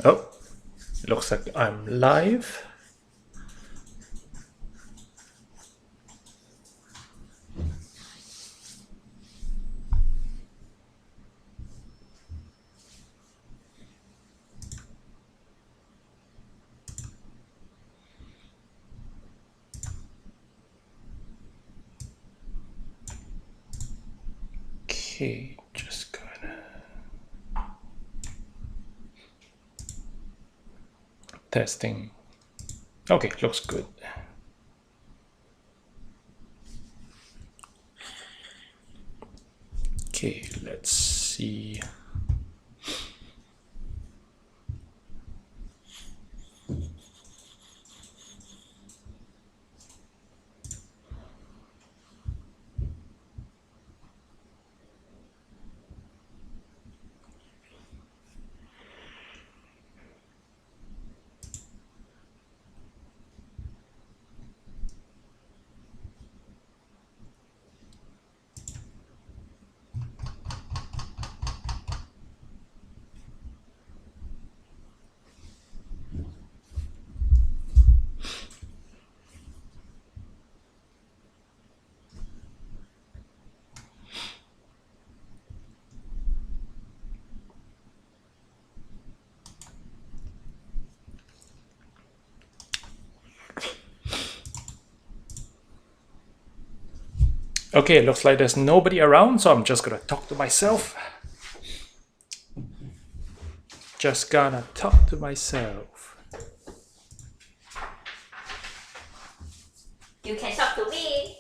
Oh, looks like I'm live. Okay, just gonna testing. Okay, looks good. Okay, let's see. Okay, looks like there's nobody around, so I'm just gonna talk to myself. Just gonna talk to myself. You can talk to me.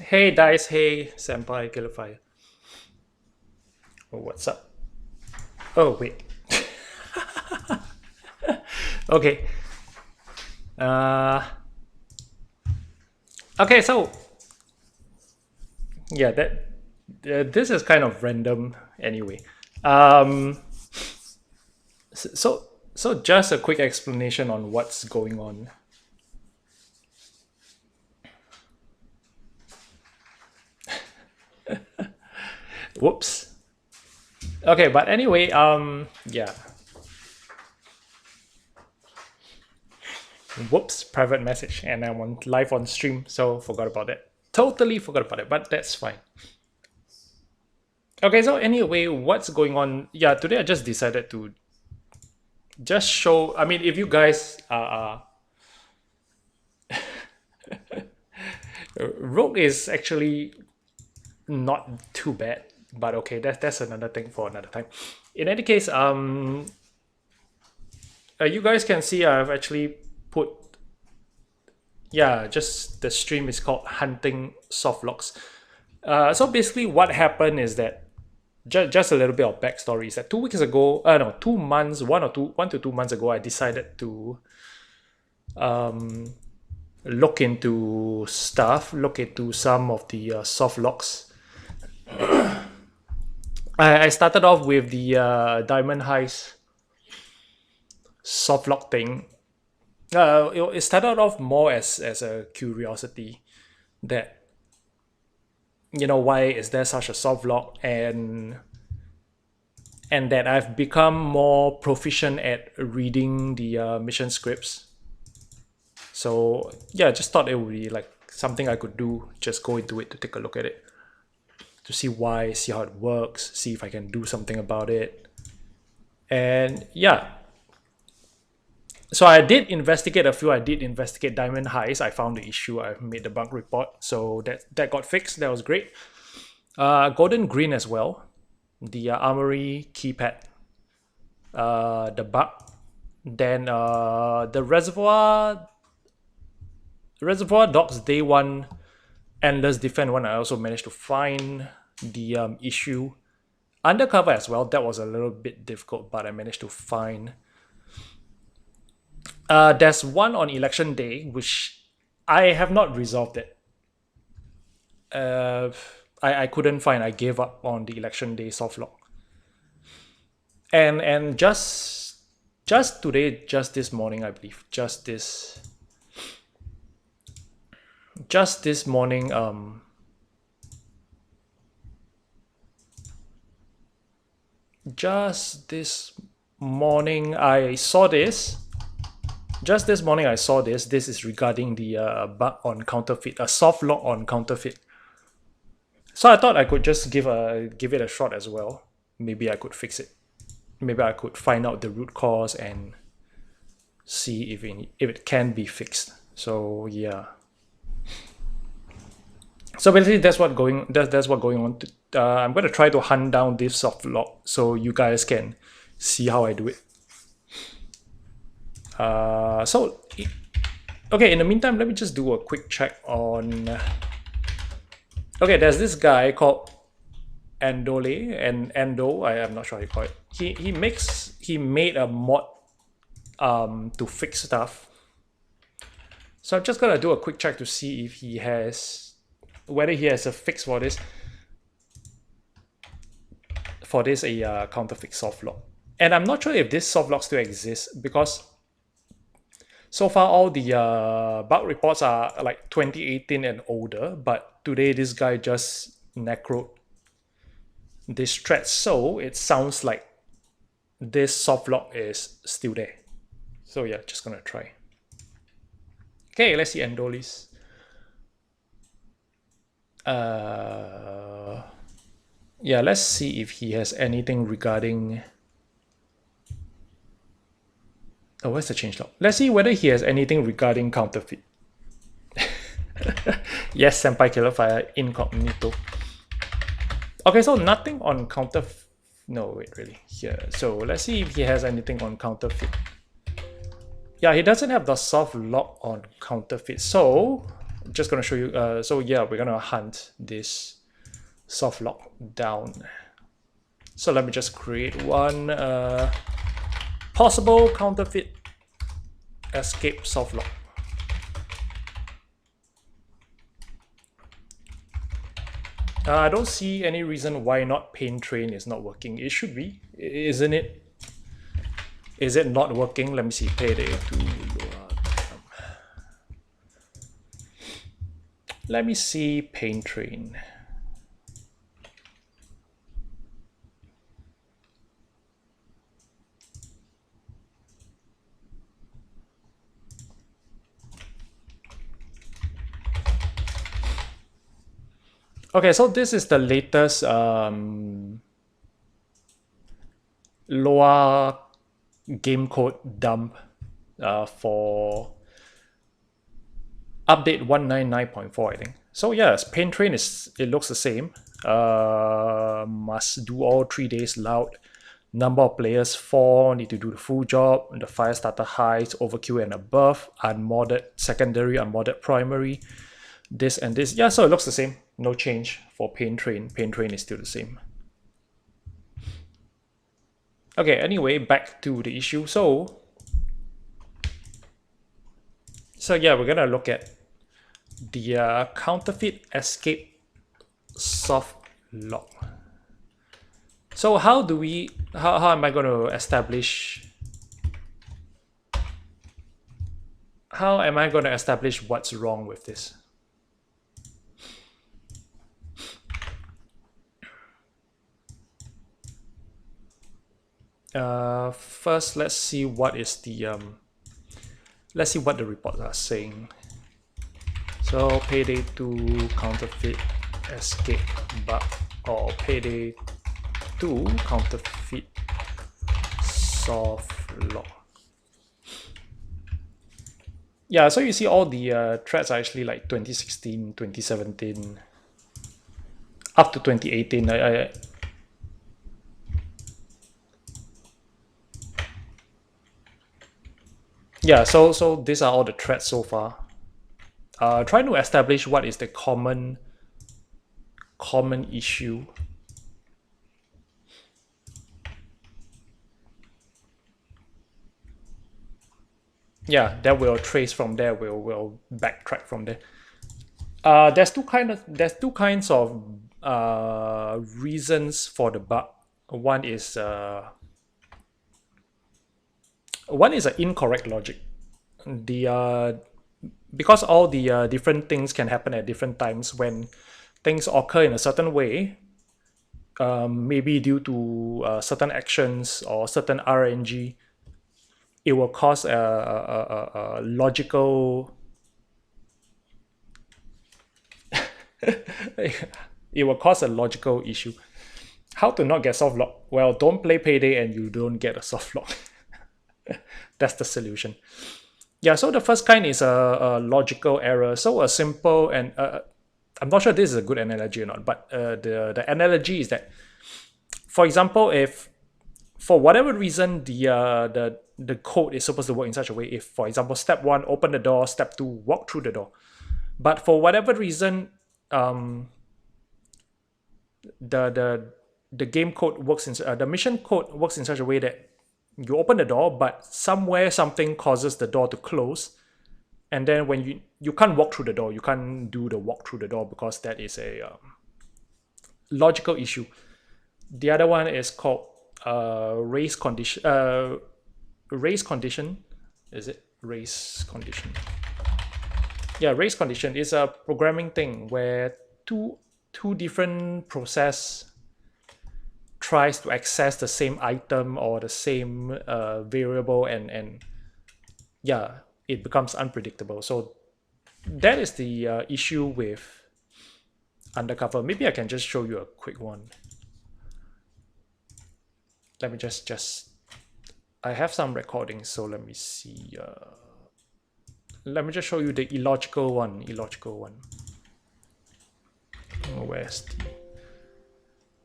Hey Dice, hey Senpai Killfire. Oh, what's up? Oh, wait. Okay. Okay, so yeah, this is kind of random anyway. Um, so just a quick explanation on what's going on. Whoops. Okay, but anyway, yeah. Whoops, private message, and I'm on live on stream, so forgot about it. Totally forgot about it, but that's fine. Okay, so anyway, what's going on? Yeah, today I just decided to just show. I mean, if you guys are Rogue is actually not too bad, but okay, that's another thing for another time. In any case, you guys can see I've actually put, yeah, just the stream is called Hunting Softlocks. So basically, what happened is that just a little bit of backstory is that 2 weeks ago, no, 2 months, 1 to 2 months ago, I decided to look into stuff, look into some of the soft locks. I started off with the Diamond Heist soft lock thing. It started off more as a curiosity that, why is there such a soft lock, and that I've become more proficient at reading the mission scripts. So yeah, just thought it would be like something I could do. Just go into it to take a look at it, to see why, see how it works, see if I can do something about it. And yeah, so I did investigate a few. I did investigate Diamond Heist. I found the issue. I made the bug report, so that got fixed. That was great. Golden Green as well. The Armory keypad. The bug. Then the Reservoir Dogs Day One Endless Defense one. I also managed to find the issue. Undercover as well. That was a little bit difficult, but I managed to find. There's one on election day, which I have not resolved it. I couldn't find. I gave up on the election day soft lock. And just today, just this morning, I believe, just this morning, just this morning I saw this. Just this morning I saw this. This is regarding the bug on counterfeit, a soft lock on counterfeit. So I thought I could just give it a shot as well. Maybe I could fix it. Maybe I could find out the root cause and see if it can be fixed. So yeah. So basically, that's what going on. I'm going to try to hunt down this soft lock so you guys can see how I do it. Okay. In the meantime, let me just do a quick check on. Okay, there's this guy called Andole and Endo. I am not sure how you call it. He made a mod to fix stuff. So I'm just gonna do a quick check to see if whether he has a fix for this counterfeit soft lock. And I'm not sure if this soft lock still exists because so far all the bug reports are like 2018 and older, but today this guy just necroed this thread, so it sounds like this soft lock is still there. So yeah, just gonna try. Okay, let's see Andolis. Yeah, let's see if he has anything regarding. Oh, where's the change log? Let's see whether he has anything regarding counterfeit. Yes, Senpai Killer Fire incognito. Okay, so nothing on counterfeit. No, wait, really. Here. So let's see if he has anything on counterfeit. Yeah, he doesn't have the soft lock on counterfeit. So just gonna show you. So yeah, we're gonna hunt this soft lock down. So let me just create one possible counterfeit escape soft lock. I don't see any reason why not Pain Train is not working. It should be, isn't it? Is it not working? Let me see. Payday 2. Let me see Pain Train. Okay, so this is the latest Loa game code dump for update 199.4, I think. So yes, Pain Train it looks the same. Must do all 3 days loud. Number of players 4, need to do the full job. The fire starter highs, overkill and above. Unmodded secondary, unmodded primary. This and this. Yeah, so it looks the same. No change for Pain Train. Pain Train is still the same. Okay, anyway, back to the issue. So yeah, we're gonna look at the counterfeit escape soft lock. So how am I gonna establish what's wrong with this? First, let's see what is the let's see what the reports are saying. So Payday 2 counterfeit escape bug, or Payday 2 counterfeit soft lock. Yeah, so you see all the threads are actually like 2016, 2017, up to 2018. Yeah, so these are all the threads so far. Trying to establish what is the common issue. Yeah, that will trace from there. We'll backtrack from there. There's two kinds of reasons for the bug. One is an incorrect logic. The because all the different things can happen at different times. When things occur in a certain way, maybe due to certain actions or certain RNG, it will cause a logical it will cause a logical issue. How to not get soft lock? Well, don't play Payday and you don't get a soft lock. That's the solution. Yeah, so the first kind is a logical error. So a simple, and I'm not sure this is a good analogy or not, but the analogy is that, for example, if for whatever reason the code is supposed to work in such a way, if for example step 1 open the door, step 2 walk through the door, but for whatever reason the game code works in the mission code works in such a way that you open the door, but somewhere something causes the door to close, and then when you can't walk through the door, you can't do the walk through the door because that is a logical issue. The other one is called race condition. Race condition, is it race condition? Yeah, race condition is a programming thing where two different process tries to access the same item or the same variable, and yeah, it becomes unpredictable. So that is the issue with undercover. Maybe I can just show you a quick one. Let me just I have some recordings, so let me see. Let me just show you the illogical one. Oh, where's the...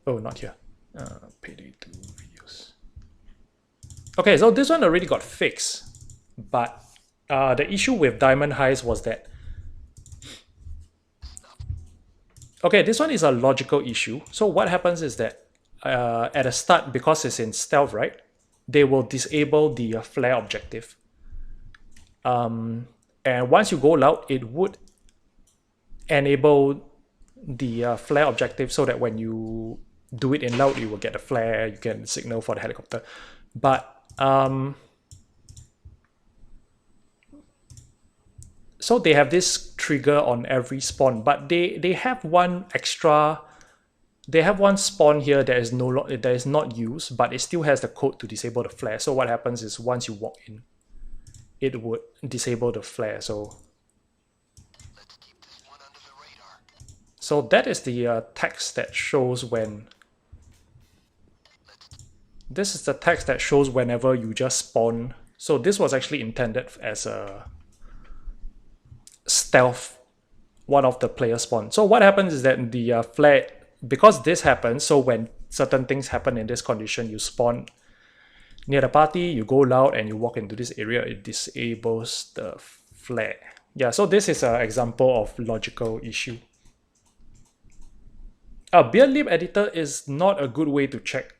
Oh, not here. Payday 2 videos. Okay, so this one already got fixed, but the issue with Diamond Highs was that... Okay, this one is a logical issue. So what happens is that at the start, because it's in stealth, right? They will disable the flare objective. And once you go loud, it would enable the flare objective so that when you do it in loud, you will get a flare, you get a signal for the helicopter. But so they have this trigger on every spawn, but they have one extra. They have one spawn here that is not used, but it still has the code to disable the flare. So what happens is once you walk in, it would disable the flare. So that is the text that shows when. This is the text that shows whenever you just spawn. So this was actually intended as a stealth, one of the player spawn. So what happens is that the flare, because this happens, so when certain things happen in this condition, you spawn near the party, you go loud, and you walk into this area, it disables the flare. Yeah, so this is an example of logical issue. Beardlib editor is not a good way to check,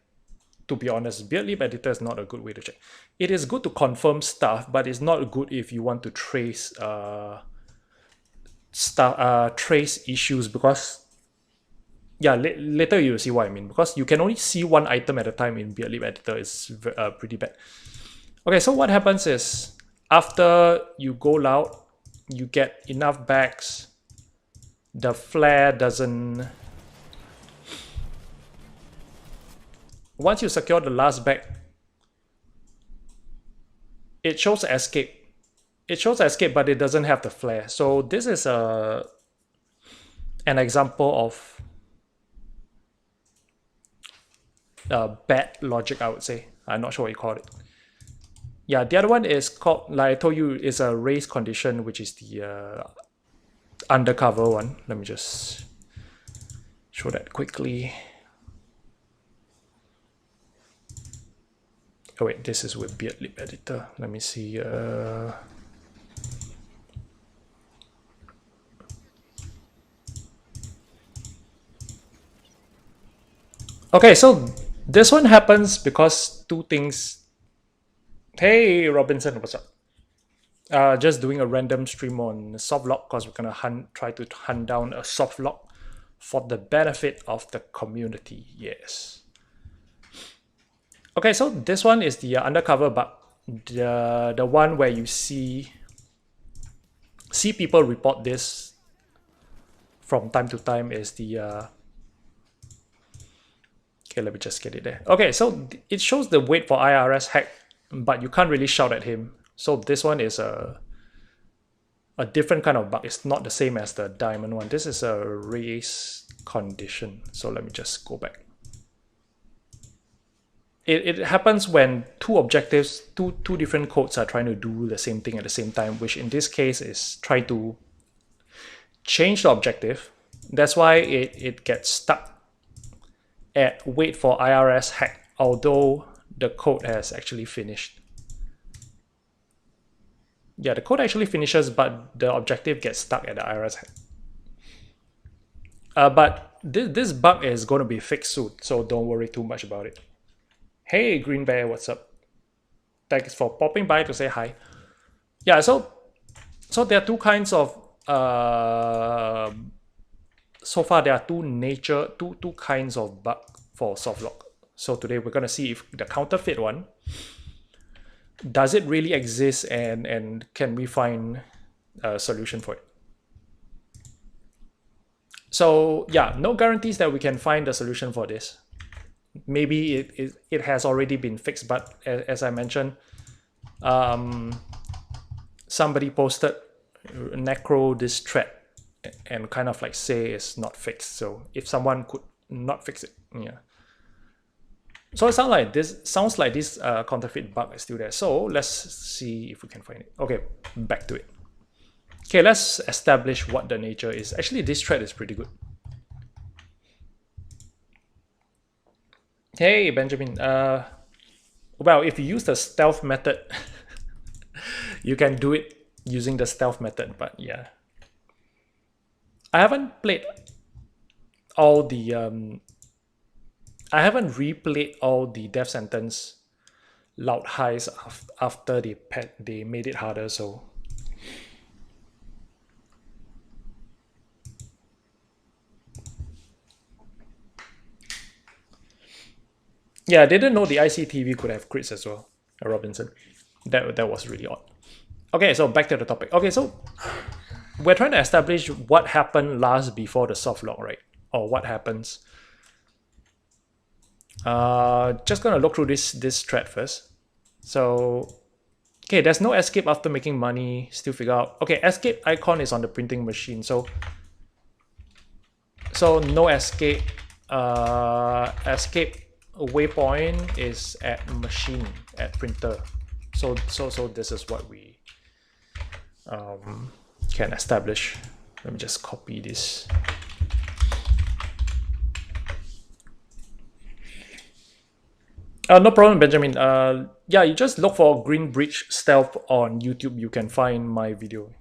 to be honest. Beardlib editor is not a good way to check. It is good to confirm stuff, but it's not good if you want to trace trace issues, because yeah, later you'll see what I mean, because you can only see one item at a time in Beardlib editor. Is pretty bad. Okay, so what happens is after you go loud, you get enough bags, the flare doesn't... Once you secure the last bag, it shows escape. It shows escape, but it doesn't have the flare. So this is an example of bad logic, I would say. I'm not sure what you call it. Yeah, the other one is called, like I told you, is a race condition, which is the undercover one. Let me just show that quickly. Oh wait, this is with Beardlib editor. Let me see. Okay, so this one happens because two things. Hey Robinson, what's up? Just doing a random stream on Softlocks because we're gonna try to hunt down a soft lock for the benefit of the community. Yes. Okay, so this one is the undercover bug. The one where you see people report this from time to time is the okay, let me just get it there. Okay, so it shows the wait for IRS hack, but you can't really shout at him. So this one is a different kind of bug. It's not the same as the diamond one. This is a race condition. So let me just go back. It happens when two objectives, two different codes are trying to do the same thing at the same time, which in this case is trying to change the objective. That's why it gets stuck at wait for IRS hack, although the code has actually finished. Yeah, the code actually finishes, but the objective gets stuck at the IRS hack. But this bug is going to be fixed soon, so don't worry too much about it. Hey, Green Bear, what's up? Thanks for popping by to say hi. Yeah, so there are two kinds of so far there are two kinds of bug for Softlock. So today we're gonna see if the counterfeit one, does it really exist, and can we find a solution for it? So yeah, no guarantees that we can find a solution for this. Maybe it has already been fixed, but as I mentioned, somebody posted necro this thread and kind of like say it's not fixed. So if someone could not fix it, yeah. So it sounds like this counterfeit bug is still there. So let's see if we can find it. Okay, back to it. Okay, let's establish what the nature is. Actually, this thread is pretty good. Hey, Benjamin. Well, if you use the stealth method, you can do it using the stealth method, but yeah. I haven't played all the... I haven't replayed all the death sentence loud highs after they made it harder, so... Yeah, I didn't know the ICTV could have crits as well, Robinson. That was really odd. Okay, so back to the topic. Okay, so we're trying to establish what happened last before the soft lock, right? Or what happens. Just gonna look through this thread first. So, okay, there's no escape after making money. Still figure out. Okay, escape icon is on the printing machine. So no escape. Escape waypoint is at machine, at printer. So this is what we can establish. Let me just copy this. No problem, Benjamin. Yeah, you just look for Green Bridge Stealth on YouTube. You can find my video.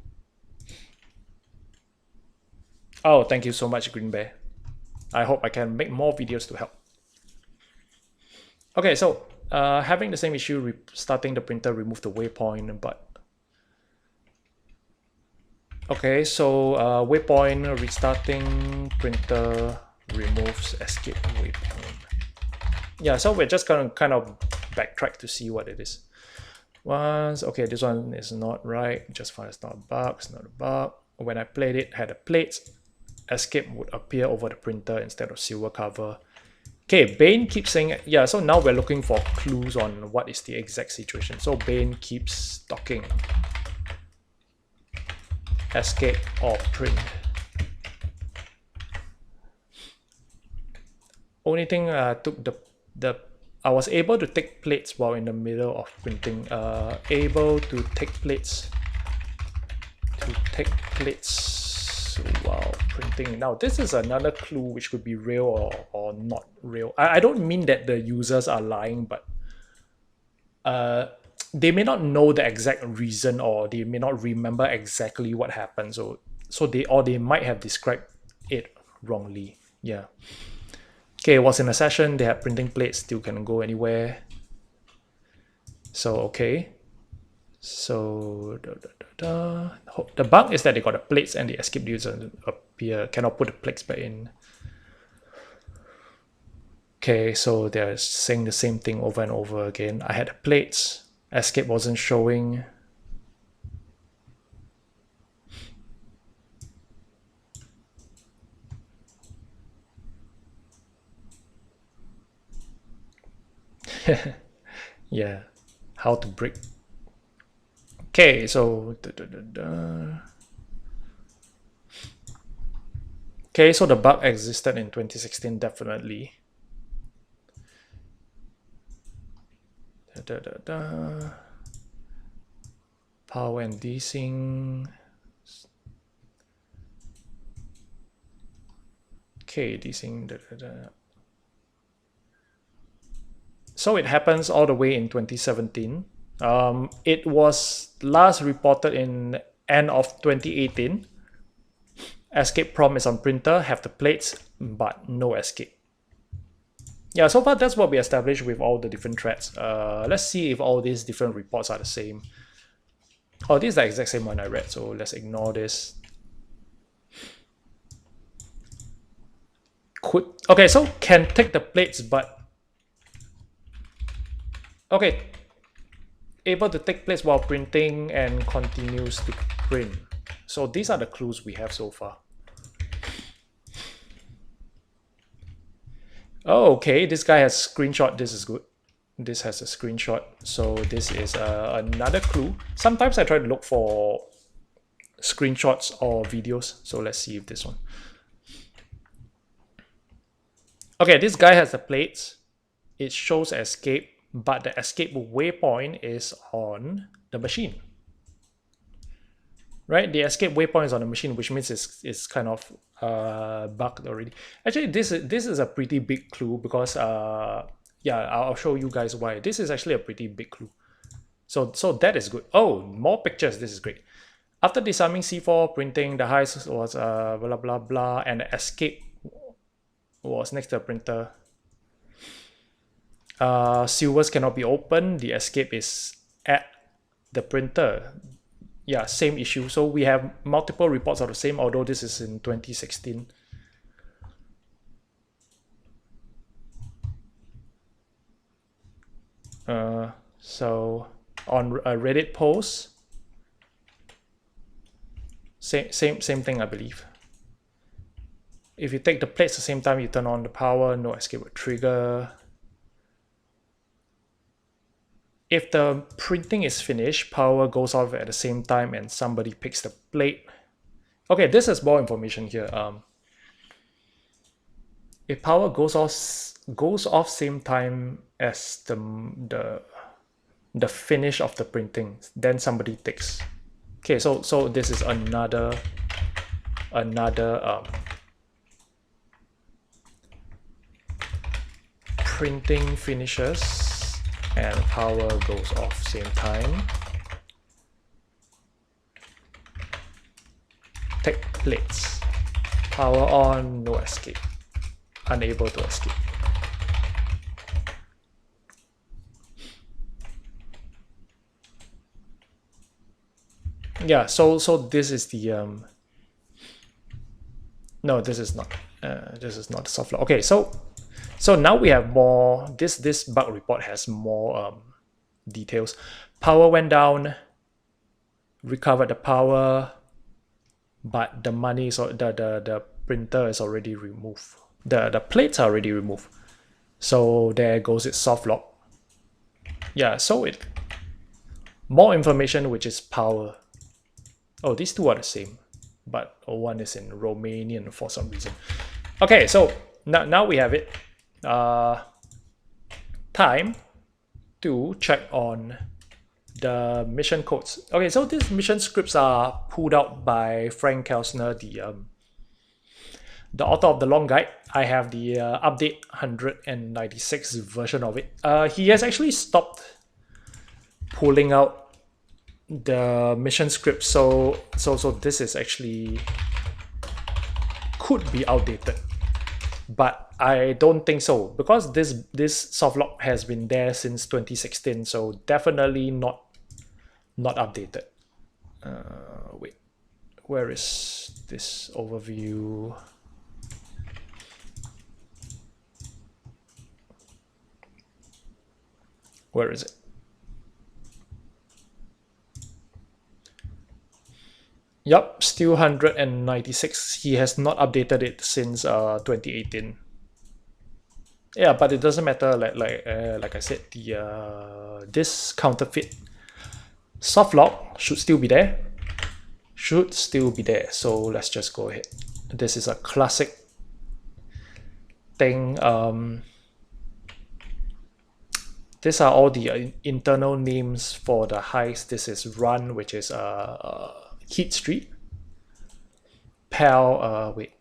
Oh, thank you so much, Green Bear. I hope I can make more videos to help. Okay, so having the same issue, starting the printer, remove the waypoint, but... Okay, so waypoint, restarting, printer, removes escape waypoint. Yeah, so we're just gonna kind of backtrack to see what it is. Okay, this one is not right, just fine, it's not a bug, it's not a bug. When I played it, had a plate, escape would appear over the printer instead of silver cover. Okay, Bane keeps saying, yeah, so now we're looking for clues on what is the exact situation. So Bane keeps talking. Escape or print. Only thing took I was able to take plates while in the middle of printing. Able to take plates. While printing. Now this is another clue which could be real or not real. I don't mean that the users are lying, but they may not know the exact reason, or they may not remember exactly what happened. So they might have described it wrongly. Yeah. Okay, was in a session, they had printing plates, still can go anywhere. So okay. So the bug is that they got the plates and the escape user appear, cannot put the plates back in. Okay, so they're saying the same thing over and over again. I had the plates, escape wasn't showing. Yeah, how to break. Okay, so okay, so the bug existed in 2016 definitely. Power and desync. Okay, desync. So it happens all the way in 2017. It was last reported in end of 2018. Escape prompt is on printer, have the plates, but no escape. Yeah, so far that's what we established with all the different threads. Let's see if all these different reports are the same. Oh, this is the exact same one I read, so let's ignore this. Okay, so can take the plates, but okay, able to take plates while printing and continues to print. So these are the clues we have so far. Oh, okay, this guy has screenshot. This is good. This has a screenshot. So this is another clue. Sometimes I try to look for screenshots or videos. So let's see if this one. Okay, this guy has the plates. It shows escape, but the escape waypoint is on the machine. Right? The escape waypoint is on the machine, which means it's kind of bugged already. Actually, this is a pretty big clue because yeah, I'll show you guys why. This is actually a pretty big clue. So that is good. Oh, more pictures. This is great. After disarming C4, printing, the highest was blah blah blah, and the escape was next to the printer. Silvers cannot be opened. The escape is at the printer. Yeah, same issue. So we have multiple reports of the same, although this is in 2016. So on a Reddit post, same thing, I believe. If you take the plates at the same time, you turn on the power, no escape will trigger. If the printing is finished, power goes off at the same time and somebody picks the plate. Okay, this is more information here. If power goes off same time as the finish of the printing, then somebody takes. Okay, so this is another printing finishes and power goes off same time. Take plates. Power on, no escape. Unable to escape. Yeah, so this is the no, this is not Softlock. Okay, so now we have more. This bug report has more details. Power went down. Recovered the power, but the money is the printer is already removed. The plates are already removed. So there goes its Softlock. Yeah, so it more information, which is power. Oh, these two are the same, but one is in Romanian for some reason. Okay, so now we have it. Time to check on the mission codes. Okay, so these mission scripts are pulled out by Frank Kelsner, the author of the long guide. I have the update 196 version of it. He has actually stopped pulling out the mission script, so this is actually could be outdated, but I don't think so, because this softlock has been there since 2016, so definitely not updated. Wait, where is this overview? Where is it? Yup, still 196. He has not updated it since 2018. Yeah, but it doesn't matter. Like I said, the this counterfeit soft lock should still be there. Should still be there. So let's just go ahead. This is a classic thing. These are all the internal names for the heist. This is Run, which is Heat Street. Pal, wait.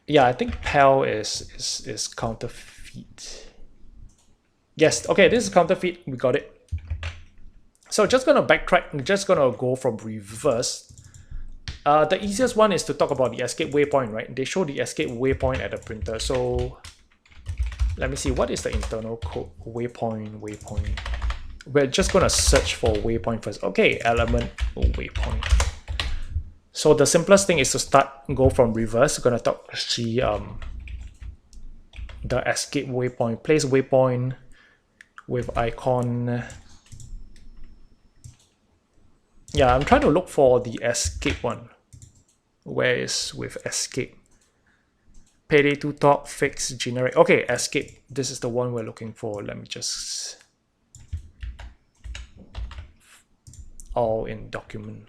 Yeah, I think Pal is counterfeit. Yes, okay, this is counterfeit. We got it. So just gonna backtrack. I'm just gonna go from reverse. The easiest one is to talk about the escape waypoint, right? They show the escape waypoint at the printer. So let me see, what is the internal code? Waypoint. We're just gonna search for waypoint first. Okay, element waypoint. So the simplest thing is to go from reverse. We're gonna see the escape waypoint. Place waypoint with icon. Yeah, I'm trying to look for the escape one. Where is with escape? Payday 2 top, fix, generic. Okay, escape. This is the one we're looking for. Let me just... all in document.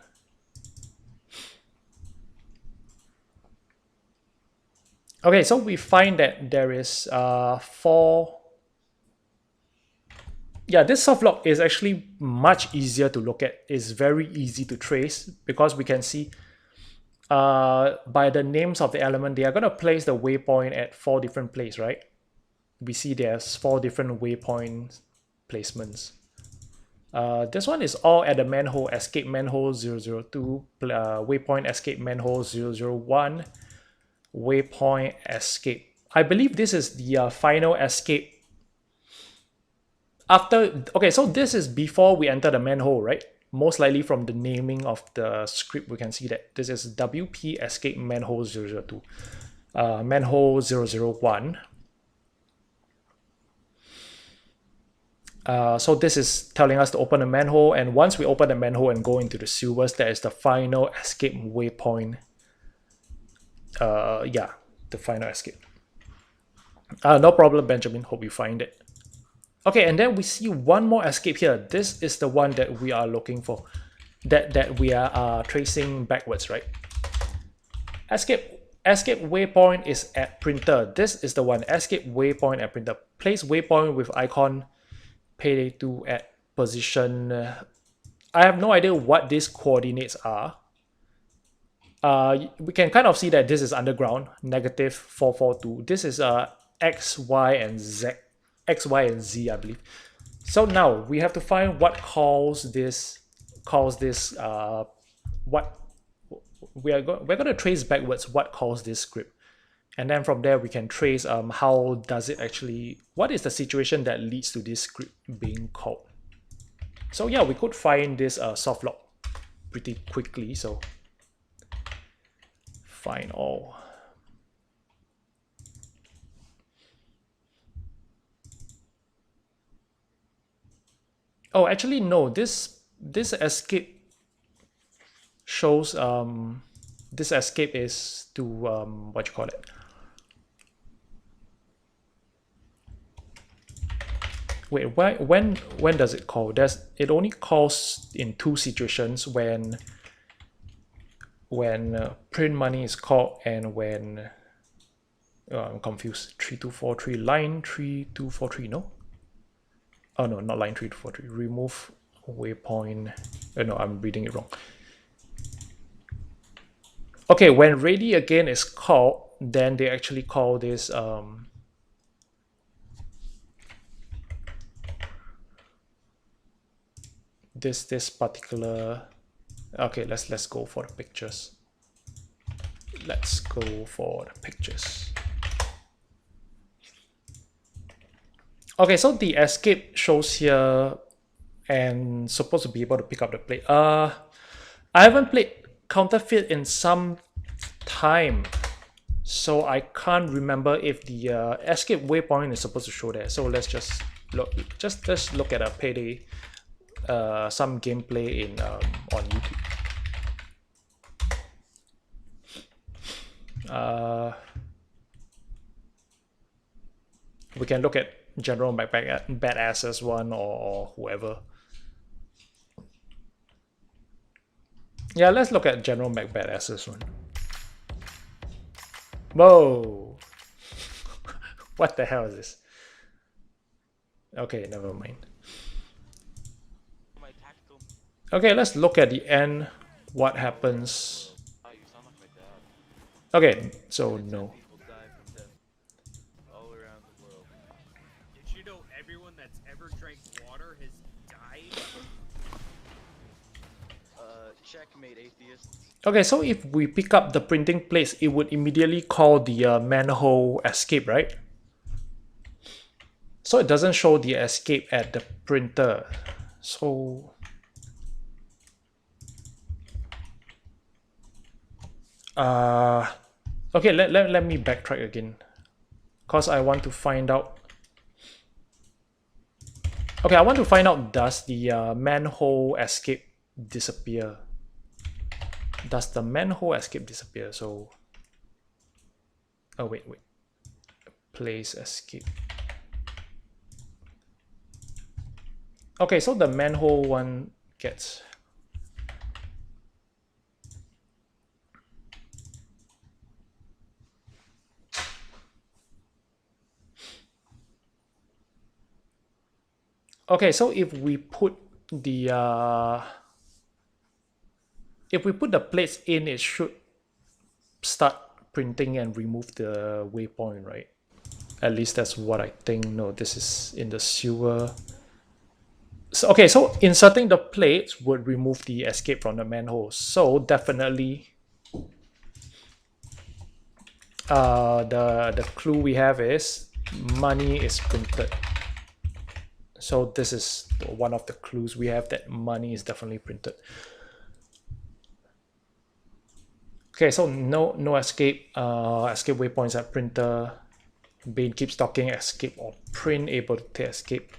Okay, so we find that there is 4... Yeah, this soft lock is actually much easier to look at. It's very easy to trace because we can see by the names of the element, they are going to place the waypoint at 4 different places, right? We see there's 4 different waypoint placements. This one is all at the manhole, escape manhole 002, waypoint escape manhole 001, waypoint escape. I believe this is the final escape. Okay, so this is before we enter the manhole, right? Most likely from the naming of the script, we can see that this is WP escape manhole 002, manhole 001. So this is telling us to open the manhole, and once we open the manhole and go into the sewers, that is the final escape waypoint. Yeah, the final escape. No problem, Benjamin. Hope you find it. Okay, and then we see one more escape here. This is the one that we are looking for, that we are tracing backwards, right? Escape waypoint is at printer. This is the one, escape waypoint at printer. Place waypoint with icon Payday 2 at position. I have no idea what these coordinates are. We can kind of see that this is underground, -442. This is X, Y, and Z. X, Y, and Z, I believe. So now we have to find what calls this. What we're going to trace backwards what calls this script, and then from there we can trace how does it actually, what is the situation that leads to this script being called. So yeah, we could find this soft lock pretty quickly. So find all. Oh, actually no, this escape shows this escape is to what you call it. Wait, when does it call? It only calls in 2 situations, when print money is called and when I'm confused. 3243 line 3243, no? Oh no, not line 3243. Remove waypoint. No, I'm reading it wrong. Okay, when ready again is called, then they actually call this this particular. Okay, let's go for the pictures. Let's go for the pictures. Okay, so the escape shows here and supposed to be able to pick up the plate. I haven't played Counterfeit in some time, So I can't remember if the escape waypoint is supposed to show there. So let's just look. Just look at a payday, some gameplay in on YouTube. We can look at General Badasses one or whoever. Yeah, let's look at General Badasses one. Whoa! What the hell is this? Okay, never mind. Okay, let's look at the end. What happens? Okay, so no. Did you know everyone that's ever drank water has died? Checkmate, atheist. Okay, so if we pick up the printing plates, it would immediately call the manhole escape, right? So it doesn't show the escape at the printer. So okay, let me backtrack again, because I want to find out. Okay, I want to find out, does the manhole escape disappear? Does the manhole escape disappear? So oh wait, place escape. Okay, so the manhole one gets. Okay, so if we put the plates in, it should start printing and remove the waypoint, right? At least that's what I think. No, this is in the sewer. So, okay, so inserting the plates would remove the escape from the manhole. So definitely, the clue we have is money is printed. So this is one of the clues we have, that money is definitely printed. Okay, so no escape. Escape waypoints at printer. Bane keeps talking, escape or print, able to escape.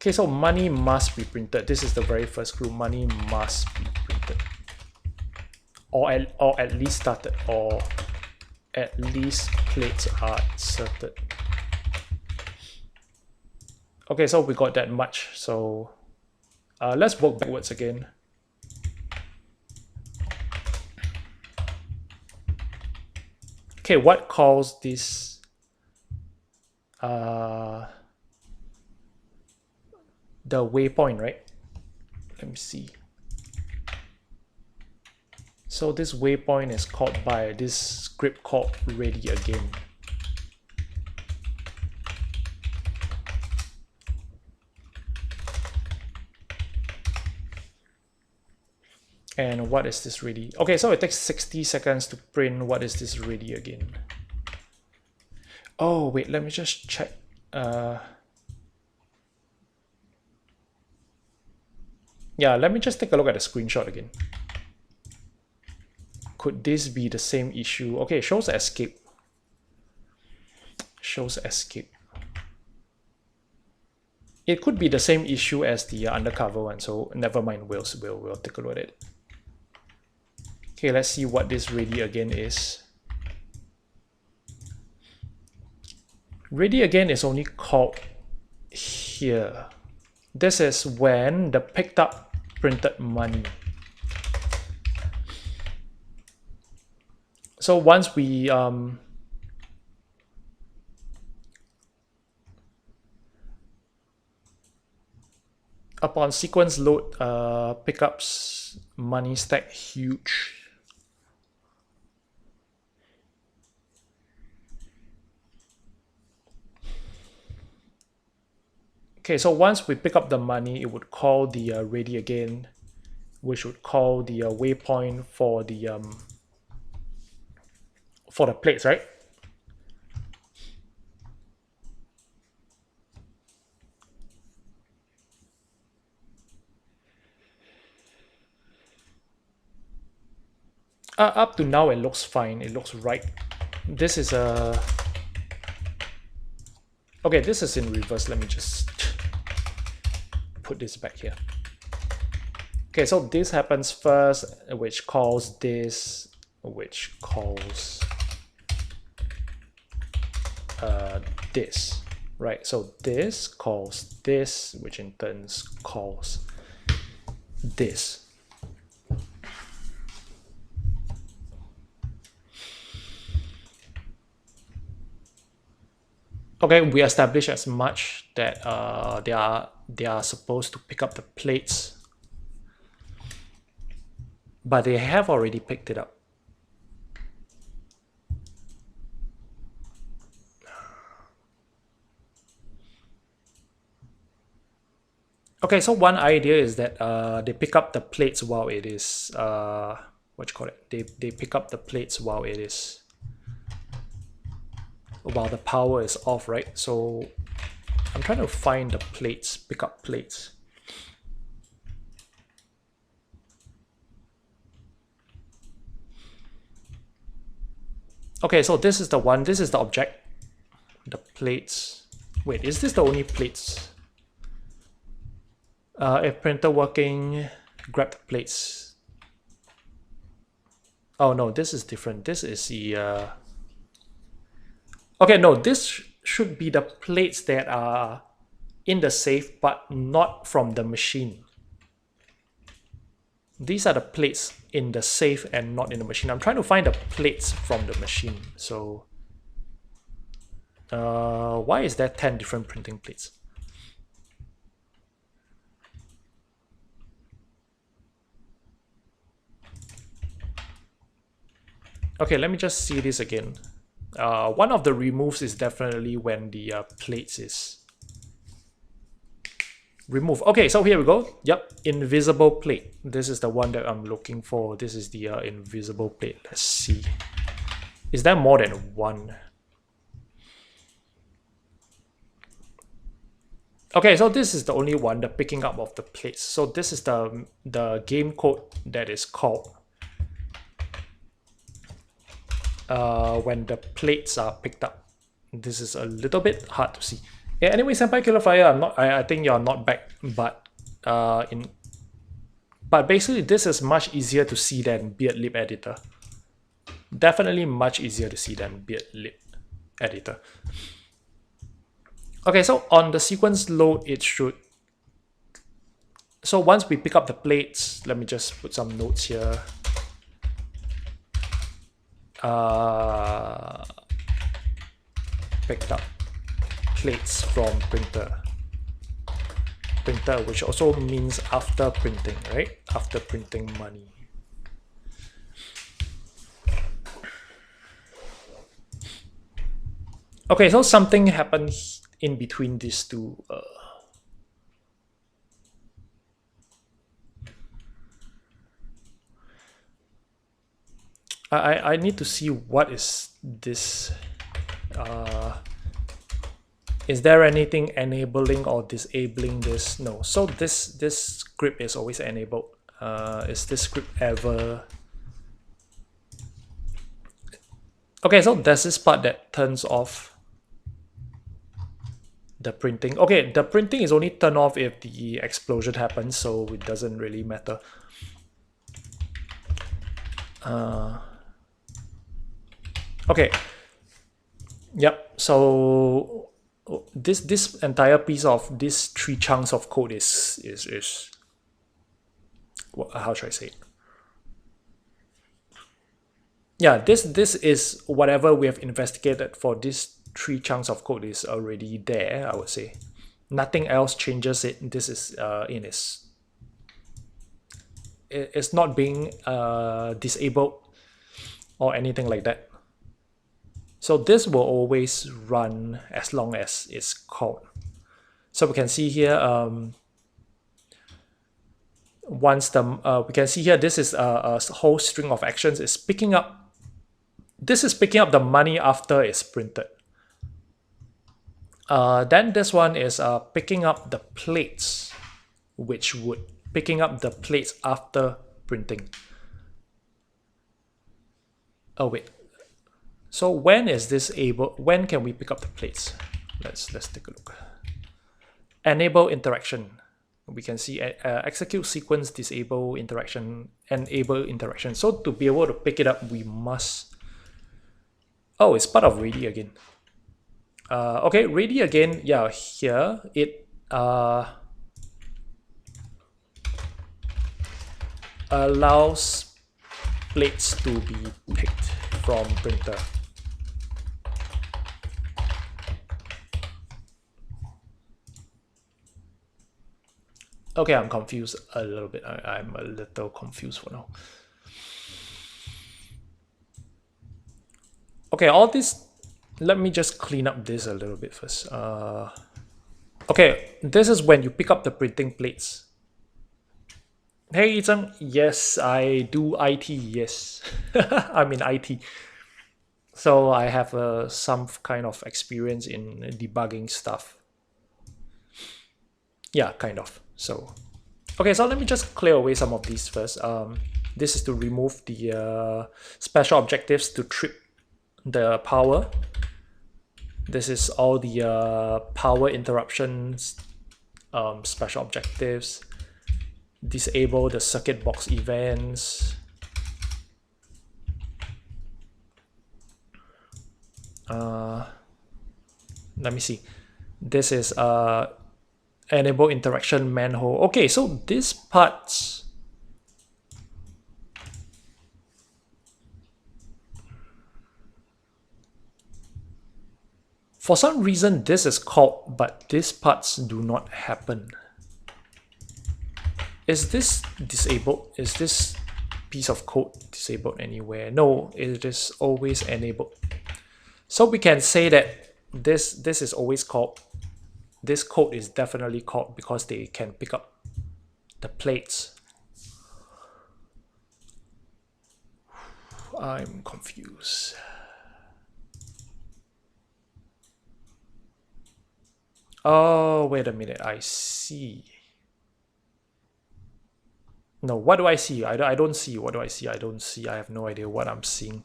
Okay, so money must be printed. This is the very first clue. Money must be printed. Or at least started, or at least plates are inserted. Okay, so we got that much. So let's work backwards again. Okay, what calls this the waypoint, right? Let me see. So this waypoint is called by this script called ready again. And what is this ready? Okay, so it takes 60 seconds to print. What is this ready again? Oh, wait, let me just check. Yeah, let me just take a look at the screenshot again. Could this be the same issue? Okay, shows escape. Shows escape. It could be the same issue as the undercover one, so never mind. We'll take a look at it. Okay, let's see what this ready again is. Ready again is only called here. This is when the picked up printed money. So once we upon sequence load, pickups money stack huge. Okay, so once we pick up the money, it would call the ready again, which would call the waypoint for the plates, right? Up to now, it looks fine. It looks right. This is a... Okay, this is in reverse. Let me just put this back here. Okay, so this happens first, which calls this, which calls this, right? So this calls this, which in turn calls this. Okay, we established as much that they are supposed to pick up the plates, but they have already picked it up. Okay, so one idea is that they pick up the plates while it is what you call it? They pick up the plates while it is while the power is off, right? So I'm trying to find the plates, pick up plates. Okay, so this is the one, this is the object. The plates. Wait, is this the only plates? If printer working, grab the plates. Oh no, this is different. This is the okay, no, this should be the plates that are in the safe, but not from the machine. These are the plates in the safe and not in the machine. I'm trying to find the plates from the machine. So why is there 10 different printing plates? Okay, let me just see this again. One of the removes is definitely when the plates is removed. Okay, so here we go. Yep, invisible plate. This is the one that I'm looking for. This is the invisible plate. Let's see. Is there more than one? Okay, so this is the only one, the picking up of the plates. So this is the game code that is called when the plates are picked up. This is a little bit hard to see. Yeah, anyway, Senpai Killer Fire, I think you're not back, but but basically this is much easier to see than Beard Lib Editor. Definitely much easier to see than Beard Lib Editor. Okay, so on the sequence load, it should... So once we pick up the plates, let me just put some notes here. Picked up plates from printer, which also means after printing, right? After printing money. Okay, so something happened in between these two. I need to see what is this. Is there anything enabling or disabling this? No. So this script is always enabled. Is this script ever... Okay, so there's this part that turns off the printing. Okay, the printing is only turned off if the explosion happens, so it doesn't really matter. Okay. Yep. So this entire piece of these 3 chunks of code is how should I say it? Yeah, this is whatever we have investigated for these 3 chunks of code is already there, I would say. Nothing else changes it. This is it's not being disabled or anything like that. So this will always run as long as it's called. So we can see here, once the we can see here, this is a whole string of actions. It's picking up. This is picking up the money after it's printed. Then this one is picking up the plates, which would picking up the plates after printing. Oh wait. So when is this able? When can we pick up the plates? Let's take a look. Enable interaction. We can see execute sequence, disable interaction, enable interaction. So to be able to pick it up, we must. Oh, it's part of ready again. Okay, ready again. Yeah, here it allows plates to be picked from printer. Okay, I'm confused a little bit. I'm a little confused for now. Okay, all this, let me just clean up this a little bit first. Okay, this is when you pick up the printing plates. Hey, Zheng, yes, I do IT, yes. I'm in IT. So I have some kind of experience in debugging stuff. Yeah, kind of. So, okay, so let me just clear away some of these first. This is to remove the special objectives to trip the power. This is all the power interruptions, special objectives. Disable the circuit box events. Let me see. This is enable interaction manhole. Okay, so this part. For some reason, this is called, but these parts do not happen. Is this disabled? Is this piece of code disabled anywhere? No, it is always enabled. So we can say that this is always called. This code is definitely called because they can pick up the plates. I'm confused. Oh, wait a minute. I see. No, what do I see? I don't see. What do I see? I don't see. I have no idea what I'm seeing.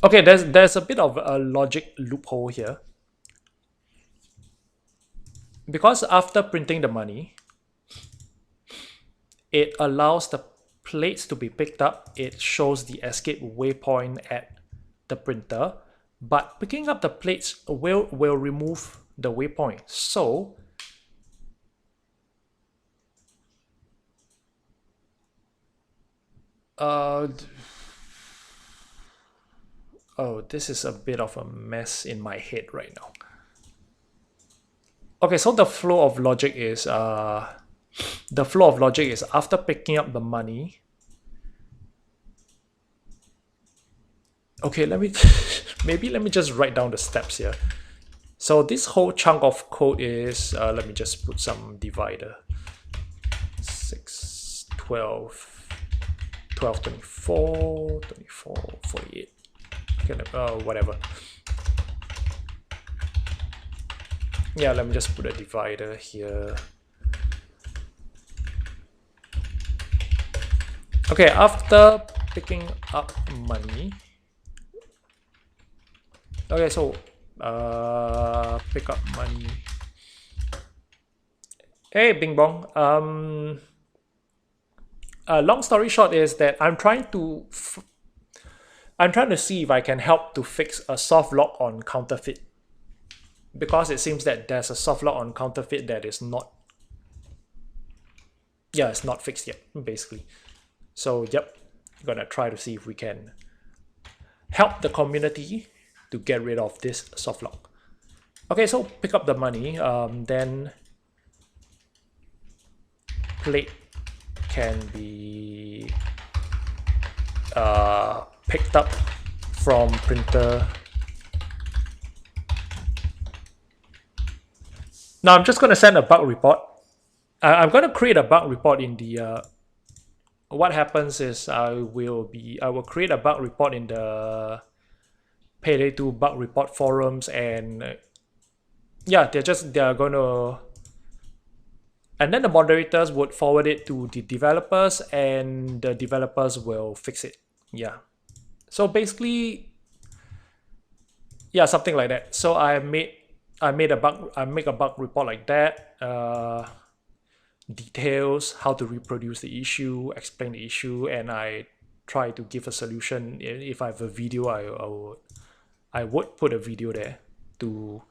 Okay, there's a bit of a logic loophole here. Because after printing the money, it allows the plates to be picked up. It shows the escape waypoint at the printer, but picking up the plates will remove the waypoint. So oh, this is a bit of a mess in my head right now. Okay, so the flow of logic is after picking up the money. Okay, let me maybe let me just write down the steps here. So this whole chunk of code is let me just put some divider. 6, 12, 12, 24, 24, 48. Okay, whatever. Yeah, let me just put a divider here. Okay, after picking up money. Okay, so pick up money. Hey, Bing Bong. Long story short is that I'm trying to see if I can help to fix a soft lock on counterfeit, because it seems that there's a soft lock on counterfeit that is not. Yeah, it's not fixed yet, basically. So yep, gonna try to see if we can help the community to get rid of this soft lock. Okay, so pick up the money, then plate can be picked up from printer. Now I'm just going to send a bug report. I'm going to create a bug report in the what happens is I will create a bug report in the Payday 2 bug report forums, and yeah, they're going to And then the moderators would forward it to the developers, and the developers will fix it. Yeah. So basically, yeah, something like that. So I make a bug report like that. Details how to reproduce the issue, explain the issue, and I try to give a solution. If I have a video, I would put a video there to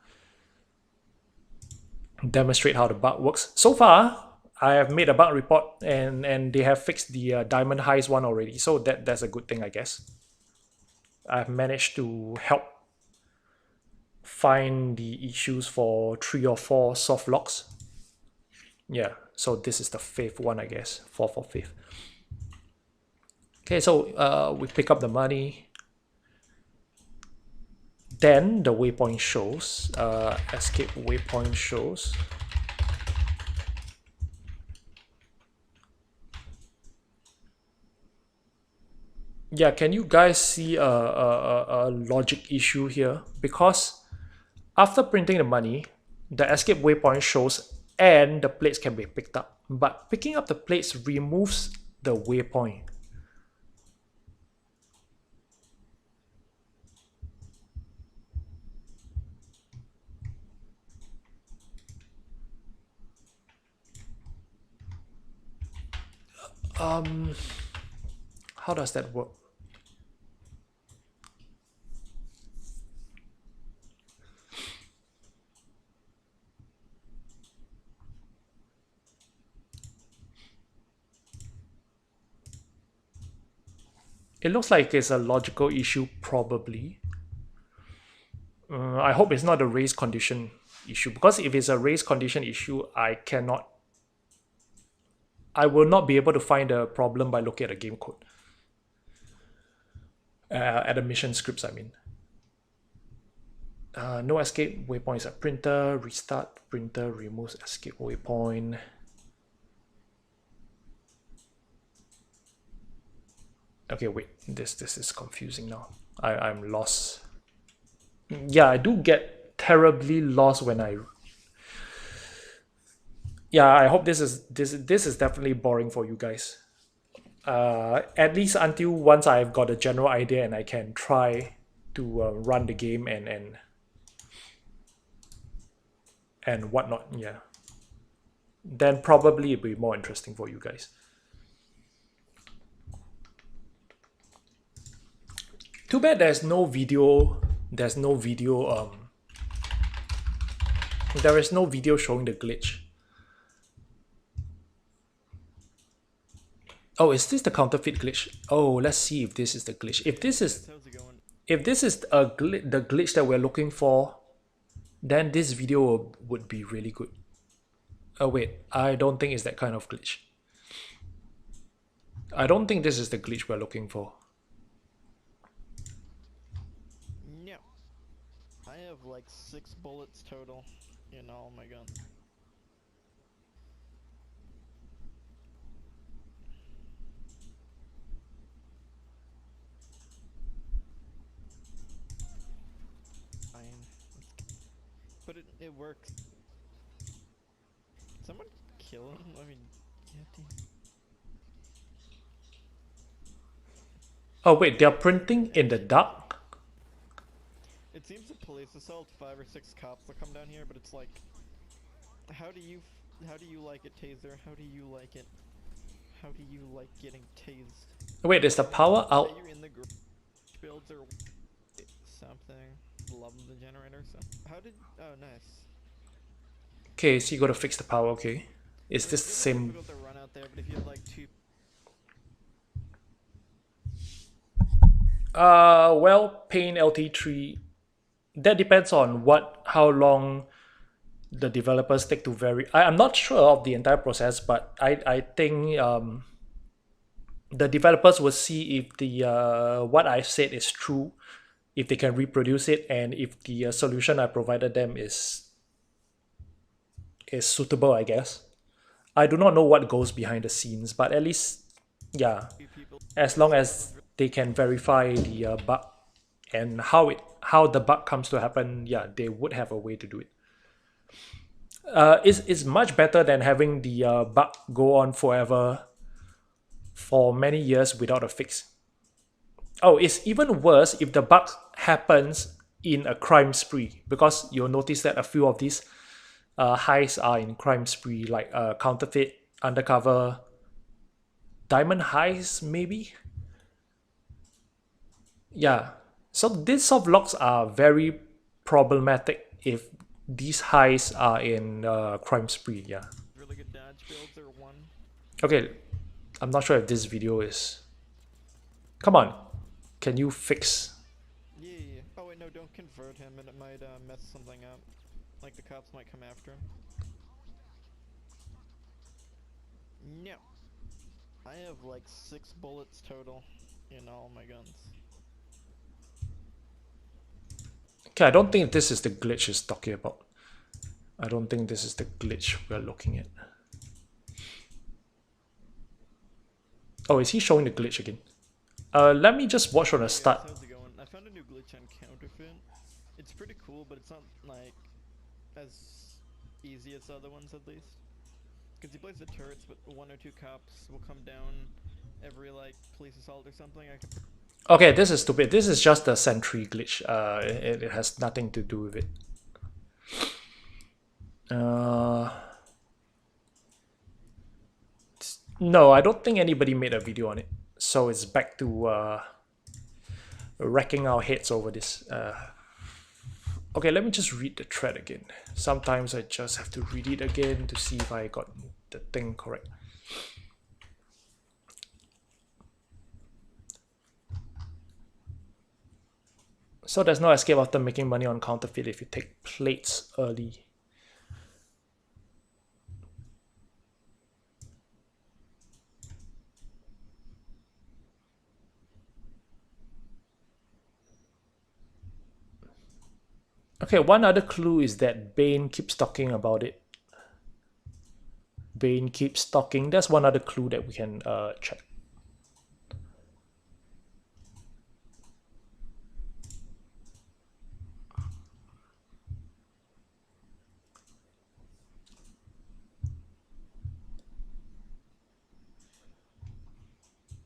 demonstrate how the bug works. So far, I have made a bug report, and they have fixed the diamond highs one already. So that's a good thing, I guess. I've managed to help find the issues for 3 or 4 soft locks. Yeah, so this is the 5th one, I guess. 4th or 5th. Okay, so we pick up the money. Then the waypoint shows, escape waypoint shows. Yeah, can you guys see a logic issue here? Because after printing the money, the escape waypoint shows and the plates can be picked up. But picking up the plates removes the waypoint. How does that work? It looks like it's a logical issue, probably. I hope it's not a race condition issue, because if it's a race condition issue, I will not be able to find a problem by looking at the game code. At the mission scripts, I mean. No escape waypoints at printer, restart printer, removes escape waypoint. Okay, wait, this is confusing now. I'm lost. Yeah, I do get terribly lost when I... Yeah, I hope this is definitely boring for you guys. At least until once I've got a general idea and I can try to run the game and whatnot. Yeah, then probably it'll be more interesting for you guys. Too bad there's no video. There's no video. There is no video showing the glitch. Oh, is this the counterfeit glitch? Oh, let's see if this is the glitch. If this is the glitch that we're looking for, then this video would be really good. Oh wait, I don't think it's that kind of glitch. I don't think this is the glitch we're looking for. No. I have like 6 bullets total in all my guns. But it works. Someone kill him? I mean, you have to... Oh wait, they're printing in the dark? It seems the police assault 5 or 6 cops that come down here, but it's like, how do you like it, Taser? How do you like it? How do you like getting tased? Wait, is the power out? Are you in the builds or something? Love the generator. So how did? Oh, nice. Okay, so you gotta fix the power. Okay, is this the same? Difficult to run out there, but if you had like 2. Well, Paint LT3. That depends on how long the developers take to vary. I'm not sure of the entire process, but I think the developers will see if the what I said is true, if they can reproduce it, and if the solution I provided them is suitable, I guess. I do not know what goes behind the scenes, but at least, yeah, as long as they can verify the bug and how the bug comes to happen, yeah, they would have a way to do it. It's much better than having the bug go on forever for many years without a fix. Oh, it's even worse if the bug happens in a crime spree, because you'll notice that a few of these highs are in crime spree, like counterfeit, undercover, diamond highs, maybe. Yeah. So these soft locks are very problematic if these highs are in crime spree. Yeah. Really good dodge builds are one. Okay. I'm not sure if this video is. Come on. Can you fix? Yeah. Oh wait, no, don't convert him, and it might mess something up. Like the cops might come after him. No. I have like 6 bullets total in all my guns. Okay, I don't think this is the glitch he's talking about. I don't think this is the glitch we're looking at. Oh, is he showing the glitch again? Let me just watch from the start. How's it going? I found a new glitch on Counterfeit. It's pretty cool, but it's not like as easy as the other ones at least. Because he plays the turrets, but 1 or 2 cops will come down every like police assault or something. Okay, this is stupid. This is just a sentry glitch. It has nothing to do with it. No, I don't think anybody made a video on it. So it's back to wrecking our heads over this. Okay, let me just read the thread again. Sometimes I just have to read it again to see if I got the thing correct. So there's no escape after making money on counterfeit if you take plates early. Okay, one other clue is that Bane keeps talking about it. Bane keeps talking. That's one other clue that we can check.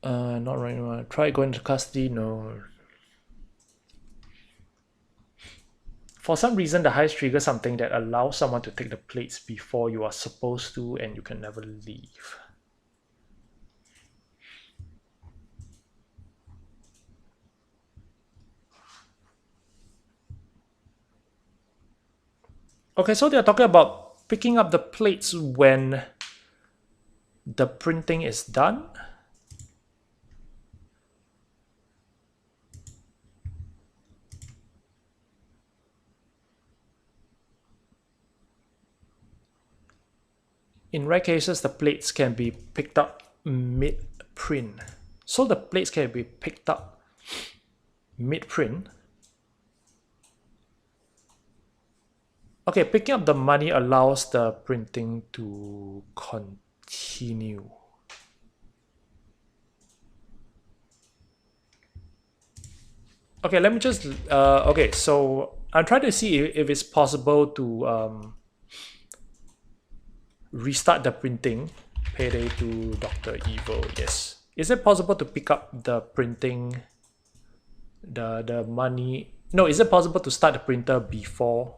Not right now. Try going to custody. No. For some reason, the heist triggers something that allows someone to take the plates before you are supposed to, and you can never leave. Okay, so they're talking about picking up the plates when the printing is done. In rare cases, the plates can be picked up mid-print. So the plates can be picked up mid-print. Okay, picking up the money allows the printing to continue. Okay, let me just... okay, so I'm trying to see if it's possible to restart the printing. Payday to Dr. Evil, yes. Is it possible to pick up the printing, the money? No, is it possible to start the printer before?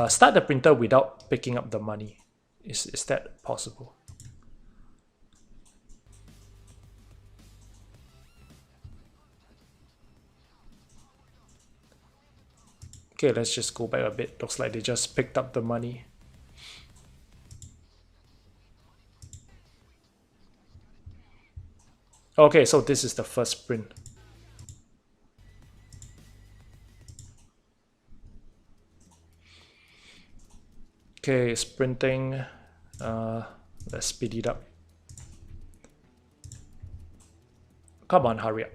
Start the printer without picking up the money. Is that possible? Okay, let's just go back a bit. Looks like they just picked up the money. Okay, so this is the first print. Okay, it's printing. Let's speed it up. Come on, hurry up.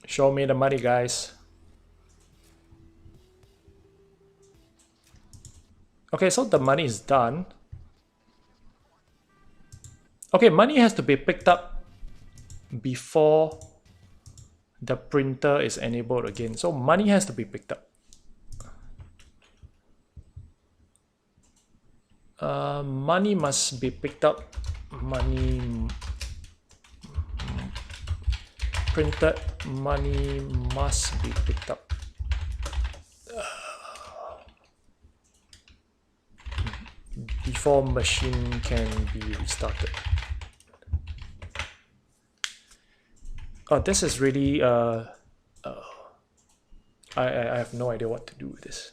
Show me the money, guys. Okay, so the money is done. Okay, money has to be picked up before the printer is enabled again. So money has to be picked up. Money must be picked up. Money printed money must be picked up. Before machine can be restarted. Oh, this is really I have no idea what to do with this.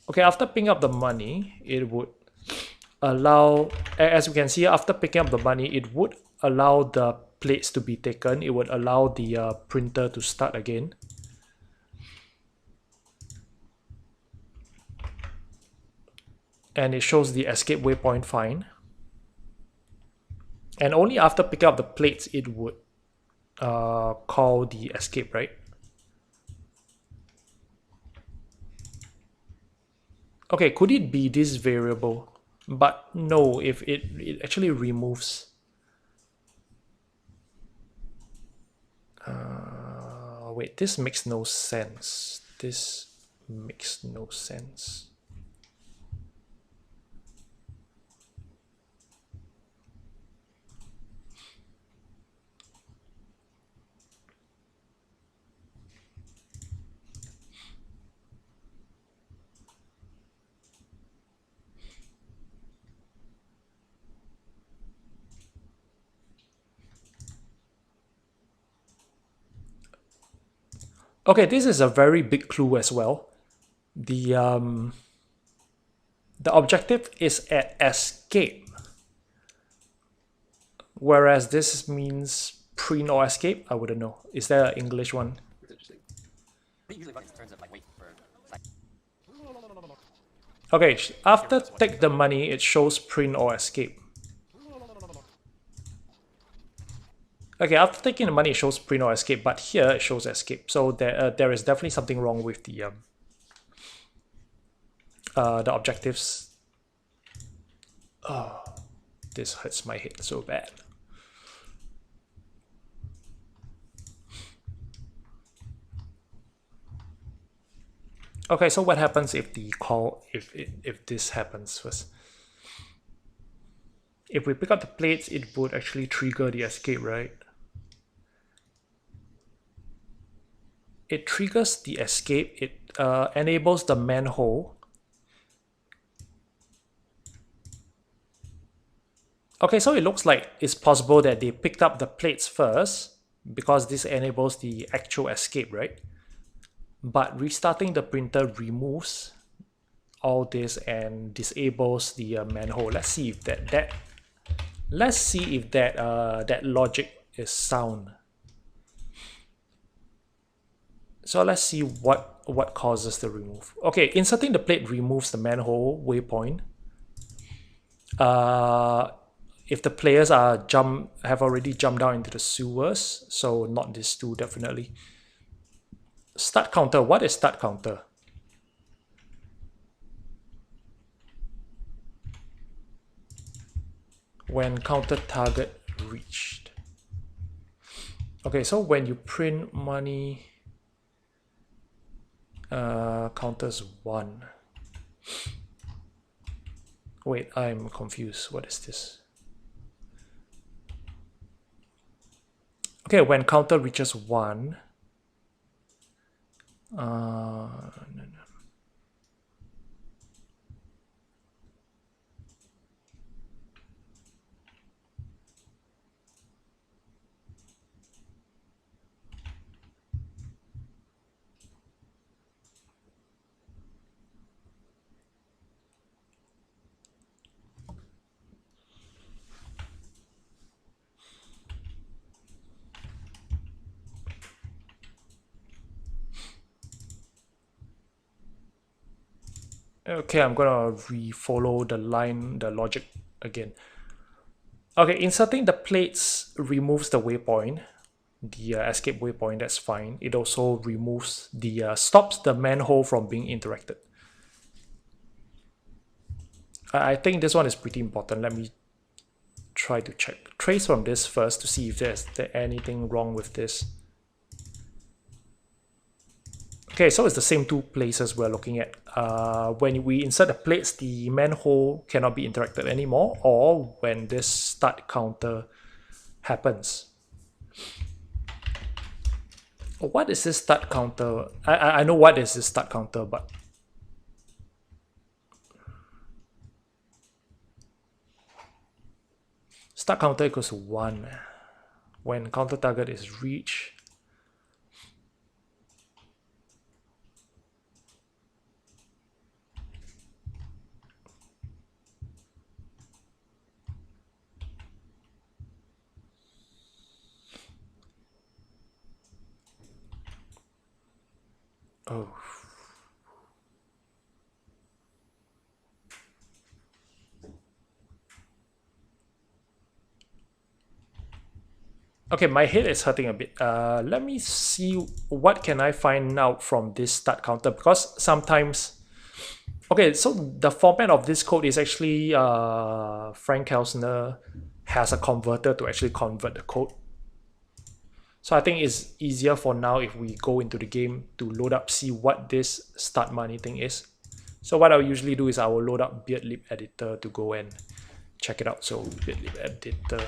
Okay, after picking up the money, it would allow, as we can see, after picking up the money, it would allow the plates to be taken. It would allow the printer to start again. And it shows the escape waypoint fine. And only after picking up the plates, it would call the escape, right? Okay, could it be this variable? But no, if it actually removes. Wait, this makes no sense. This makes no sense. Okay, this is a very big clue as well. The objective is at escape, whereas this means print or escape. I wouldn't know. Is there an English one? It's interesting. I think usually buttons turns up like wait for side. Okay, after take the money, it shows print or escape. Okay, after taking the money, it shows print or escape, but here it shows escape. So there is definitely something wrong with the objectives. Oh, this hurts my head so bad. Okay, so what happens if the call, if this happens first? If we pick up the plates, it would actually trigger the escape, right? It triggers the escape. It enables the manhole. Okay, so it looks like it's possible that they picked up the plates first because this enables the actual escape, right? But restarting the printer removes all this and disables the manhole. Let's see if that logic is sound. So let's see what causes the remove. Okay, inserting the plate removes the manhole waypoint. If the players have already jumped down into the sewers, so not these two definitely. Start counter. What is start counter? When counter target reached. Okay, so when you print money, counters 1. Wait, I'm confused. What is this? Okay, when counter reaches 1. No. Okay, I'm gonna re-follow the logic again. Okay, inserting the plates removes the waypoint, the escape waypoint, that's fine. It also removes stops the manhole from being interacted. I think this one is pretty important. Let me try to check. Trace from this first to see if there's anything wrong with this. Okay, so it's the same two places we're looking at. When we insert the plates, the manhole cannot be interacted anymore, or when this start counter happens. What is this start counter? I know what is this start counter, but start counter equals 1 when counter target is reached. Oh. Okay, my head is hurting a bit. Let me see what can I find out from this start counter, because sometimes... Okay, so the format of this code is actually Frank Kelsner has a converter to actually convert the code. So I think it's easier for now if we go into the game to load up, see what this start money thing is. So what I'll usually do is I will load up beardlib editor to go and check it out. So beardlib editor.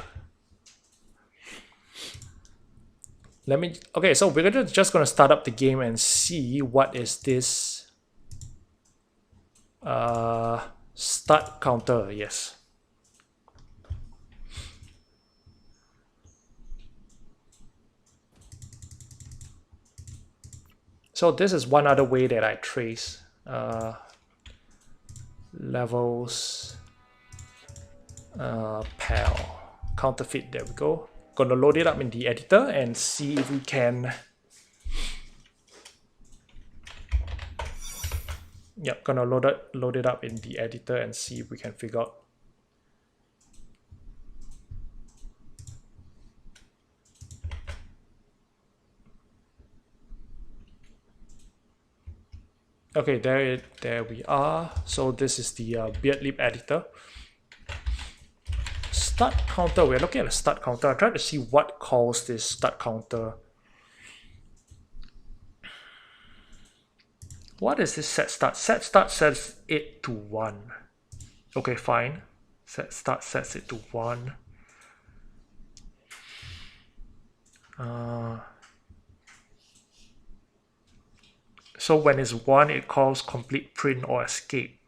Okay, so we're just gonna start up the game and see what is this start counter. Yes. So this is one other way that I trace levels pal counterfeit. There we go. Gonna load it up in the editor and see if we can. Yep, gonna load it up in the editor and see if we can figure out. Okay, there we are. So this is the beardlib editor. Start counter, we're looking at the start counter. I'm trying to see what calls this start counter. What is this set start? Set start sets it to 1. Okay, fine. Set start sets it to 1. So when it's 1, it calls complete print or escape.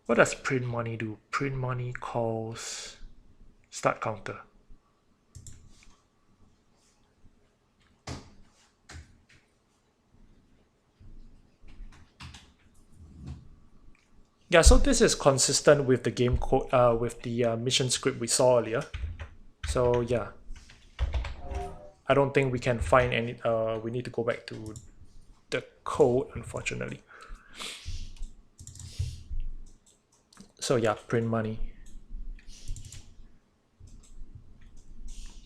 What does print money do? Print money calls start counter. Yeah, so this is consistent with the game code, with the mission script we saw earlier. So yeah, I don't think we can find any. We need to go back to the code, unfortunately. So yeah, print money.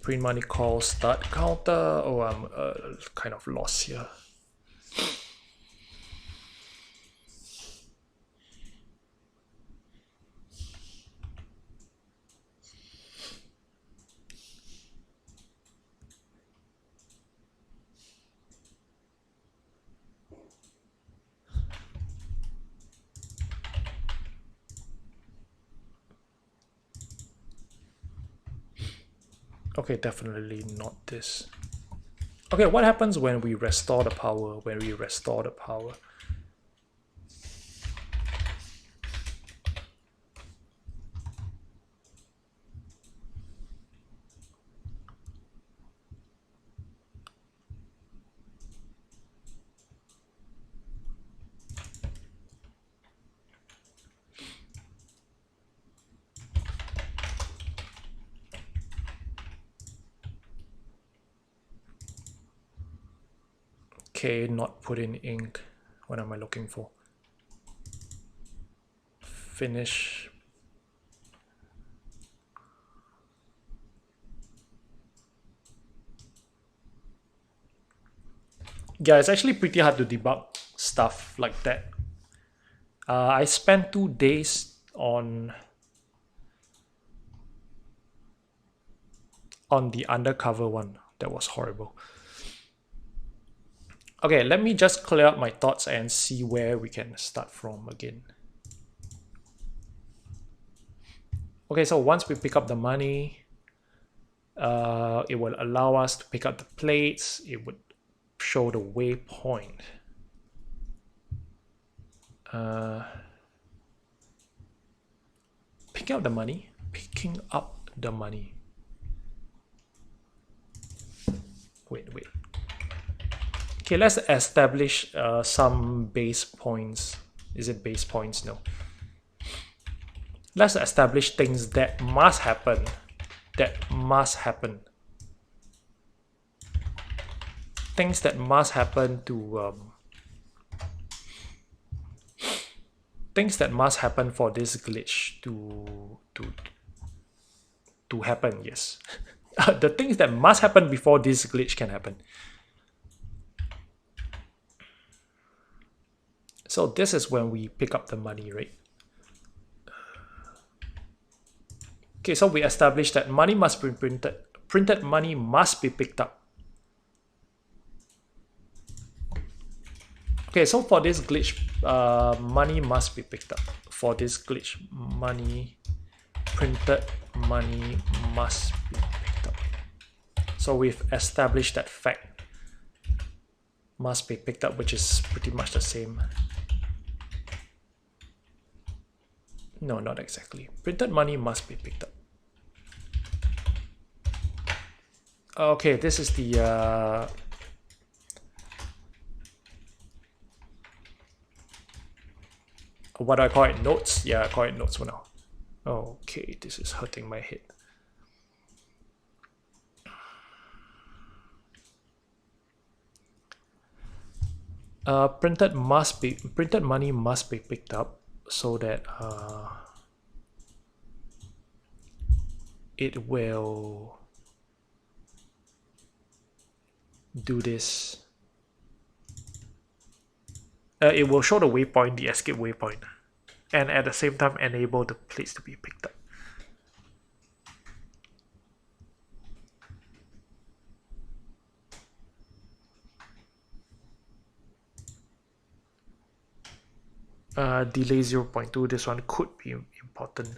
Print money calls start counter. Oh, I'm kind of lost here. Okay, definitely not this. Okay, what happens when we restore the power? When we restore the power. Okay, not put in ink. What am I looking for? Finish. Yeah, it's actually pretty hard to debug stuff like that. I spent 2 days on the undercover one. That was horrible. Okay, let me just clear up my thoughts and see where we can start from again. Okay, so once we pick up the money, it will allow us to pick up the plates. It would show the waypoint. Picking up the money. Picking up the money. Wait. Okay, let's establish some base points. Is it base points? No. Let's establish things that must happen. Things that must happen to things that must happen for this glitch to happen. Yes. The things that must happen before this glitch can happen. So this is when we pick up the money, right? Okay, so we established that money must be printed. Printed money must be picked up. Okay, so for this glitch, money must be picked up. For this glitch, printed money must be picked up. So we've established that fact. Must be picked up, which is pretty much the same. No, not exactly. Printed money must be picked up. Okay, this is the what do I call it? Notes? Yeah, I call it notes for now. Okay, this is hurting my head. Printed money must be picked up so that it will do this. It will show the waypoint, the escape waypoint, and at the same time enable the plates to be picked up. Delay 0.2, this one could be important.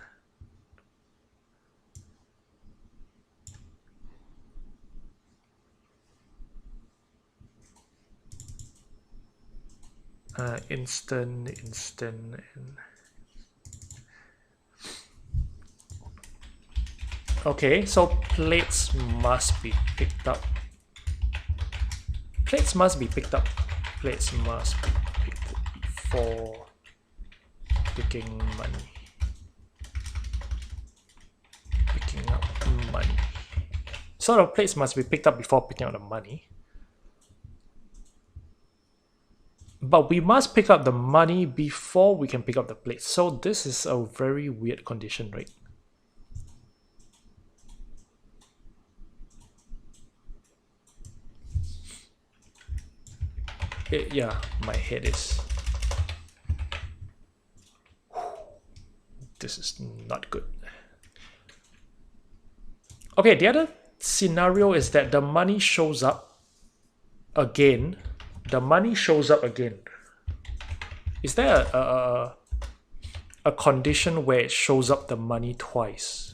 Instant, and okay, so plates must be picked up. Plates must be picked up. Plates must be picked up before picking money. Picking up money. So the plates must be picked up before picking up the money. But we must pick up the money before we can pick up the plates. So this is a very weird condition, right? Yeah, my head is... This is not good. Okay, the other scenario is that the money shows up again. The money shows up again. Is there a condition where it shows up the money twice?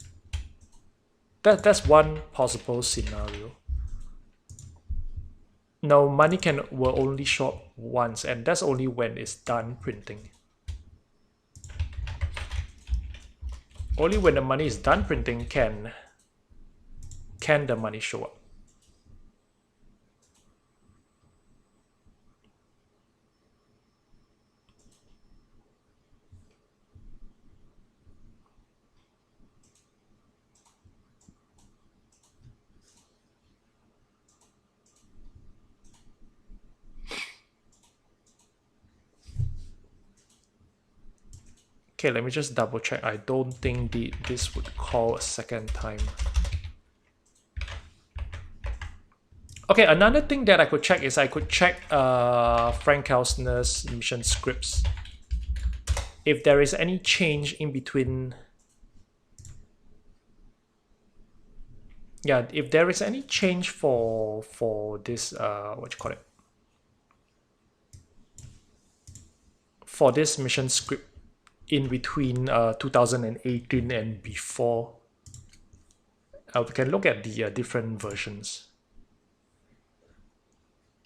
That's one possible scenario. No, money will only show up once, and that's only when it's done printing. Only when the money is done printing can the money show up. Okay, let me just double check. I don't think this would call a second time. Okay, another thing that I could check is I could check Frank Elsner's mission scripts. if there is any change in between. Yeah, if there is any change for this what you call it, for this mission script in between 2018 and before, we can look at the different versions.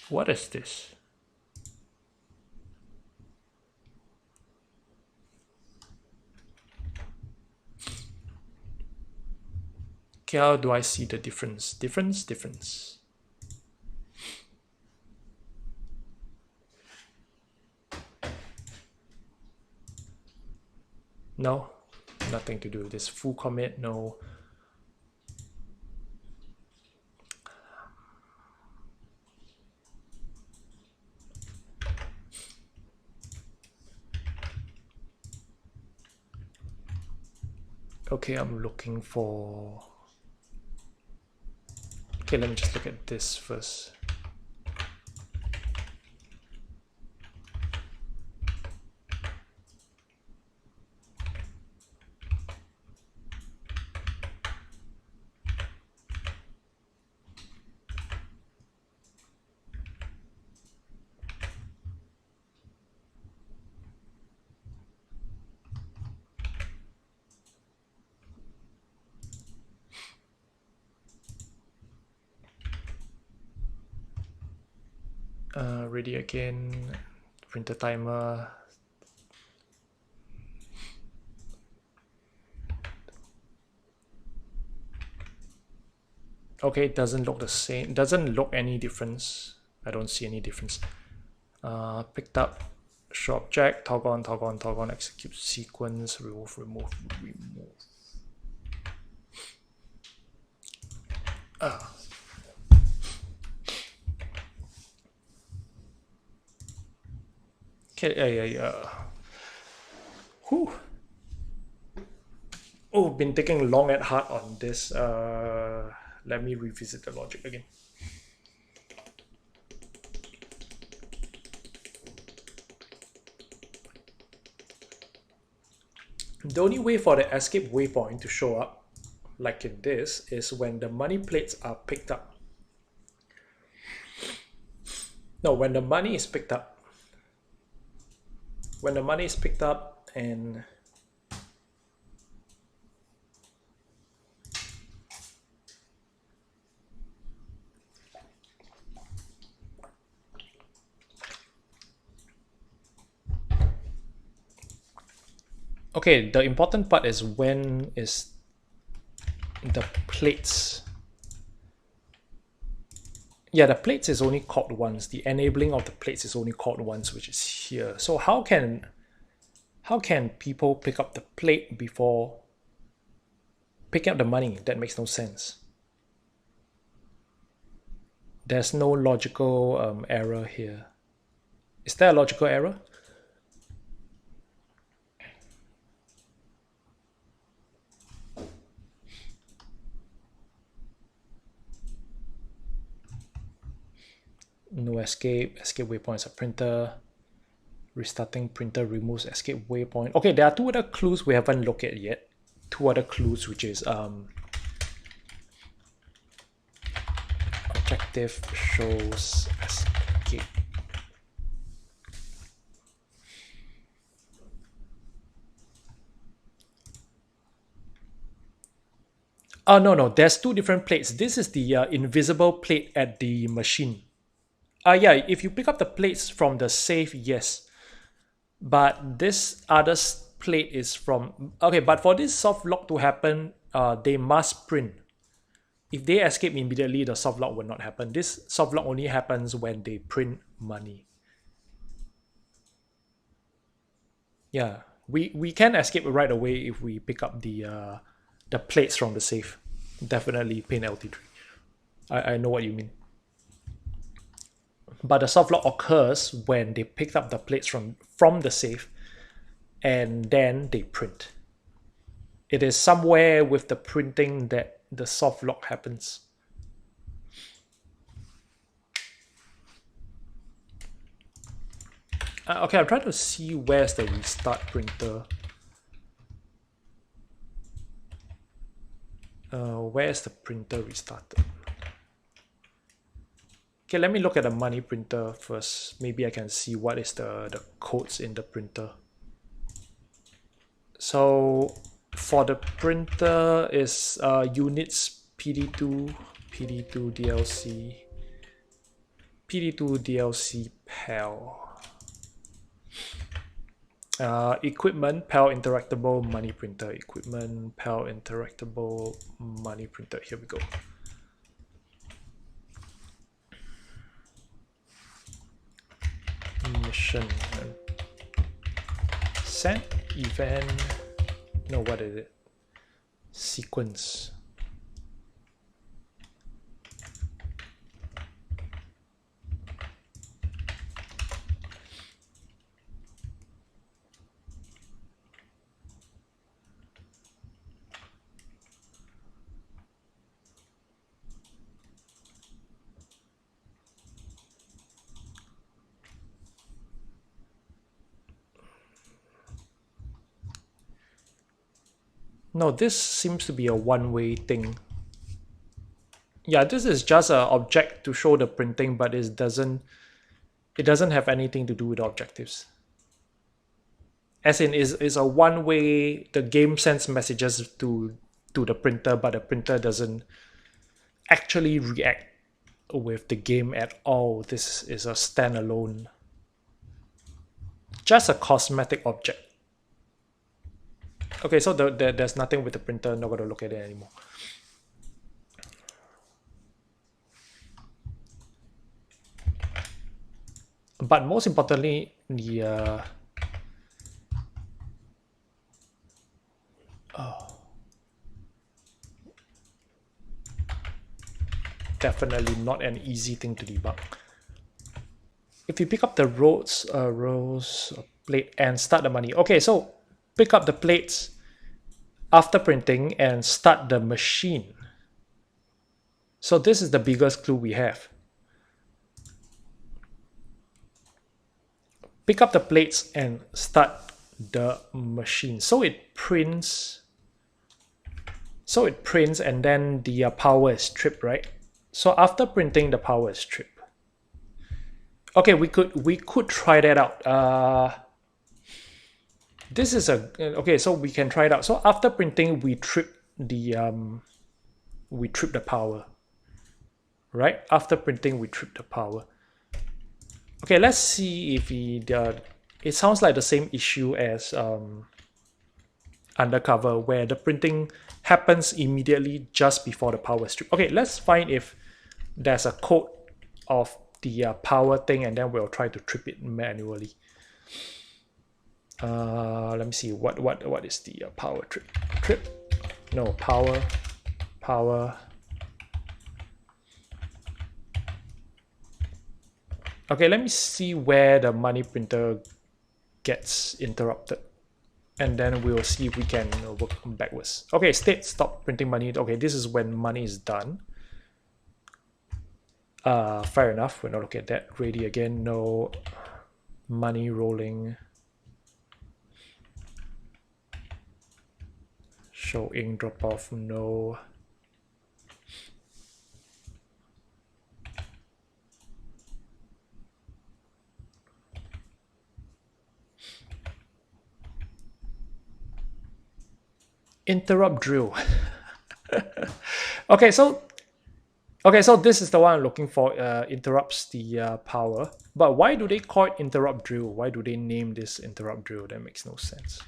What is this? Okay, how do I see the difference? Difference. No, nothing to do with this. Full commit, no. Okay, I'm looking for... Okay, let me just look at this first. Ready again, printer timer. Okay, it doesn't look the same, doesn't look any difference. I don't see any difference. Picked up, show object, toggle on, execute sequence, remove. Okay, Whew. Oh, been taking long at heart on this. Let me revisit the logic again. The only way for the escape waypoint to show up, like in this, is when the money plates are picked up. No, when the money is picked up. When the money is picked up and okay, the important part is when is the plates. Yeah, the plates is only called once. The enabling of the plates is only called once, which is here. So how can people pick up the plate before picking up the money? That makes no sense. There's no logical error here. Is there a logical error? No escape waypoint is a printer. Restarting printer removes escape waypoint. Okay, there are two other clues we haven't looked at yet. Two other clues, which is objective shows escape. Oh, no, there's two different plates. This is the invisible plate at the machine. Yeah, if you pick up the plates from the safe, yes. But this other plate is from... Okay, but for this soft lock to happen, they must print. If they escape immediately, the soft lock will not happen. This soft lock only happens when they print money. Yeah, we can escape right away if we pick up the plates from the safe. Definitely pin LT3. I know what you mean. But the soft lock occurs when they picked up the plates from the safe and then they print. It is somewhere with the printing that the soft lock happens. Okay, I'm trying to see where's the restart printer. Where's the printer restarted? Okay, let me look at the money printer first. Maybe I can see what is the codes in the printer. So for the printer is units PD2, PD2 DLC, PD2 DLC PAL. Equipment, PAL interactable money printer. Equipment, PAL interactable money printer. Here we go. Mission. Send event. No, what is it? Sequence. No, this seems to be a one-way thing. Yeah, this is just an object to show the printing, but it doesn't have anything to do with the objectives. As in, is a one-way. The game sends messages to the printer, but the printer doesn't actually react with the game at all. This is a standalone, just a cosmetic object. Okay, so there's nothing with the printer. Not going to look at it anymore. But most importantly, the definitely not an easy thing to debug. If you pick up the rows plate and start the money. Okay, so pick up the plates after printing and start the machine. So this is the biggest clue we have. Pick up the plates and start the machine. So it prints. And then the power is tripped, right? So after printing, the power is tripped. Okay, we could try that out. This is okay, so we can try it out. So after printing, we trip the power, right? After printing, we trip the power. Okay, let's see if it sounds like the same issue as Undercover, where the printing happens immediately just before the power strip. Okay, let's find if there's a code of the power thing, and then we'll try to trip it manually. Let me see what is the power trip. No, power. Okay, let me see where the money printer gets interrupted, and then we'll see if we can work backwards. Okay, state stop printing money. Okay, this is when money is done. Fair enough. We're not looking at that. Ready again. No. Money rolling. Show ink drop off. No. Interrupt drill. Okay, so this is the one I'm looking for. Interrupts the power. But why do they call it interrupt drill? Why do they name this interrupt drill? That makes no sense.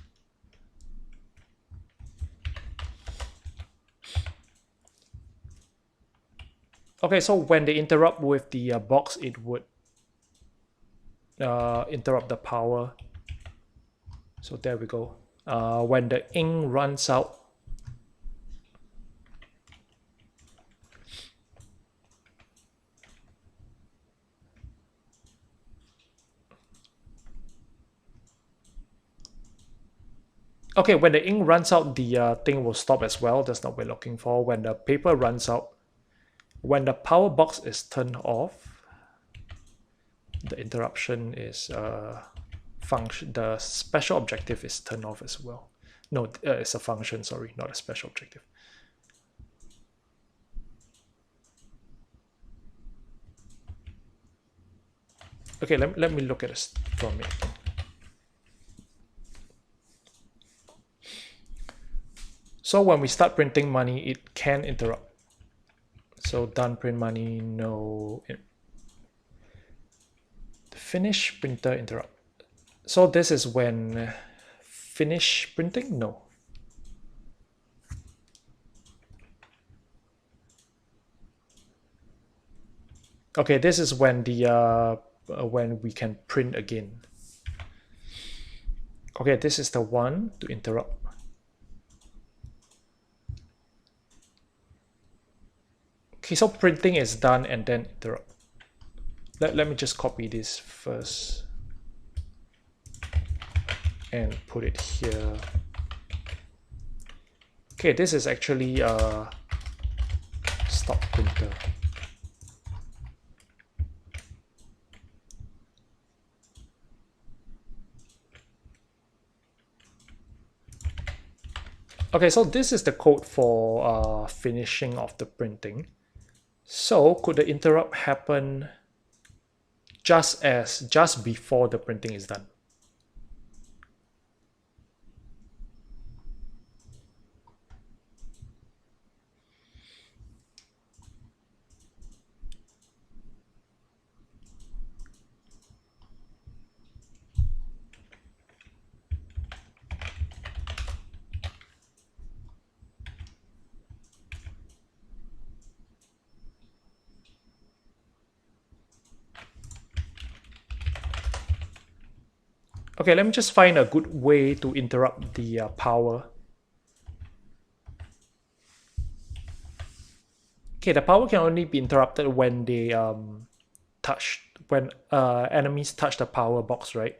Okay, so when they interrupt with the box, it would interrupt the power. So there we go. When the ink runs out, okay, when the ink runs out, the thing will stop as well. That's not what we're looking for. When the paper runs out, when the power box is turned off, the interruption is function, the special objective is turned off as well. No, it's a function, sorry, not a special objective. Okay, let me look at this for a minute. So when we start printing money, it can interrupt. So done print money, no. Finish printer interrupt. So this is when finish printing? No. Okay, this is when the when we can print again. Okay, this is the one to interrupt. Okay, so printing is done and then interrupt. Let me just copy this first and put it here. Okay, this is actually a stop printer. Okay, so this is the code for finishing of the printing. So could the interrupt happen just before the printing is done? Okay, let me just find a good way to interrupt the power. Okay, the power can only be interrupted when they when enemies touch the power box, right?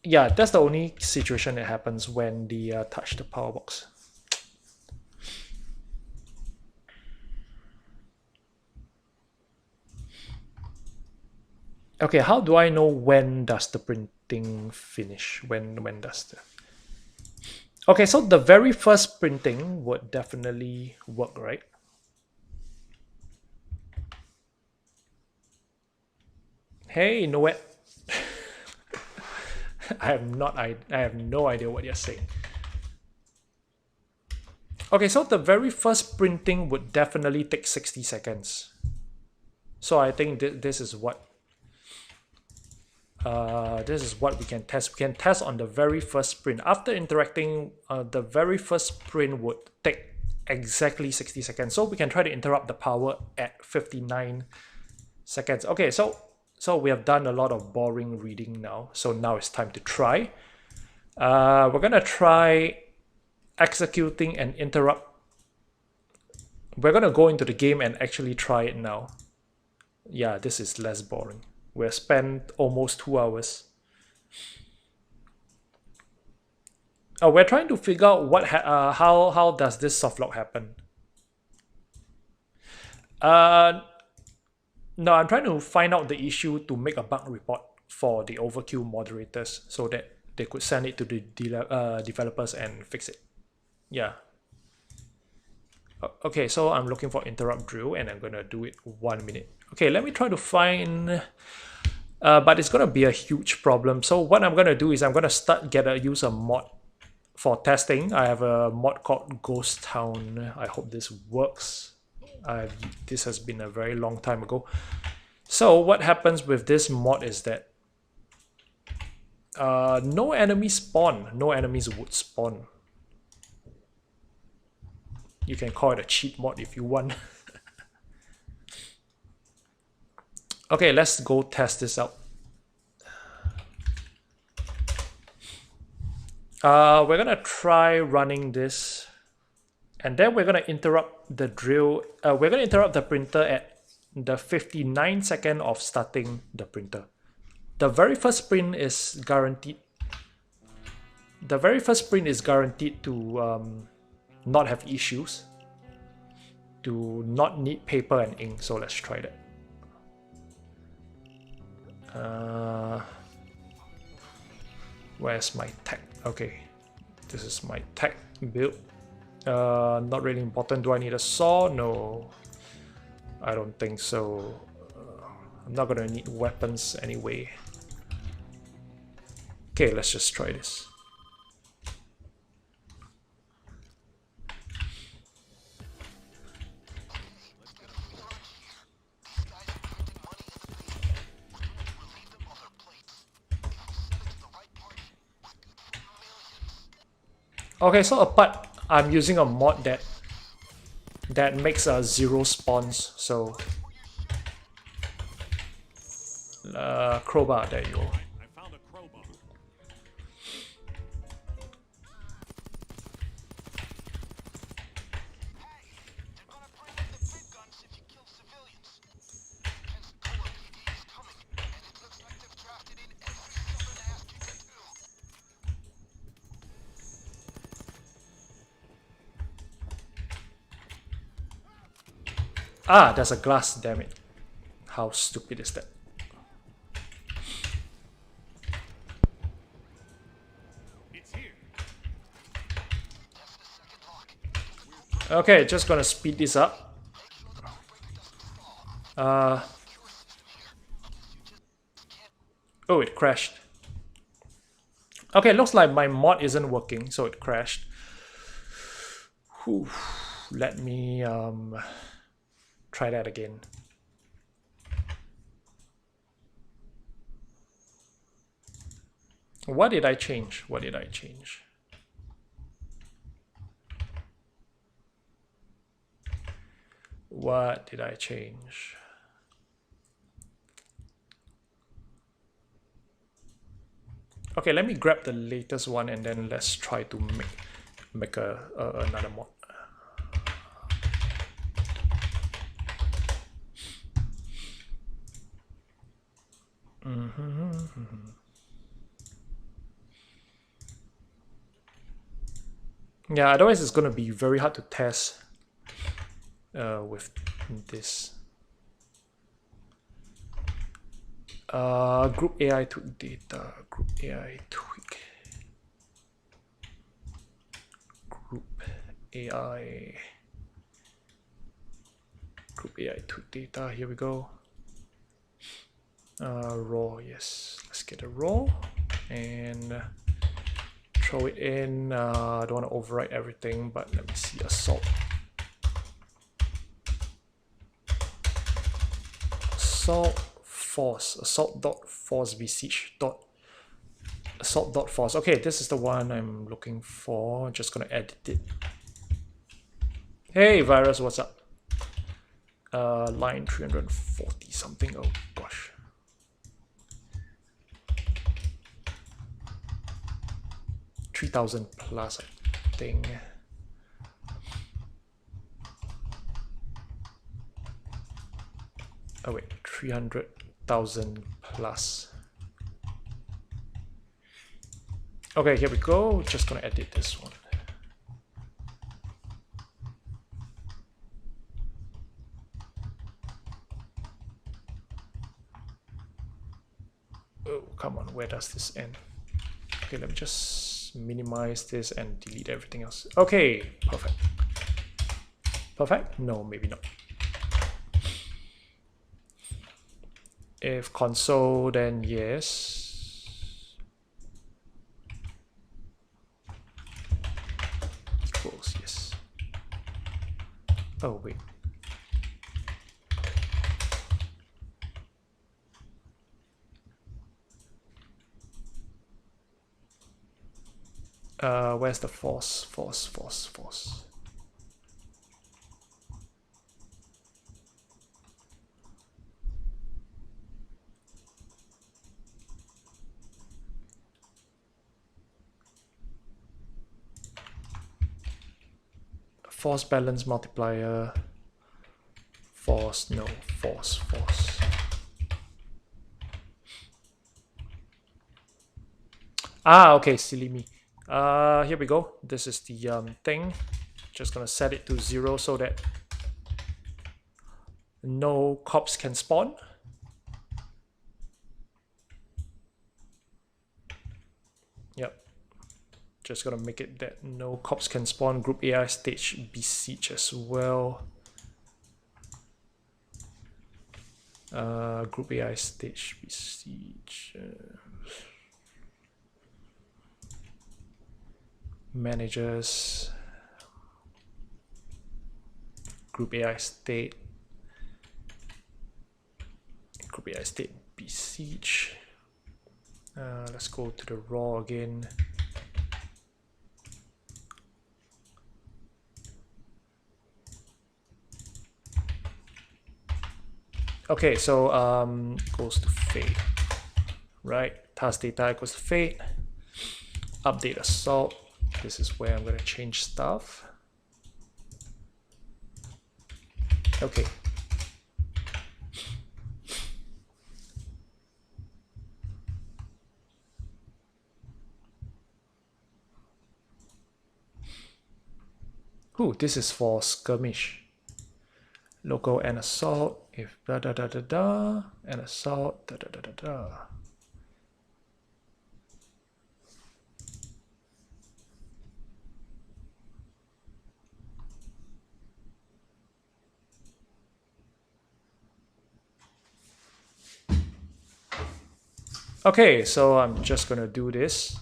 Yeah, that's the only situation that happens when they touch the power box. Okay, how do I know when does the printing finish? When does the... Okay, so the very first printing would definitely work, right? Hey, Noet. I have no idea what you're saying. Okay, so the very first printing would definitely take 60 seconds. So I think this is what we can test. We can test on the very first sprint. After interacting, the very first sprint would take exactly 60 seconds. So we can try to interrupt the power at 59 seconds. Okay, so we have done a lot of boring reading now. So now it's time to try. We're gonna try executing an interrupt. We're gonna go into the game and actually try it now. Yeah, this is less boring. We have spent almost 2 hours. We're trying to figure out what how does this softlock happen. No, I'm trying to find out the issue to make a bug report for the overkill moderators so that they could send it to the developers and fix it. Yeah. Okay, so I'm looking for interrupt drill and I'm gonna do it 1 minute. Okay, let me try to find, but it's gonna be a huge problem. So what I'm gonna do is I'm gonna use a mod for testing. I have a mod called Ghost Town. I hope this works. This has been a very long time ago. So what happens with this mod is that no enemies spawn. No enemies would spawn. You can call it a cheat mod if you want. Okay, let's go test this out. We're gonna try running this, and then we're gonna interrupt the drill. We're gonna interrupt the printer at the 59 second of starting the printer. The very first sprint is guaranteed. The very first sprint is guaranteed to not have issues. do not need paper and ink, so let's try that. Where's my tech? Okay, this is my tech build. Not really important. Do I need a saw? No, I don't think so. I'm not gonna need weapons anyway. Okay, let's just try this. Okay, so apart, I'm using a mod that makes a 0 spawns. So crowbar, there you go. I found a crowbar. Ah, there's a glass, damn it. How stupid is that? It's here. Okay, just gonna speed this up. Oh, it crashed. Okay, looks like my mod isn't working, so it crashed. Whew. Let me try that again. What did I change? What did I change? What did I change? Okay, let me grab the latest one and then let's try to make another mod. Yeah, otherwise it's gonna be very hard to test with this. Group AI tweak data. Group AI tweak. Group AI. Group AI tweak data. Here we go. Raw. Yes, let's get a raw and throw it in. I don't want to overwrite everything, but let me see. Assault. Assault force. Assault dot force besiege dot assault dot force. Okay, this is the one I'm looking for. Just gonna edit it. Hey virus, what's up? Line 340 something. Oh gosh. $3,000 plus, I think. Oh wait, 300,000 plus. Okay, here we go. Just gonna edit this one. Oh, come on, where does this end? Okay, let me just minimize this and delete everything else. Okay, perfect. Perfect? No, maybe not. If console, then yes. Equals, yes. Oh, wait. Where's the force? Force. Force balance multiplier. Force, no, force. Ah, okay, silly me. Here we go. This is the thing. Just gonna set it to 0 so that no cops can spawn. Yep. Just gonna make it that no cops can spawn. Group AI stage besiege as well. Group AI stage besiege. Managers. Group AI state. Group AI state besiege. Let's go to the raw again. Okay, so goes to fate, right? Task data equals to fate. Update assault. This is where I'm gonna change stuff. Okay. Ooh, this is for skirmish. Local and assault, if da da da da da, and assault, da da da da da. Okay, so I'm just gonna do this.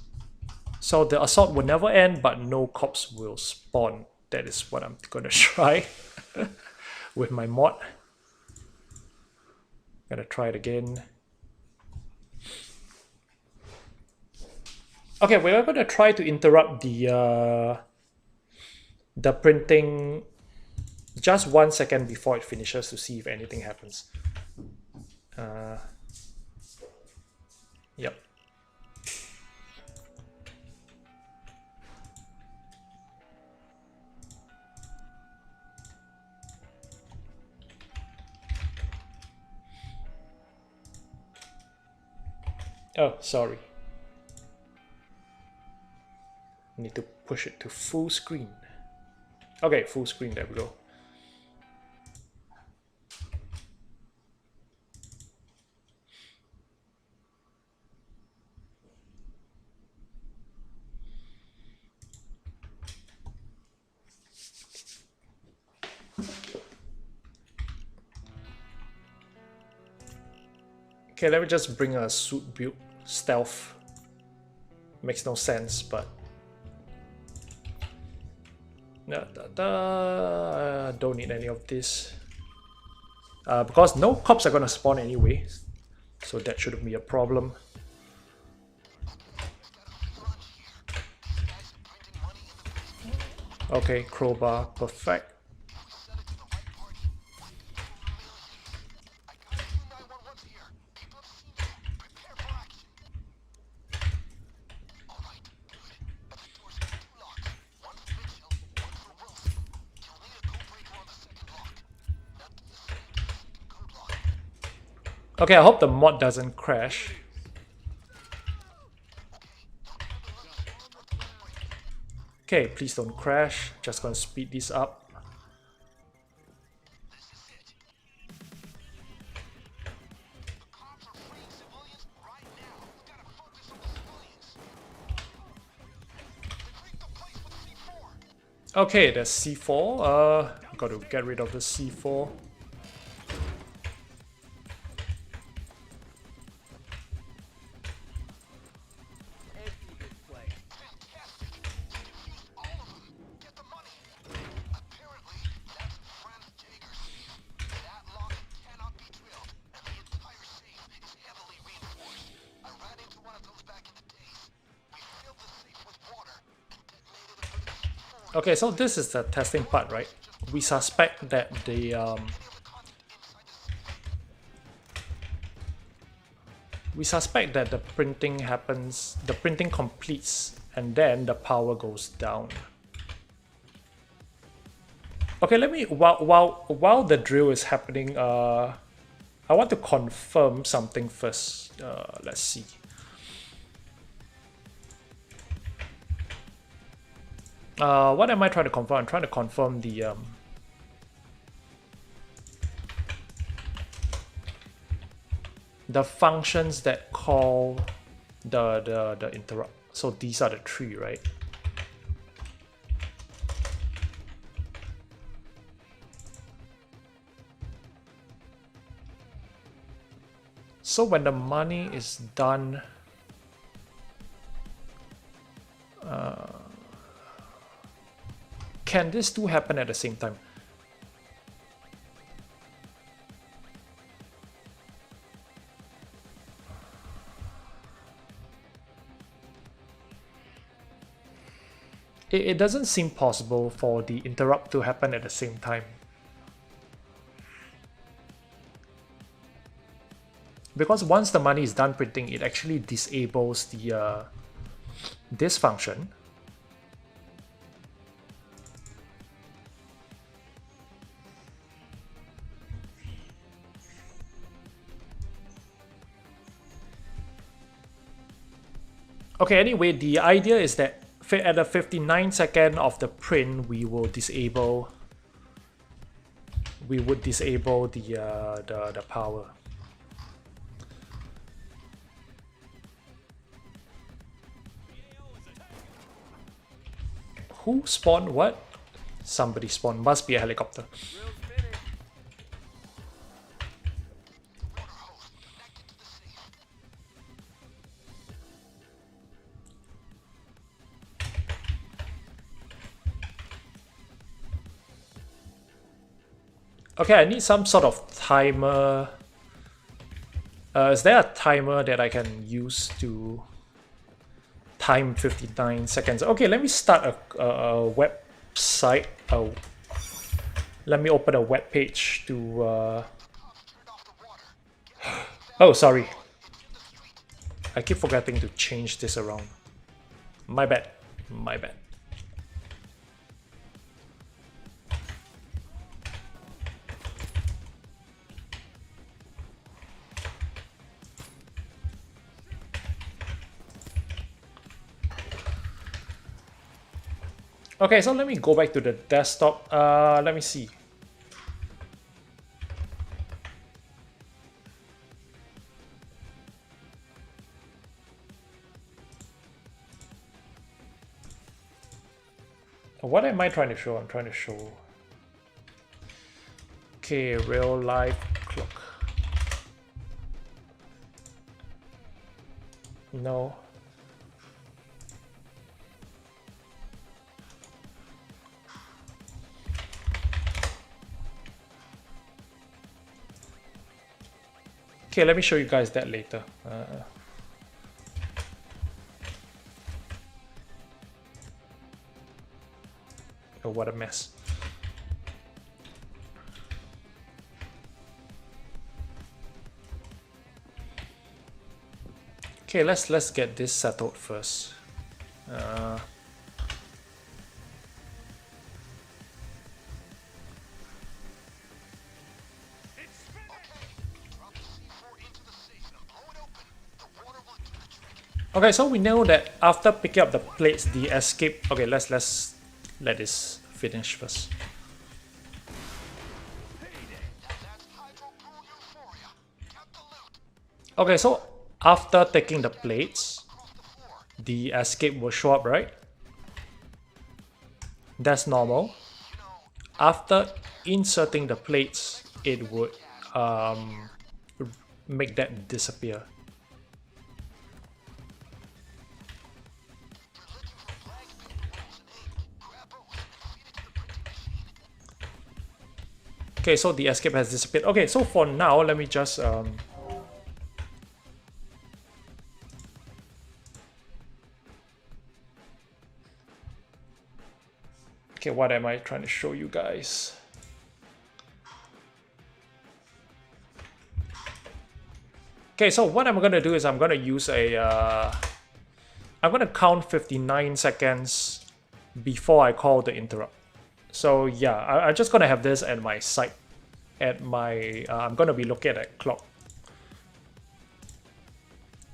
So the assault will never end, but no cops will spawn. That is what I'm gonna try with my mod. Gonna try it again. Okay, we're gonna try to interrupt the printing just 1 second before it finishes to see if anything happens. Yep. Oh, sorry. Need to push it to full screen. Okay, full screen, there we go. Okay, let me just bring a suit build. Stealth. Makes no sense, but... don't need any of this. Because no cops are gonna spawn anyway. So that shouldn't be a problem. Okay, crowbar, perfect. Okay, I hope the mod doesn't crash. Okay, please don't crash. Just gonna speed this up. Okay, there's C4. Got to get rid of the C4. Okay, so this is the testing part, right? We suspect that the printing happens, the printing completes, and then the power goes down. Okay, let me while the drill is happening, I want to confirm something first. Let's see. What am I trying to confirm? I'm trying to confirm the the functions that call the interrupt. So these are the three, right? So when the money is done, can this two happen at the same time? It doesn't seem possible for the interrupt to happen at the same time. Because once the money is done printing, it actually disables the this function. Okay, anyway, the idea is that at the 59 second of the print, we will disable. We would disable the power. Who spawned what? Somebody spawned. Must be a helicopter. Okay, I need some sort of timer. Is there a timer that I can use to time 59 seconds? Okay, let me start a website. Let me open a web page to... Oh, sorry. I keep forgetting to change this around. My bad. My bad. Okay, so let me go back to the desktop. Let me see. What am I trying to show? I'm trying to show... Okay, real life clock. No. Okay, let me show you guys that later. Oh, what a mess. Okay, let's get this settled first. Okay, so we know that after picking up the plates, the escape... Okay, let's let this finish first. Okay, so after taking the plates, the escape will show up, right? That's normal. After inserting the plates, it would make that disappear. Okay, so the escape has disappeared. Okay, so for now, let me just... Okay, what am I trying to show you guys? Okay, so what I'm going to do is I'm going to use a... I'm going to count 59 seconds before I call the interrupt. So yeah, I'm just gonna have this at my site, at my, I'm gonna be looking at that clock.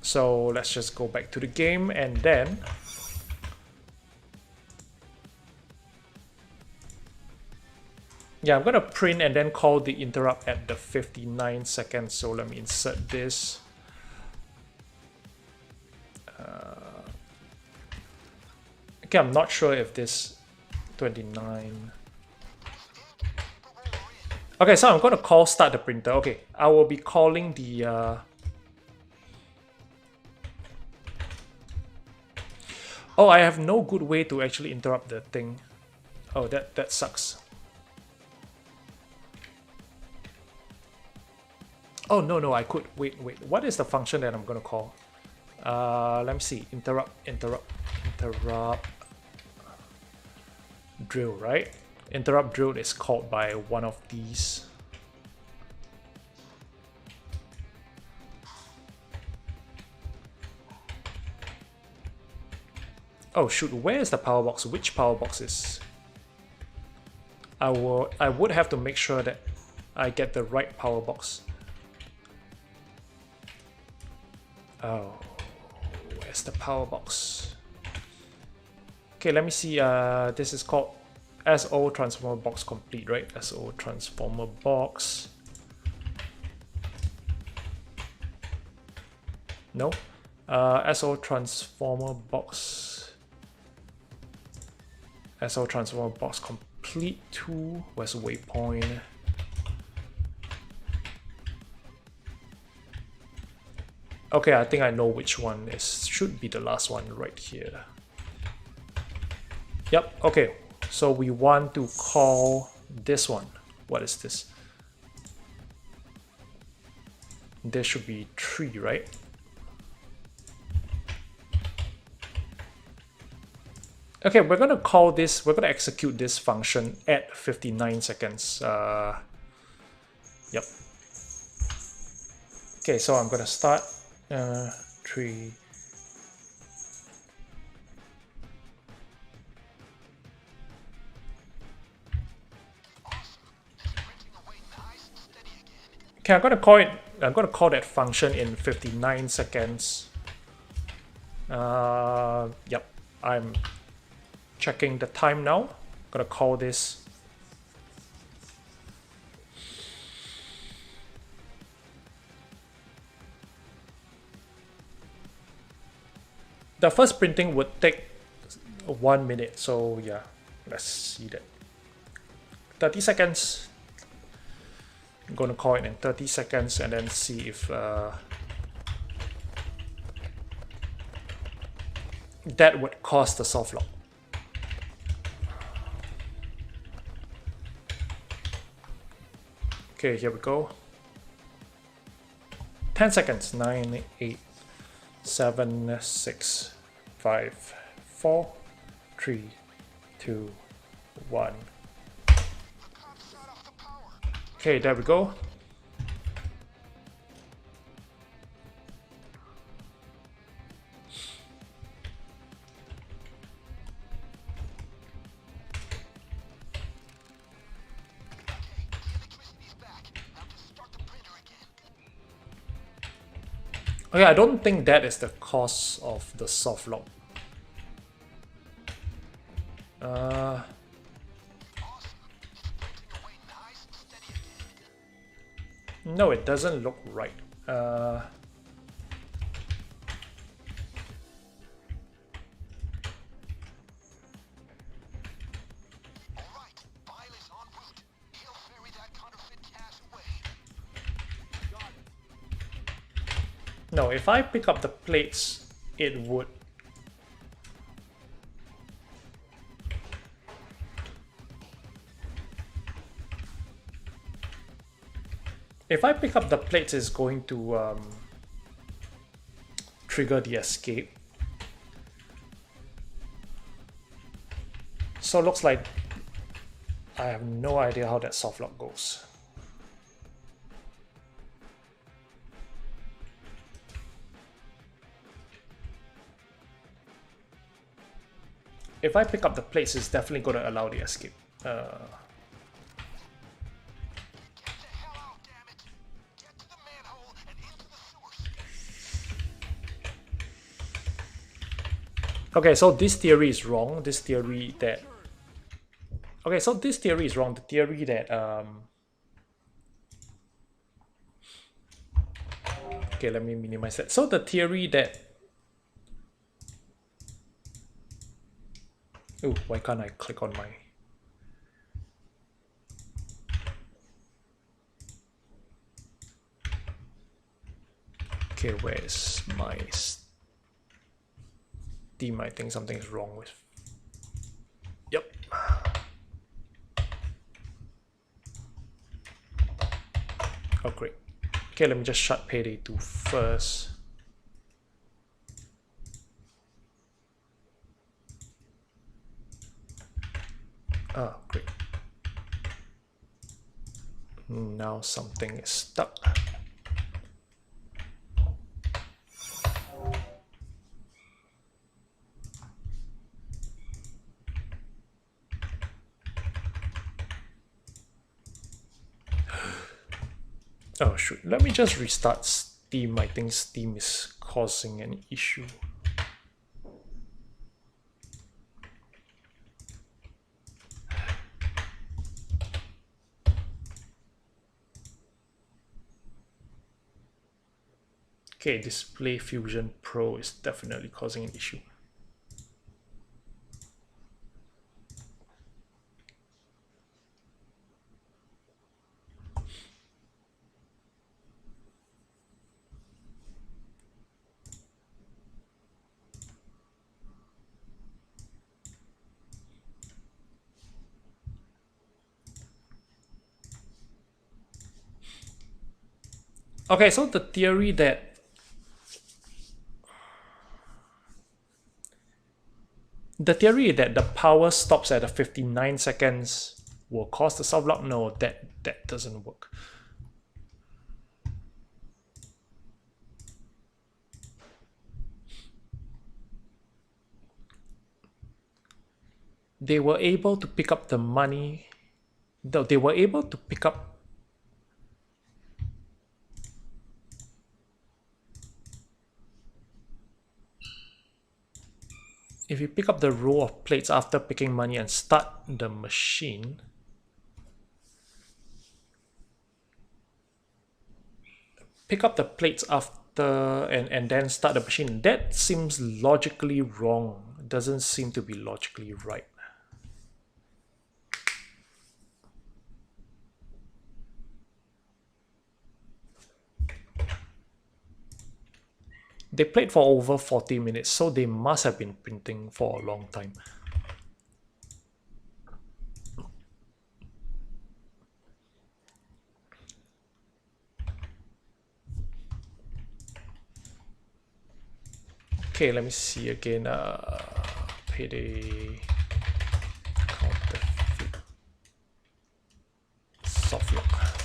So let's just go back to the game and then, yeah, I'm gonna print and then call the interrupt at the 59 seconds. So let me insert this. Okay, I'm not sure if this 29. Okay, so I'm going to call start the printer. Okay, I will be calling the... Oh, I have no good way to actually interrupt the thing. Oh, that sucks. Oh, no, I could. Wait. What is the function that I'm going to call? Let me see. Interrupt. Drill, right? Interrupt drill is called by one of these. Oh shoot, where is the power box? Which power box is? I would have to make sure that I get the right power box. Oh, where's the power box? Okay, let me see. This is called SO transformer box complete, right? SO transformer box. No. SO transformer box. SO transformer box complete 2. Where's the waypoint? Okay, I think I know which one is. Should be the last one right here. Yep, okay. So we want to call this one. What is this? There should be 3, right? Okay, we're gonna call this, we're gonna execute this function at 59 seconds. Yep. Okay, so I'm gonna start 3. Okay, I'm gonna call that function in 59 seconds. Yep, I'm checking the time now. I'm gonna call this. The first printing would take 1 minute, so yeah, let's see that. 30 seconds. I'm gonna call it in 30 seconds and then see if that would cause the soft lock. Okay, here we go. 10 seconds. 9, 8, 7, 6, 5, 4, 3, 2, 1. Okay, there we go. Okay, I don't think that is the cause of the soft lock. No, it doesn't look right. No, if I pick up the plates, it would. If I pick up the plates, it's going to trigger the escape. So it looks like I have no idea how that soft lock goes. If I pick up the plates, it's definitely going to allow the escape. Okay, so this theory is wrong. This theory that... Okay, so this theory is wrong. The theory that... Okay, let me minimize that. So the theory that Oh, why can't I click on my... Okay, where's my Steam? I think something is wrong with... Yep. Oh, great. Okay, let me just shut Payday 2 first. Oh, great. Now something is stuck. Oh shoot, let me just restart Steam. I think Steam is causing an issue. Okay, Display Fusion Pro is definitely causing an issue. Okay, so the theory that the power stops at the 59 seconds will cause the soft lock. No, that doesn't work. They were able to pick up the money. Though they were able to pick up. If you pick up the row of plates after picking money and start the machine, pick up the plates after and then start the machine. That seems logically wrong. It doesn't seem to be logically right. They played for over 40 minutes, so they must have been printing for a long time. Okay, let me see again. Payday counterfeit softlock.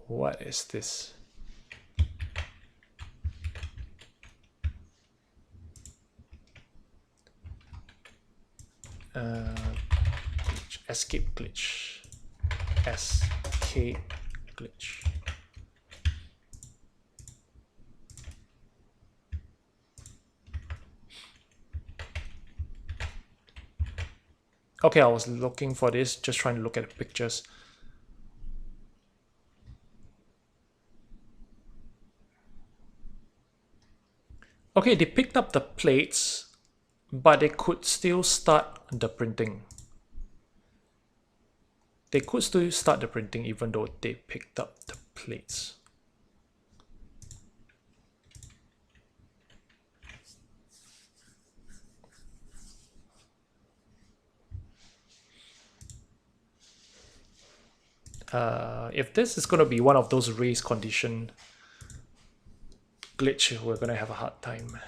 What is this? Glitch. Escape glitch. Escape glitch. Okay, I was looking for this, just trying to look at the pictures. Okay, they picked up the plates, but they could still start the printing. They could still start the printing even though they picked up the plates. If this is going to be one of those race condition glitch, we're going to have a hard time.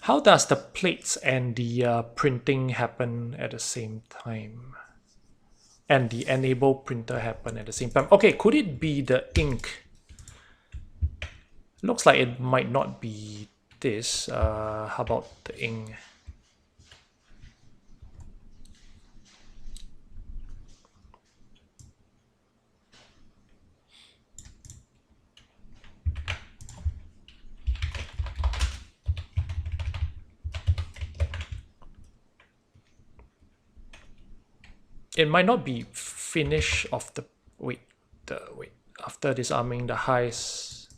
How does the plates and the printing happen at the same time? And the enable printer happen at the same time? Okay, could it be the ink? Looks like it might not be this. How about the ink? it might not be finish of the wait after disarming the highest.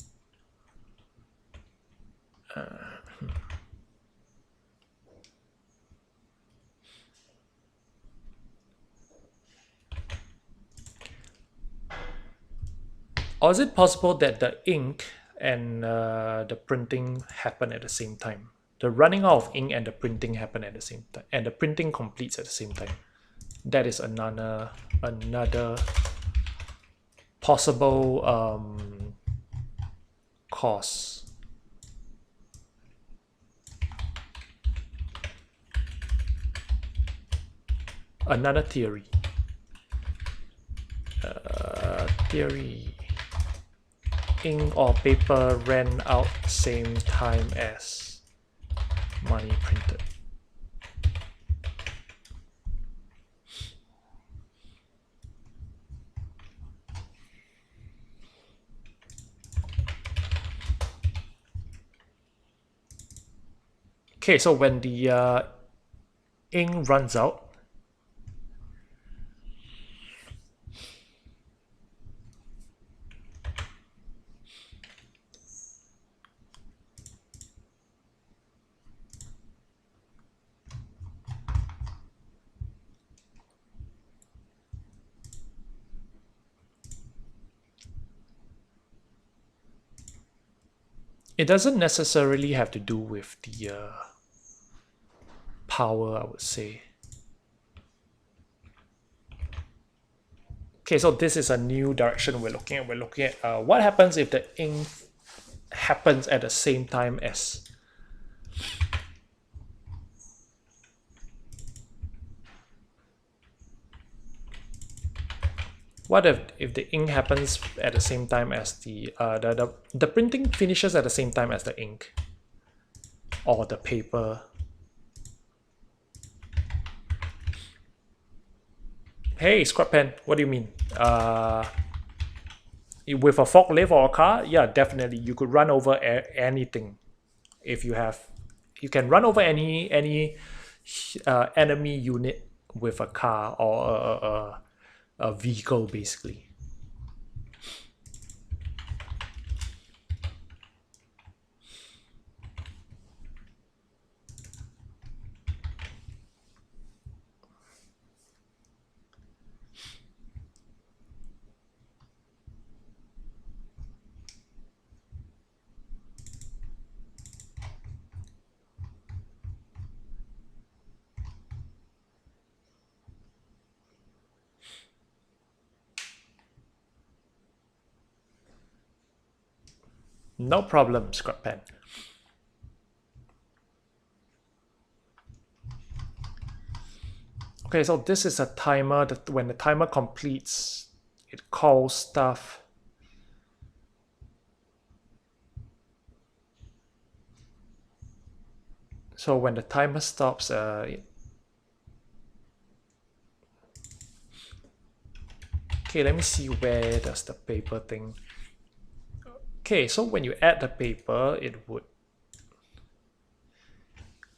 Or is it possible that the ink and the printing happen at the same time? The running out of ink and the printing happen at the same time, and the printing completes at the same time. That is another possible cause. Another theory. Theory. Ink or paper ran out same time as money printed. Okay, so when the ink runs out, it doesn't necessarily have to do with the power, I would say. Okay, so this is a new direction we're looking at. We're looking at what happens if the ink happens at the same time as what if the ink happens at the same time as the printing finishes at the same time as the ink or the paper? Hey, scrap pen, what do you mean? With a forklift or a car, yeah, definitely you could run over anything. If you have, you can run over any enemy unit with a car or a vehicle, basically. No problem, scrap pen. Okay, so this is a timer that when the timer completes, it calls stuff. So when the timer stops, okay, let me see where does the paper thing. Okay, so when you add the paper, it would.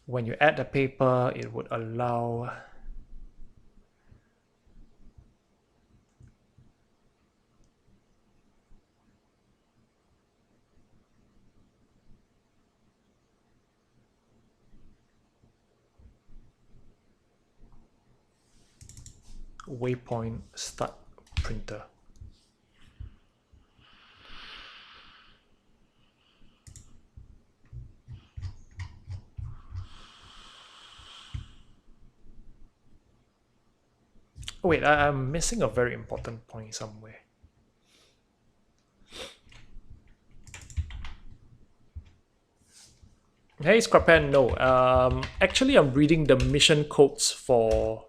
When you add the paper, it would allow. Waypoint start printer. Oh, wait, I'm missing a very important point somewhere. Hey, Scrapan, no. Actually, I'm reading the mission codes for.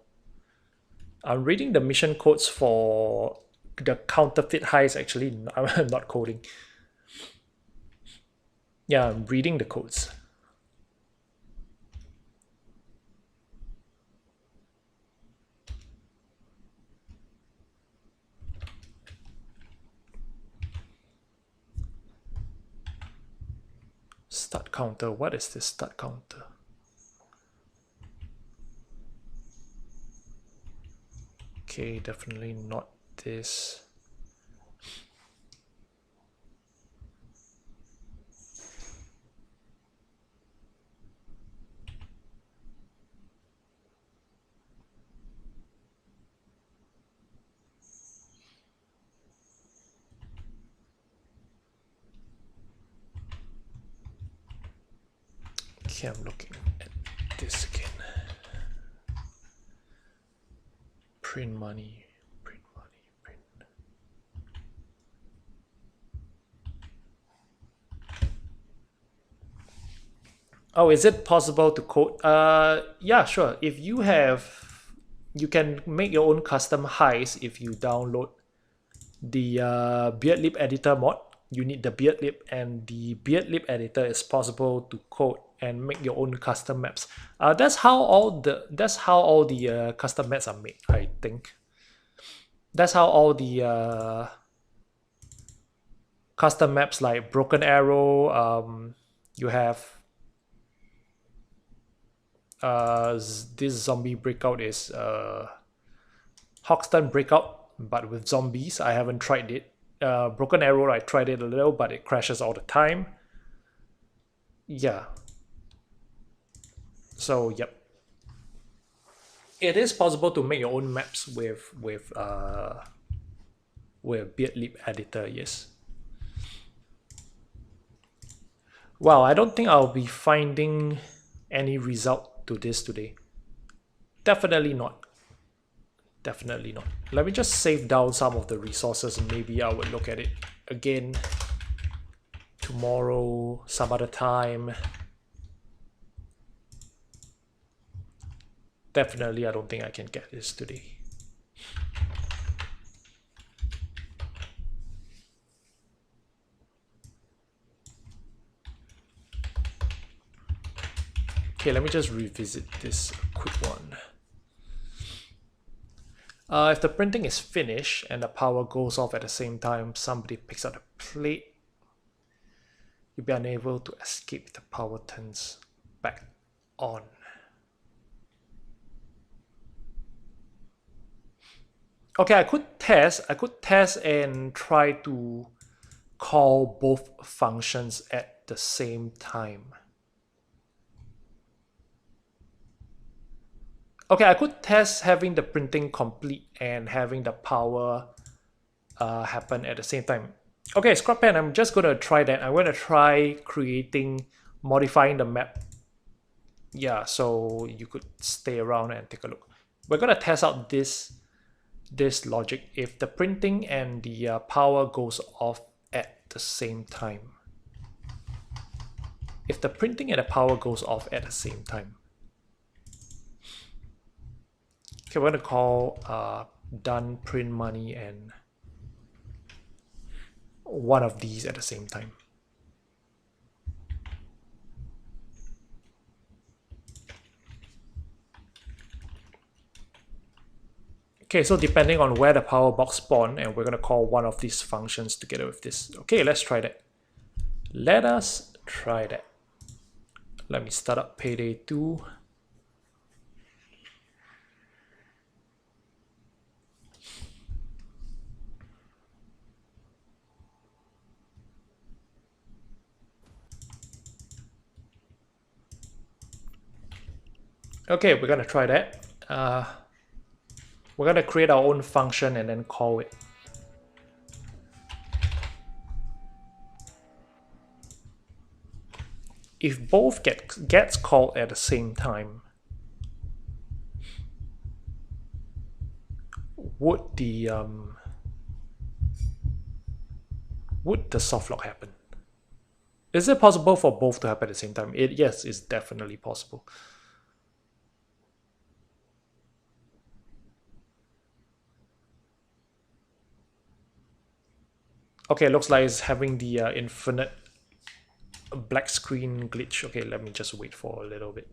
I'm reading the mission codes for the counterfeit highs. Actually, I'm not coding. Yeah, I'm reading the codes. Start counter. What is this start counter? Okay, definitely not this. Okay, I'm looking at this again. Print money, print money, print. Oh, is it possible to code? Yeah, sure. If you have, you can make your own custom highs if you download the Beardlib editor mod. You need the Beardlib, and the Beardlib editor is possible to code and make your own custom maps. That's how all the custom maps are made, I think. That's how all the custom maps like Broken Arrow, you have this zombie breakout is Hoxton breakout, but with zombies. I haven't tried it. Broken Arrow, I tried it a little, but it crashes all the time. Yeah. So yep, it is possible to make your own maps with Beardlib editor. Yes. Wow, I don't think I'll be finding any result to this today. Definitely not. Definitely not. Let me just save down some of the resources and maybe I will look at it again tomorrow, some other time. Definitely, I don't think I can get this today. Okay, let me just revisit this quick one. If the printing is finished and the power goes off at the same time, somebody picks up the plate, you'll be unable to escape if the power turns back on. Okay, I could test and try to call both functions at the same time. Okay, I could test having the printing complete and having the power happen at the same time. Okay, Scrap Pen, I'm just gonna try that. I'm gonna try modifying the map. Yeah, so you could stay around and take a look. We're gonna test out this logic if the printing and the power goes off at the same time. If the printing and the power goes off at the same time. Okay, we're gonna call done print money and one of these at the same time. Okay, so depending on where the power box spawn, and we're gonna call one of these functions together with this. Okay, let's try that. Let us try that. Let me start up Payday 2. Okay, we're gonna try that. We're gonna create our own function and then call it. If both gets called at the same time, would the softlock happen? Is it possible for both to happen at the same time? Yes, it's definitely possible. Okay, looks like it's having the infinite black screen glitch. Okay, let me just wait for a little bit.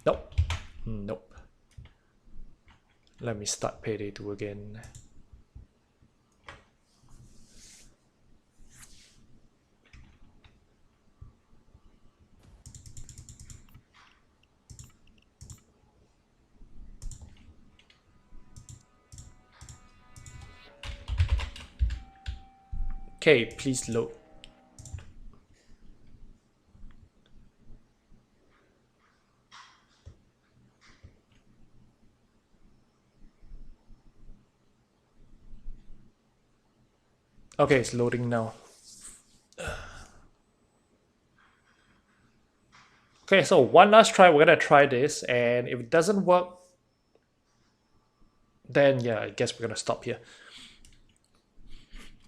Nope. Nope. Let me start Payday 2 again. Okay, please load. Okay, it's loading now. Okay, so one last try. We're gonna try this, and if it doesn't work, then yeah, I guess we're gonna stop here.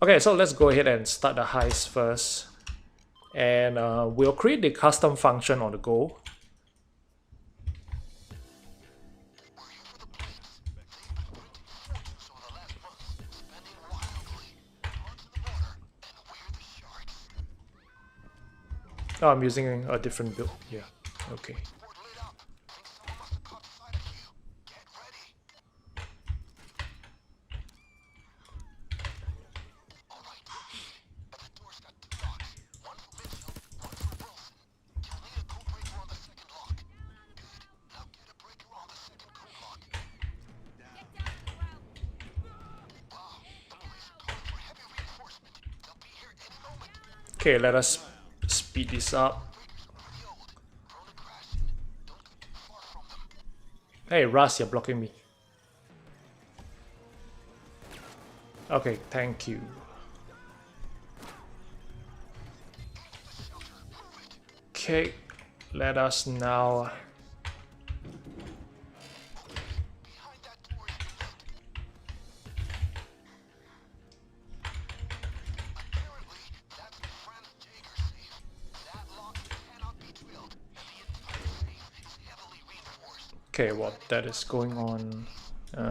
Okay, so let's go ahead and start the heist first. And we'll create the custom function on the go. Oh, I'm using a different build. Yeah, okay. Okay, let us speed this up. Hey, Russ, you're blocking me. Okay, thank you. Okay, let us now... Okay, what that is going on? Show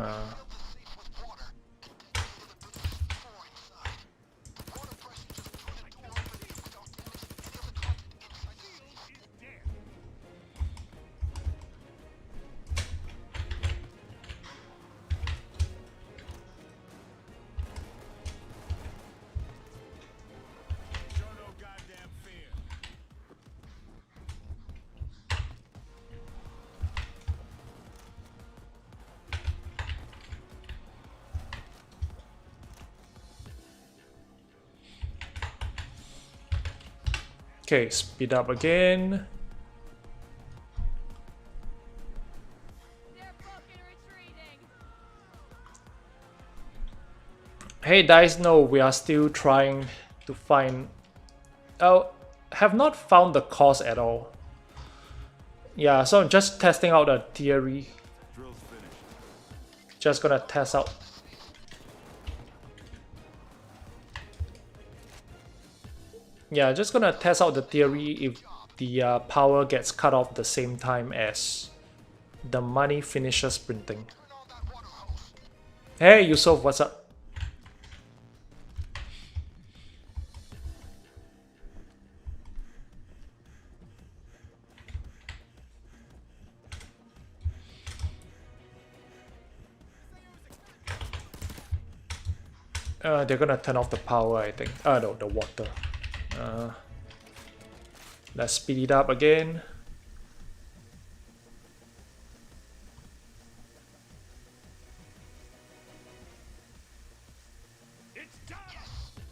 no goddamn fear. Okay, speed up again. They're fucking retreating. Hey Dice, no, we are still trying to find... Oh, have not found the cause at all. Yeah, so I'm just testing out a theory. Drill's finished. Just gonna test out. Yeah, just gonna test out the theory if the power gets cut off the same time as the money finishes printing. Hey Yusuf, what's up? They're gonna turn off the power, I think. No, the water. Let's speed it up again. It's done.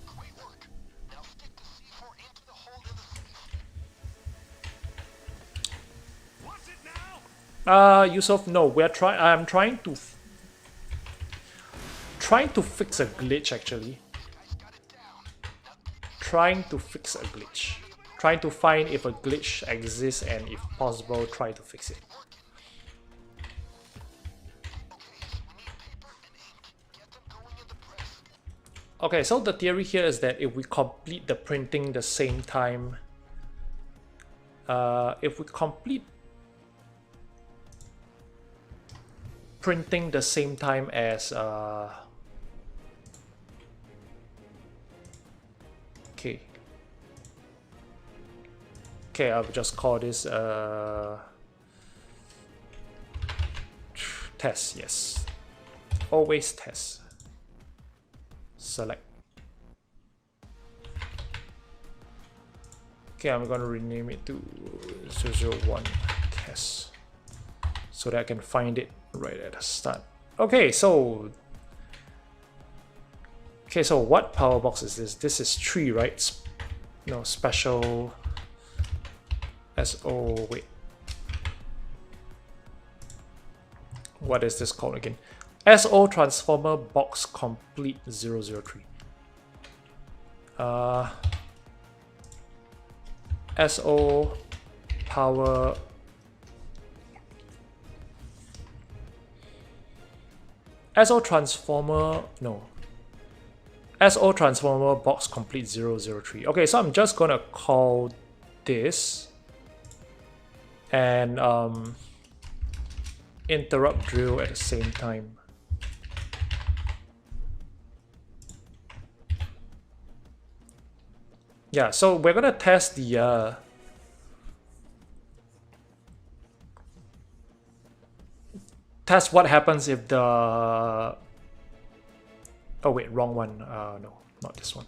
Great work. Now stick the C4 into the hole in the safe. What's it now? Yusuf, no, I'm trying to fix a glitch actually. Trying to fix a glitch. Trying to find if a glitch exists and if possible, try to fix it. Okay, so the theory here is that if we complete the printing the same time, if we complete printing the same time as okay, I'll just call this test. Yes, always test. Select. Okay, I'm gonna rename it to 001 test so that I can find it right at the start. Okay, so Okay, so what power box is this? This is 3, right? No, special SO, wait. What is this called again? SO transformer box complete 003. SO power SO transformer, no. SO transformer box complete 003. Okay, so I'm just gonna call this and interrupt drill at the same time. Yeah, so we're gonna test the test what happens if the oh wait, wrong one. No, not this one.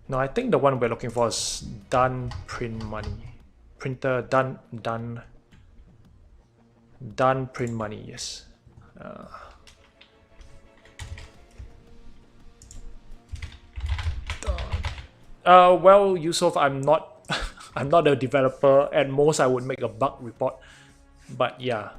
No, I think the one we're looking for is done print money. Printer done print money, yes. Well, Yusuf, I'm not I'm not a developer. At most I would make a bug report. But yeah.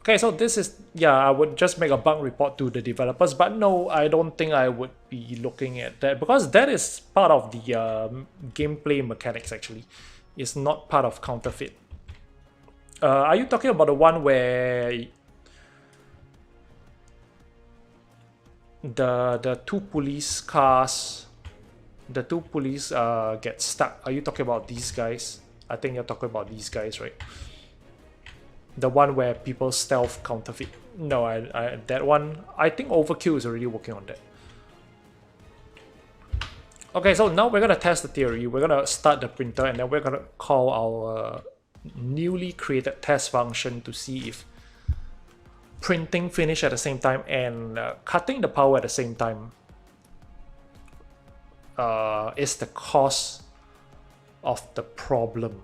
Okay, so this is, yeah, I would just make a bug report to the developers, but no, I don't think I would be looking at that because that is part of the gameplay mechanics actually. It's not part of counterfeit. Are you talking about the one where the two police cars, the two police get stuck? Are you talking about these guys? I think you're talking about these guys, right? The one where people stealth counterfeit. No, I that one, I think Overkill is already working on that. Okay, so now we're gonna test the theory. We're gonna start the printer and then we're gonna call our newly created test function to see if printing finish at the same time and cutting the power at the same time is the cause of the problem.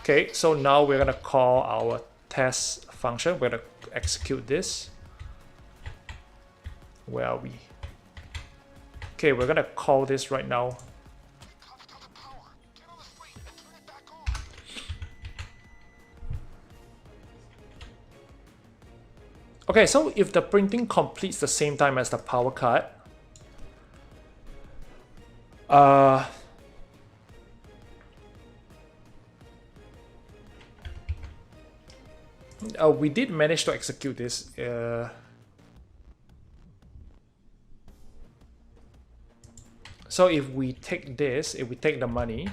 Okay, so now we're gonna call our test function. We're gonna execute this. Where are we? Okay, we're gonna call this right now. Okay, so if the printing completes the same time as the power cut, we did manage to execute this. So if we take this, if we take the money,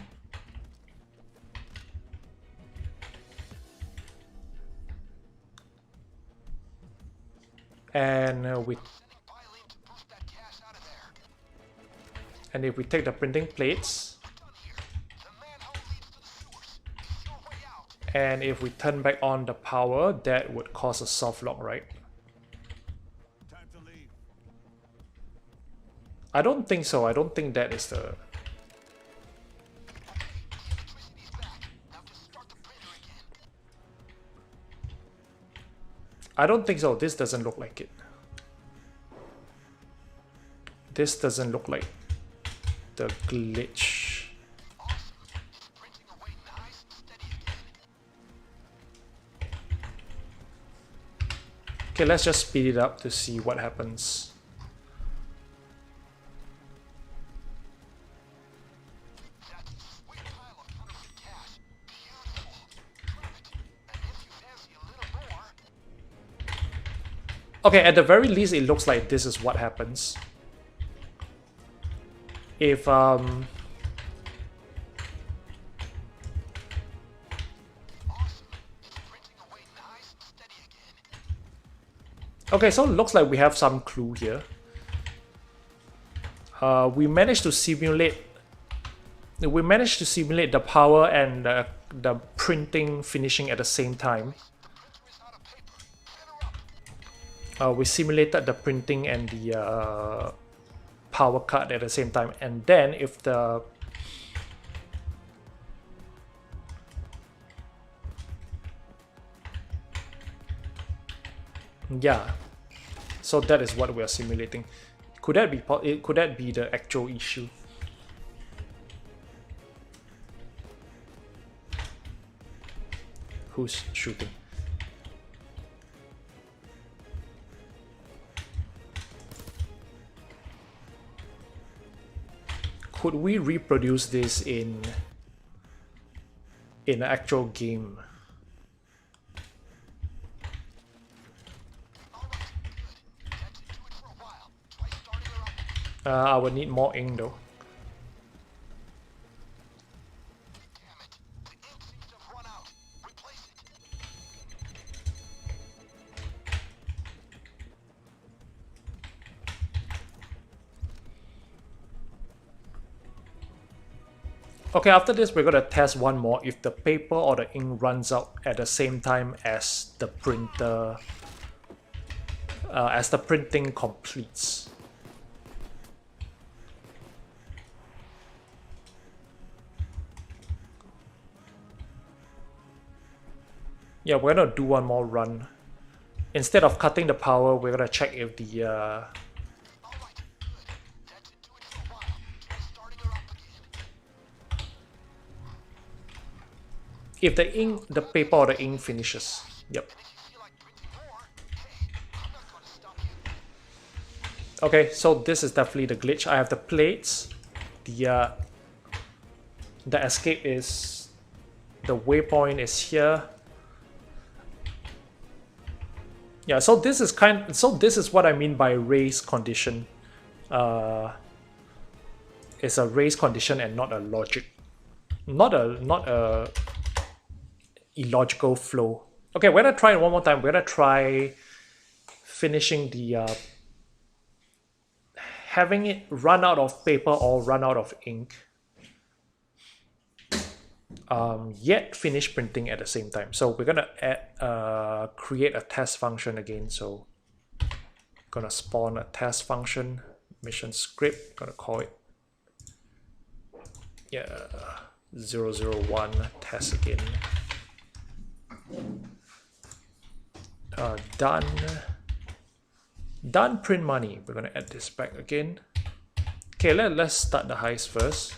and if we take the printing plates, and if we turn back on the power, that would cause a soft lock, right? Time to leave. I don't think so. I don't think that is the... I don't think so. This doesn't look like it. This doesn't look like the glitch. Okay, let's just speed it up to see what happens. Okay, at the very least, it looks like this is what happens. If okay, so it looks like we have some clue here. We managed to simulate the power and the printing finishing at the same time. We simulated the printing and the power cut at the same time, and then if the Yeah. So that is what we are simulating. Could that be could that be the actual issue? Who's shooting? Could we reproduce this in an actual game? I would need more ink though. Damn it. The ink seems to have run out. Replace it. Okay, after this we're gonna test one more if the paper or the ink runs out at the same time as the printer, as the printing completes. Yeah, we're gonna do one more run. Instead of cutting the power, we're gonna check if the Alright, good. That should do it for a while. Try starting her up again. if the paper or the ink finishes. Yep. And if you feel like printing more, hey, I'm not gonna stop you. Okay, so this is definitely the glitch. I have the plates. The escape is, the waypoint is here. Yeah, so this is what I mean by race condition. It's a race condition and not a logic, not a illogical flow. Okay, we're gonna try it one more time. We're gonna try finishing the having it run out of paper or run out of ink. Yet finish printing at the same time. So we're gonna add create a test function again. So gonna spawn a test function, mission script, gonna call it 001 test again. Done print money. We're gonna add this back again. Okay, let's start the heist first.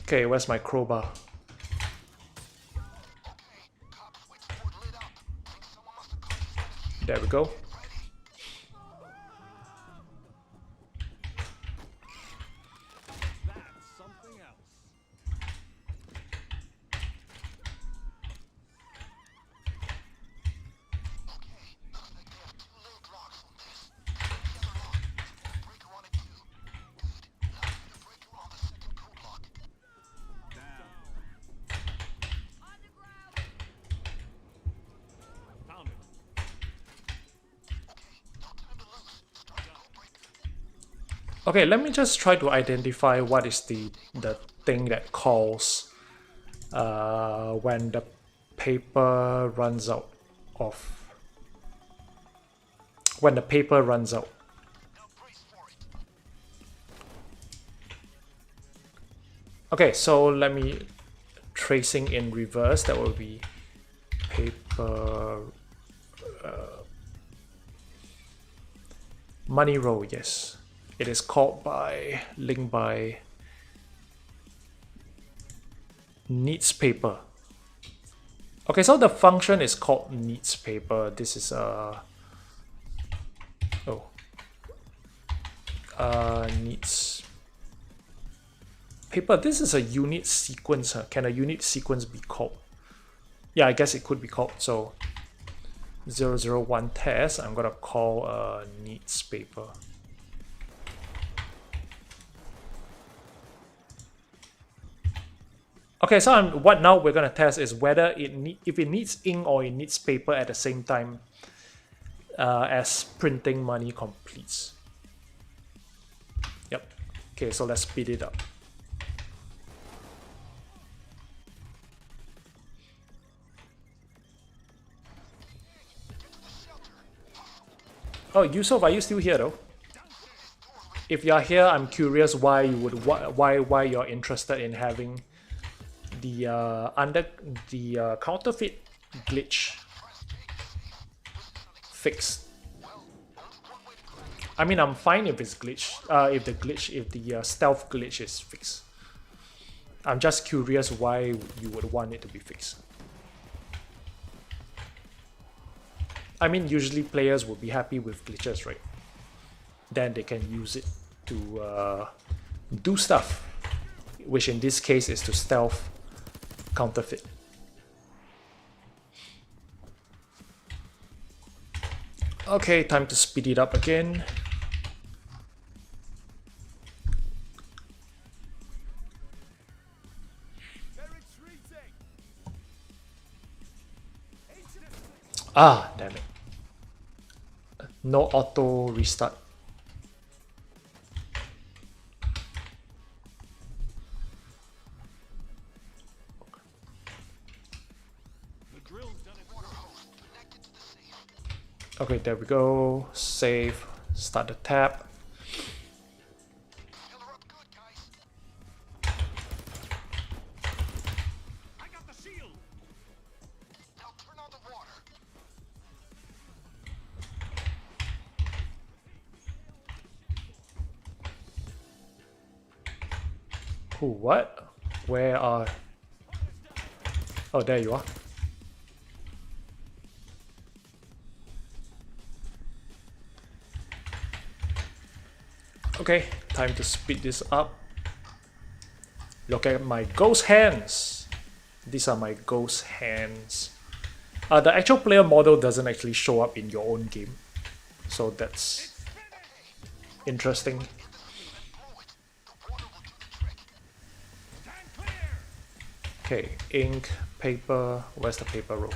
Okay, where's my crowbar? There we go. That's something else. Found it. Okay, let me just try to identify what is the thing that calls when the paper runs out of Okay, so let me tracing in reverse. That will be paper money roll. Yes, it is called by linked by needs paper. Okay, so the function is called needs paper. This is needs paper. This is a unit sequence. Can a unit sequence be called? Yeah, I guess it could be called. So 001 test, I'm gonna call needs paper. Okay, so what now we're gonna test is whether if it needs ink or it needs paper at the same time as printing money completes. Yep. Okay, so let's speed it up. Oh, Yusuf, are you still here though? If you're here, I'm curious why you would why you're interested in having the counterfeit glitch fixed. I mean, I'm fine if it's glitch. If the stealth glitch is fixed. I'm just curious why you would want it to be fixed. I mean, usually players would be happy with glitches, right? Then they can use it to do stuff, which in this case is to stealth counterfeit. Okay, time to speed it up again. Ah, damn it. No auto restart. Okay, there we go. Save. Start the tab. Fill her up good, guys. I got the shield. Now turn on the water. Ooh, what? Where are... Oh, there you are. Okay, time to speed this up. Look at my ghost hands. These are my ghost hands. The actual player model doesn't actually show up in your own game. So that's interesting. Okay, ink, paper. Where's the paper roll?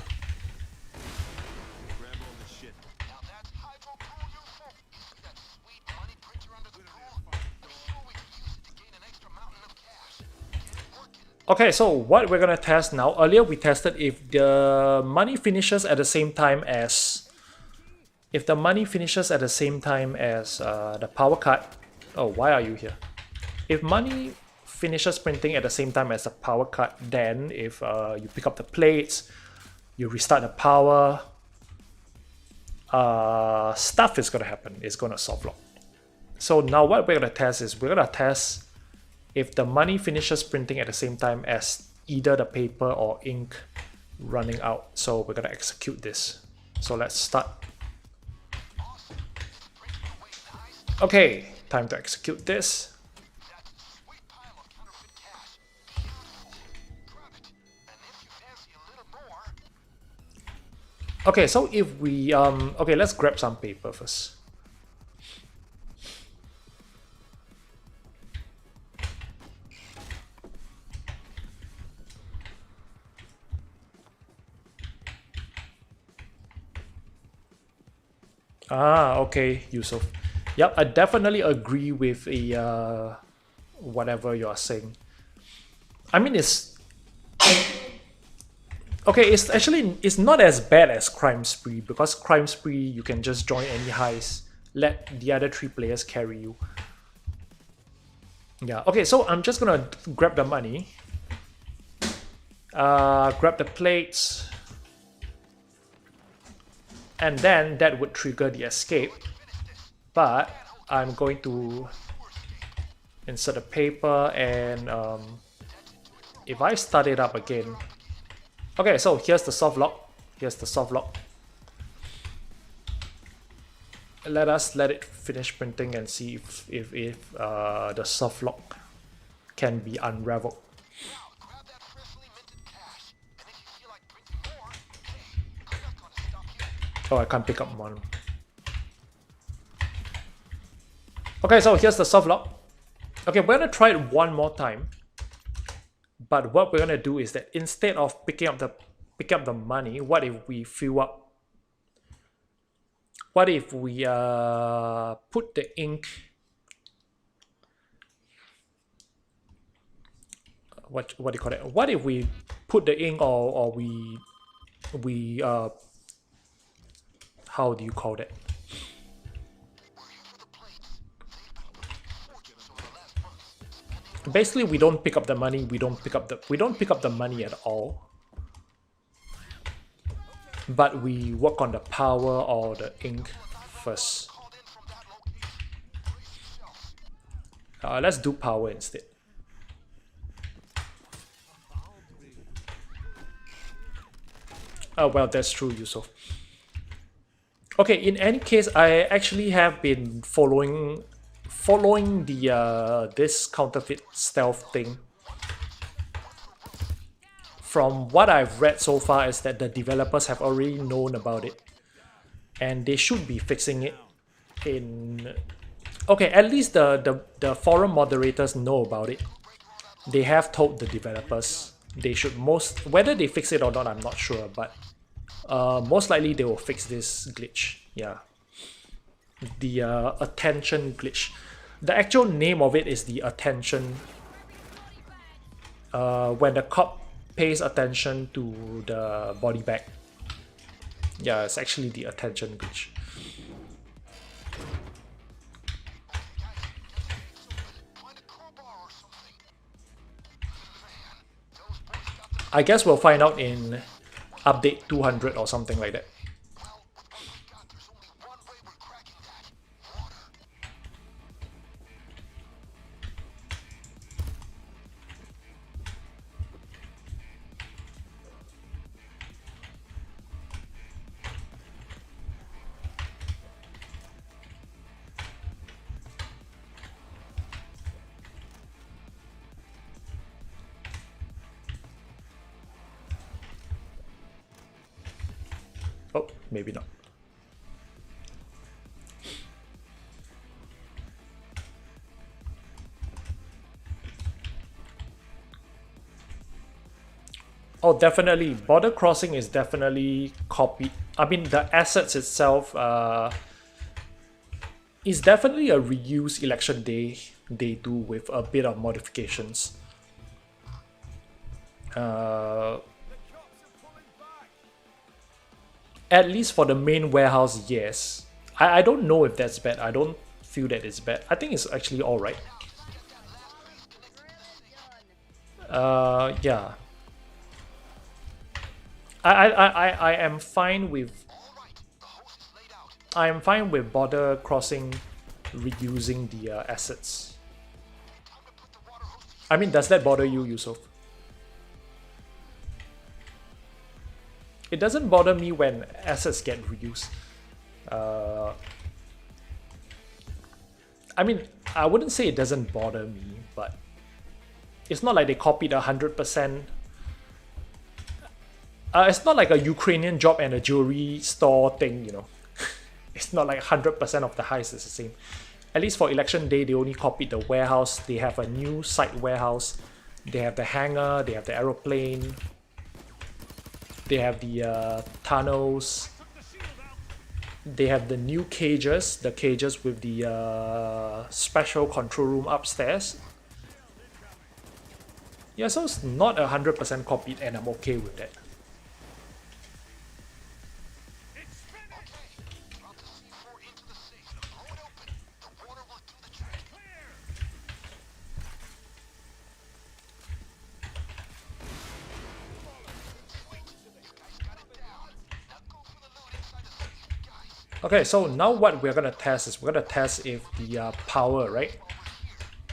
Grab all this shit. Now that's hydro cool, useful. See that sweet money printer under the cool? I'm sure we can use it to gain an extra mountain of cash. Get it working. Okay, so what we're gonna test now. Earlier we tested if the money finishes at the same time as the power cut. Oh, why are you here? If money finishes printing at the same time as the power cut, then if you pick up the plates, you restart the power, stuff is gonna happen. It's gonna soft lock. So now what we're gonna test is we're gonna test if the money finishes printing at the same time as either the paper or ink running out. So we're gonna execute this. So let's start. Okay, time to execute this. That's a sweet pile of counterfeit cash. Beautiful. Grab it. And if you fancy a little more, Okay, so if we okay, let's grab some paper first. Ah, okay, Yusuf. Yep, I definitely agree with the whatever you are saying. I mean, it's okay. It's not as bad as Crime Spree, because Crime Spree you can just join any heist, let the other 3 players carry you. Yeah. Okay, so I'm just gonna grab the money, grab the plates, and then that would trigger the escape. But I'm going to insert the paper, and if I start it up again. Okay, so here's the soft lock. Here's the soft lock. Let it finish printing and see if the soft lock can be unraveled. now grab that freshly minted cash. And if you feel like printing more, hey, I'm not gonna stop you. Oh, I can't pick up one. Okay, so here's the soft lock. Okay, we're gonna try it one more time. But what we're gonna do is that instead of picking up the money, what if we fill up? What if we put the ink? What do you call it? What if we put the ink, or we how do you call that? Basically, we don't pick up the money. We don't pick up the money at all. But we work on the power or the ink first. Let's do power instead. Oh well, that's true, Yusuf. Okay, in any case, I actually have been following the this counterfeit stealth thing. From what I've read so far is that the developers have already known about it, and they should be fixing it in. Okay, at least the forum moderators know about it. They have told the developers. They should whether they fix it or not, I'm not sure, but most likely they will fix this glitch. Yeah, the attention glitch. The actual name of it is the attention. When the cop pays attention to the body bag. Yeah, it's actually the attention glitch. I guess we'll find out in update 200 or something like that. Oh, maybe not. Oh, definitely. Border crossing is definitely copied. I mean, the assets itself is definitely a reuse election day they do with a bit of modifications. At least for the main warehouse, yes. I don't know if that's bad. I don't feel that it's bad. I think it's actually alright. Yeah. I am fine with border crossing reusing the assets. I mean, does that bother you, Yusuf? It doesn't bother me when assets get reused. I mean, I wouldn't say it doesn't bother me, but it's not like they copied 100%. It's not like a Ukrainian job and a jewelry store thing, you know. It's not like 100% of the heist is the same. At least for election day, they only copied the warehouse. They have a new site warehouse. They have the hangar. They have the aeroplane. They have the tunnels. They have the new cages, the cages with the special control room upstairs. Yeah, so it's not 100% copied, and I'm okay with that. Okay, so now what we're gonna test is we're gonna test if the power, right?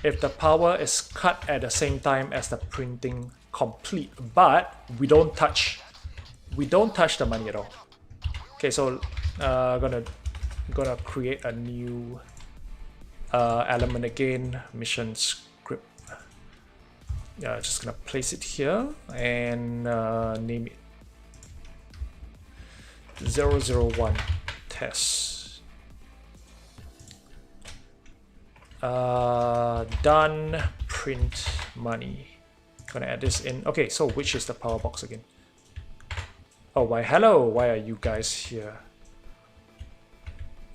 If the power is cut at the same time as the printing complete, but we don't touch the money at all. Okay, so gonna create a new element again, mission script. Yeah, just gonna place it here and name it 001. Test. Done. Print money. Gonna add this in. Okay, so which is the power box again? Oh, why? Hello. Why are you guys here?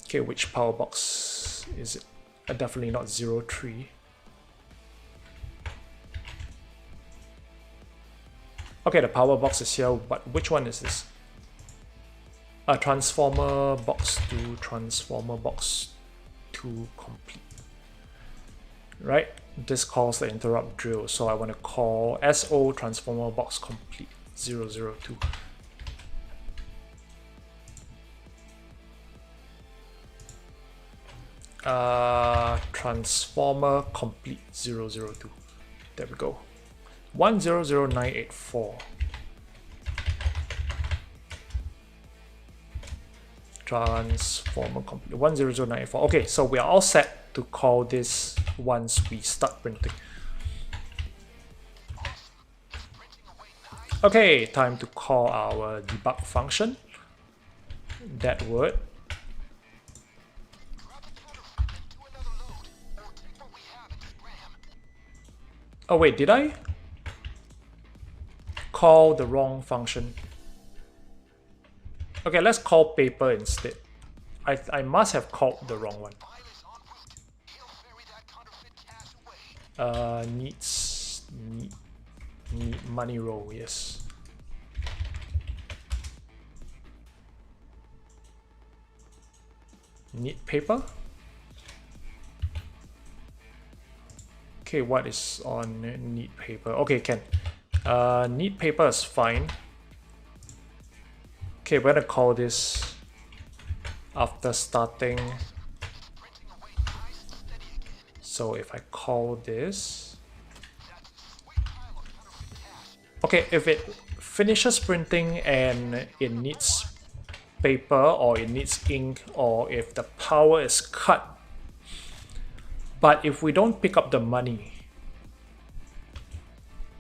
Okay, which power box is it? Definitely not 03. Okay, the power box is here, but which one is this? Transformer box 2, transformer box 2 complete. Right? this calls the interrupt drill, so I want to call SO transformer box complete 002. Transformer complete 002. There we go. 100984. Transformer complete 100984. Okay, so we are all set to call this once we start printing. Okay, time to call our debug function. That word. Oh wait, did I call the wrong function? Okay, let's call paper instead. I must have called the wrong one. Need money roll, yes. Need paper? Okay, what is on need paper? Okay, can. Need paper is fine. Okay, we're gonna call this after starting. So if I call this, okay, if it finishes printing and it needs paper or it needs ink, or if the power is cut, but if we don't pick up the money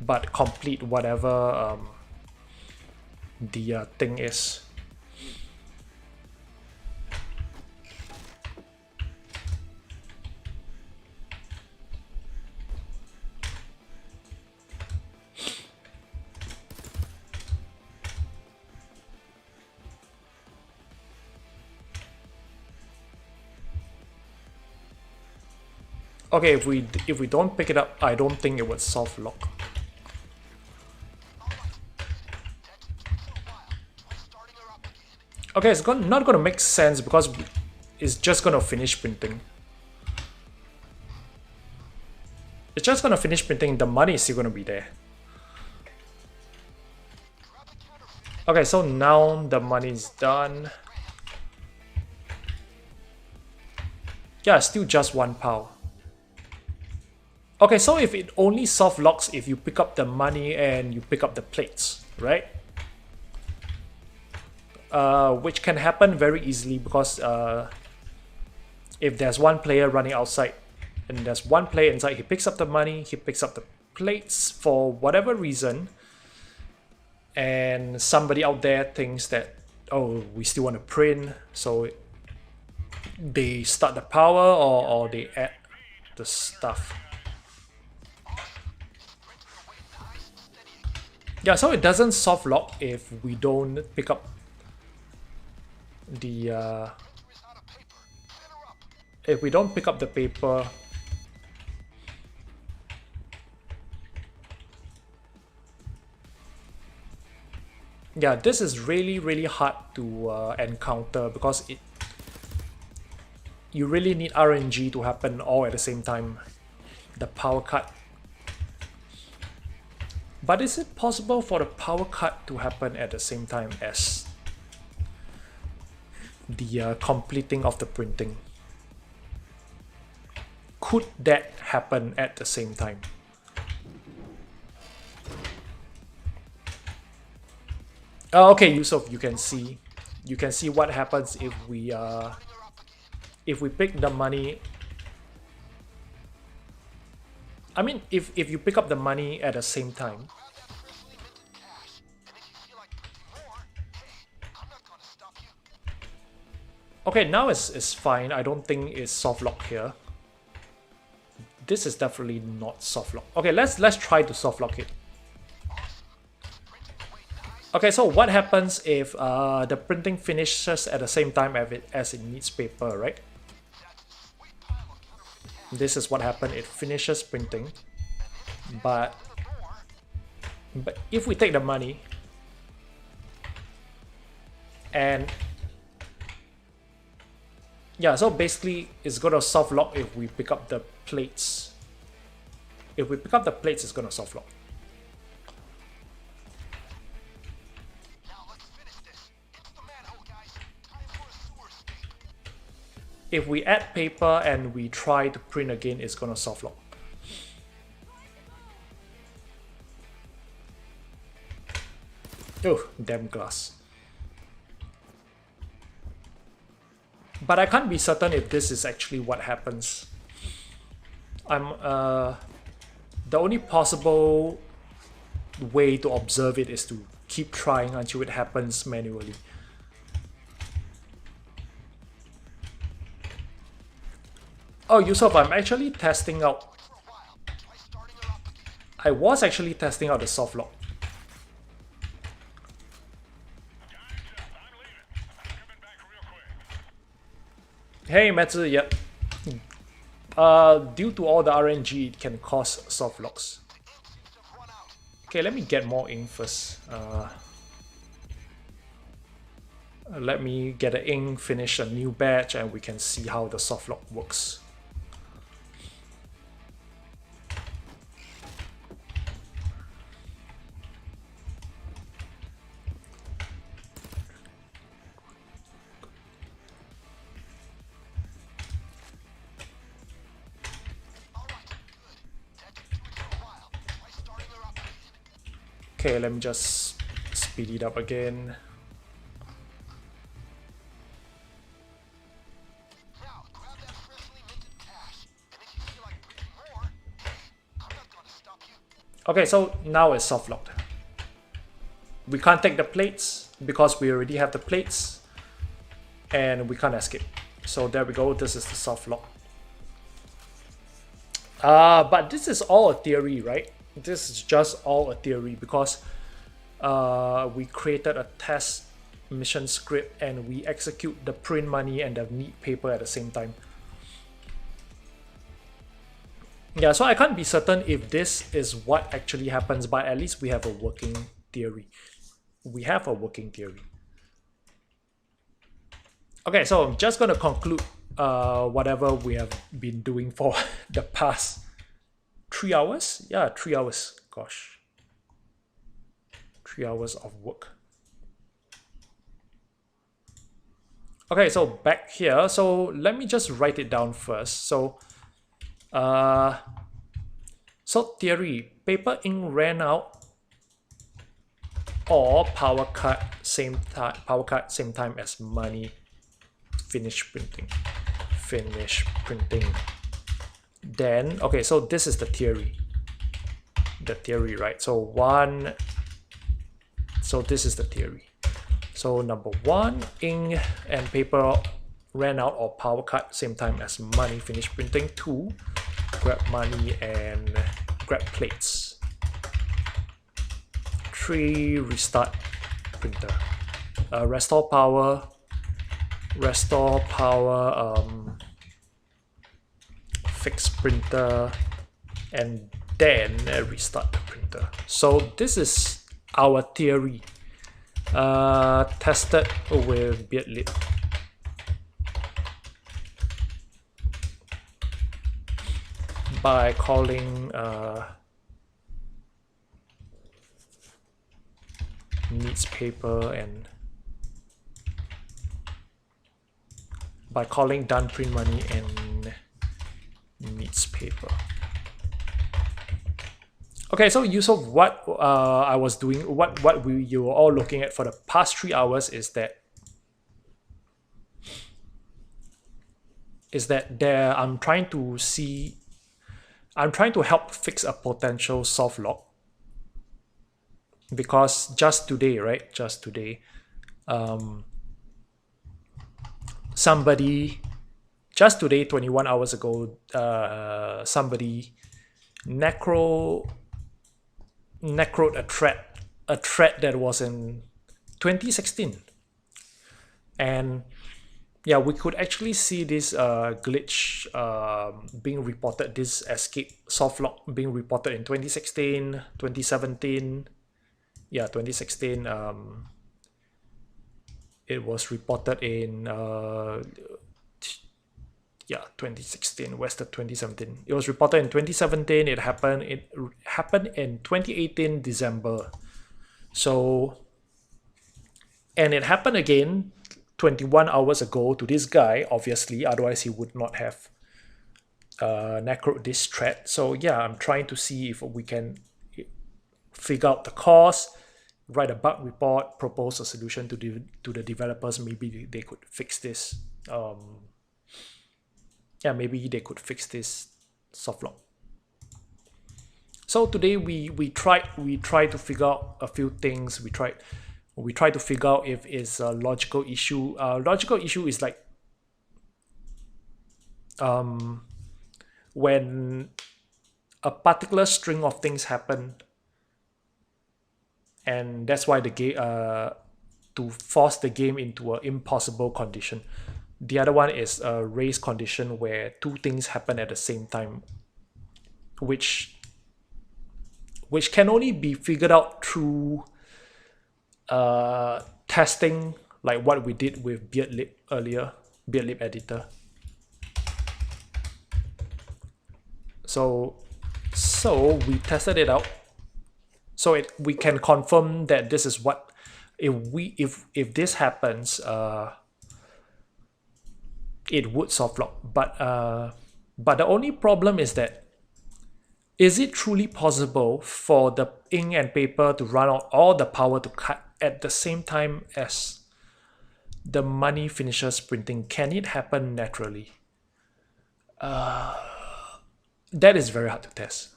but complete whatever the thing is, okay, if we don't pick it up, I don't think it would soft lock. Okay, it's not gonna make sense because it's just gonna finish printing. It's just gonna finish printing. The money is still gonna be there. Okay, so now the money is done. Yeah, still just 1 pound. Okay, so if it only soft locks if you pick up the money and you pick up the plates, right? Which can happen very easily because if there's one player running outside and there's one player inside, he picks up the money, he picks up the plates for whatever reason, and somebody out there thinks that, oh, we still want to print, so they start the power or they add the stuff. Yeah, so it doesn't soft lock if we don't pick up the if we don't pick up the paper. Yeah, this is really hard to encounter because you really need RNG to happen all at the same time. The power cut. But is it possible for the power cut to happen at the same time as the completing of the printing? Could that happen at the same time? Okay, Yusuf, you can see what happens if we pick the money. I mean, if you pick up the money at the same time. Okay, now it's fine. I don't think it's soft lock here. This is definitely not soft lock. Okay, let's try to soft lock it. Okay, so what happens if the printing finishes at the same time as it needs paper, right? This is what happened. It finishes printing, but if we take the money and yeah, so basically it's gonna soft lock if we pick up the plates. If we pick up the plates, it's gonna soft lock. Now let's finish this. Into the manhole, guys. Time for a sewer escape. If we add paper and we try to print again, it's gonna soft lock. Oh, damn glass. But I can't be certain if this is actually what happens. The only possible way to observe it is to keep trying until it happens manually. Oh, Yusuf, I'm actually testing out. I was actually testing out the soft lock. Hey, Matsu, yep. Due to all the RNG, it can cause soft locks. Okay, let me get more ink first. Let me get the ink, finish a new batch, and we can see how the soft lock works. Okay, let me just speed it up again. Now, grab that freshly minted cash. And if you feel like printing more, hey, I'm not gonna stop you. Okay, so now it's soft locked. We can't take the plates because we already have the plates and we can't escape. So there we go, this is the soft lock. But this is all a theory, right? This is just all a theory because we created a test mission script and we execute the print money and the neat paper at the same time. Yeah, so I can't be certain if this is what actually happens, but at least we have a working theory. We have a working theory. Okay, so I'm just going to conclude whatever we have been doing for the past 3 hours. Yeah, 3 hours. Gosh. 3 hours of work. Okay, so back here. So let me just write it down first. So theory, paper ink ran out or power cut same time as money. Finish printing. Then okay, so this is the theory. The theory, right? So this is the theory. So number one, ink and paper ran out or power cut same time as money. Finish printing. 2, grab money and grab plates. 3, restart printer. Restore power, fix printer, and then restart the printer. So this is our theory, tested with Beardlit. By calling needs paper and by calling done print money and needs paper. Okay, so Yusuf, what I was doing, you were all looking at for the past 3 hours is that I'm trying to help fix a potential soft lock because just today, right? Just today, somebody, just today, 21 hours ago, somebody necroed a thread that was in 2016, and yeah, we could actually see this glitch being reported, this escape soft lock being reported in 2016, 2017. Yeah, 2016. It was reported in yeah, 2016. Where's the 2017? It was reported in 2017. It happened in 2018 December. So, and it happened again 21 hours ago to this guy, obviously, otherwise he would not have necroed this thread. So yeah, I'm trying to see if we can figure out the cause, write a bug report, propose a solution to the developers. Maybe they could fix this. Yeah, maybe they could fix this softlock. So today we tried to figure out a few things. We tried to figure out if it's a logical issue. Logical issue is like when a particular string of things happen, and that's why the game to force the game into an impossible condition. The other one is a race condition where two things happen at the same time, which can only be figured out through testing, like what we did with Beardlib earlier, Beardlib editor. So we tested it out. So we can confirm that this is what if this happens, it would softlock. But the only problem is that, is it truly possible for the ink and paper to run out all the power to cut at the same time as the money finishes printing? Can it happen naturally? That is very hard to test.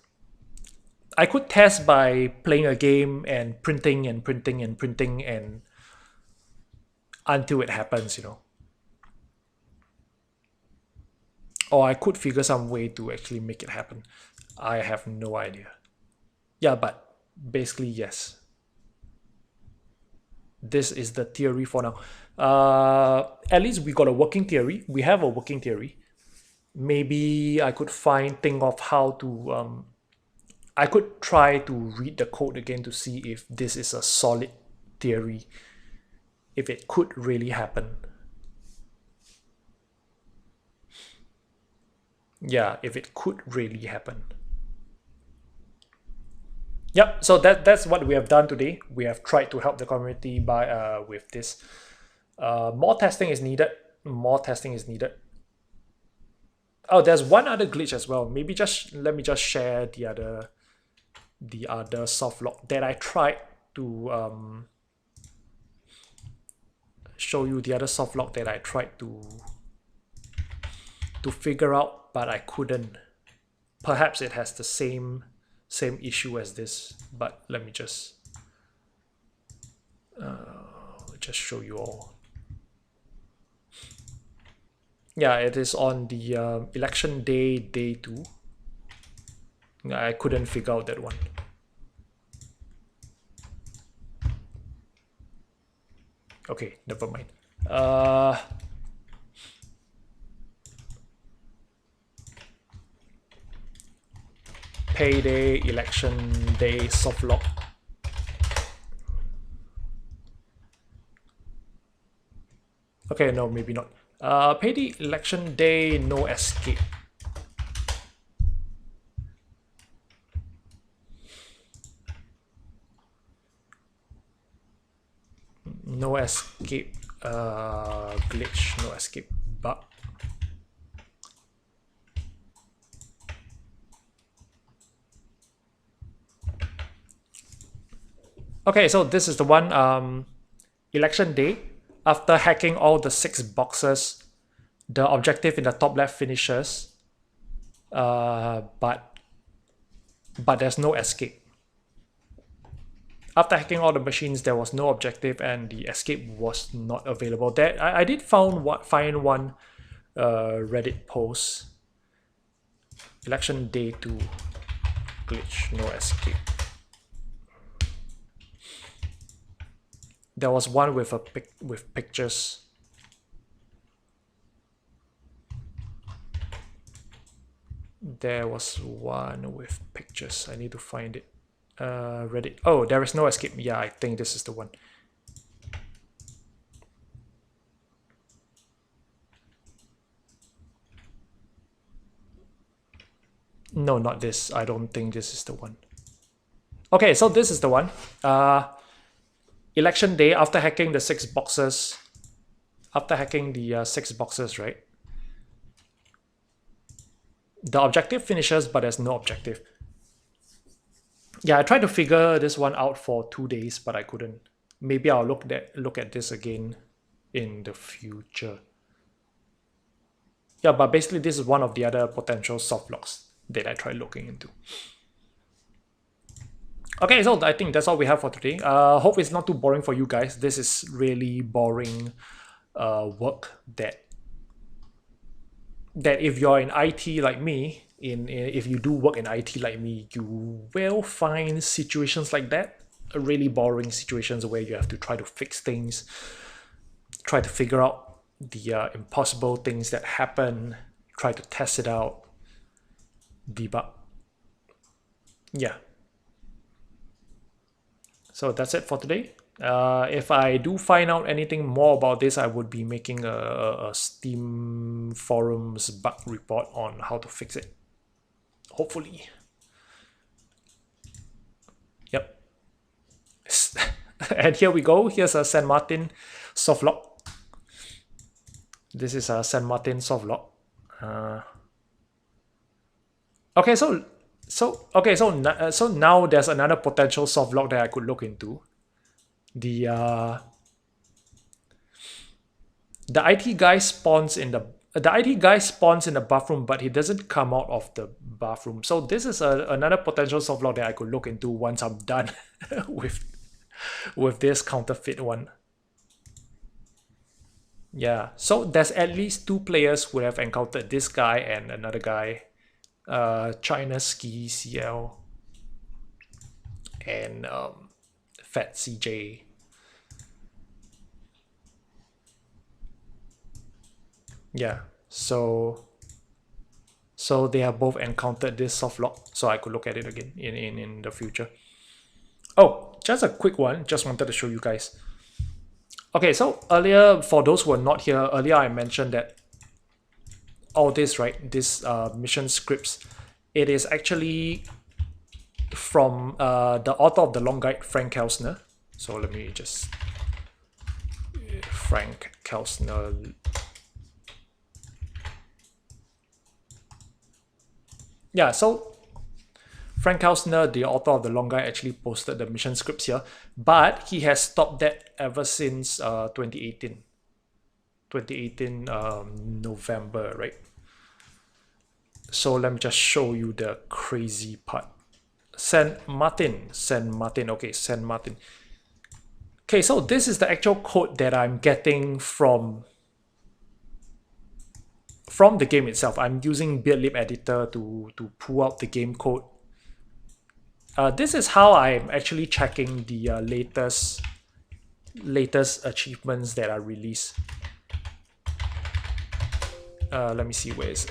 I could test by playing a game and printing and printing and printing and until it happens, you know. Or I could figure some way to actually make it happen. I have no idea. Yeah, but basically, yes. This is the theory for now. At least we got a working theory. We have a working theory. Maybe I could think of how to... I could try to read the code again to see if this is a solid theory, if it could really happen. Yeah, if it could really happen. Yep, so that's what we have done today. We have tried to help the community by with this. More testing is needed. More testing is needed. Oh, there's one other glitch as well. Maybe let me just share the other softlock that I tried to show you. The other softlock that I tried to figure out, but I couldn't. Perhaps it has the same issue as this, but let me just show you all. Yeah, it is on the election day 2. I couldn't figure out that one. Okay, never mind. Payday, election day, softlock. Okay, no, maybe not. Payday, election day, no escape. No escape glitch, no escape bug. Okay, so this is the one, election day. After hacking all the 6 boxes, the objective in the top left finishes, but there's no escape. After hacking all the machines, there was no objective and the escape was not available. That I did find one Reddit post. Election day 2 glitch, no escape. There was one with with pictures. There was one with pictures. I need to find it. Reddit. Oh, there is no escape. Yeah, I think this is the one. No, not this. I don't think this is the one. Okay, so this is the one. Election day, after hacking the 6 boxes. After hacking the 6 boxes, right? The objective finishes, but there's no objective. Yeah, I tried to figure this one out for 2 days, but I couldn't. Maybe I'll look at this again in the future. Yeah, but basically this is one of the other potential softlocks that I tried looking into. Okay, so I think that's all we have for today. Hope it's not too boring for you guys. This is really boring work that if you're in IT like me, if you do work in IT like me, you will find situations like that, really boring situations where you have to try to fix things, try to figure out the impossible things that happen, try to test it out, debug. Yeah. So that's it for today. If I do find out anything more about this, I would be making a Steam forums bug report on how to fix it. Hopefully. Yep. And here we go. Here's a San Martin softlock. This is a San Martin softlock. Okay, so now there's another potential softlock that I could look into. The IT guy spawns in the bathroom, but he doesn't come out of the bathroom. So this is another potential softlock that I could look into once I'm done with this counterfeit one. Yeah, so there's at least 2 players who have encountered this guy and another guy, China Ski CL and Fat CJ. Yeah, so they have both encountered this softlock, so I could look at it again in the future. Oh, just a quick one, just wanted to show you guys. Okay, so earlier, for those who are not here, earlier I mentioned that all this, right, this mission scripts, it is actually from the author of the long guide, Frank Keltner. So let me just Frank Keltner. Yeah, so Frank Keltner, the author of the long guide, actually posted the mission scripts here, but he has stopped that ever since 2018 November, right? So let me just show you the crazy part. San Martin. Okay, San Martin. Okay, so this is the actual code that I'm getting from the game itself. I'm using BuildLib editor to pull out the game code. This is how I'm actually checking the latest achievements that are released. Let me see where is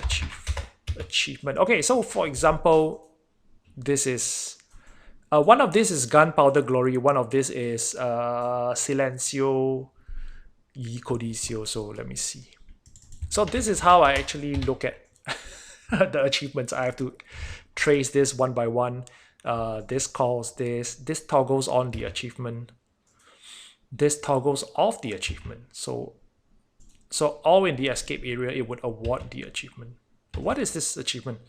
achievement. Okay, so for example, this is one of this is Gunpowder Glory, one of this is Silencio y Codicio. So let me see. So this is how I actually look at the achievements. I have to trace this one by one. This calls this toggles on the achievement, this toggles off the achievement. So all in the escape area, it would award the achievement. What is this achievement?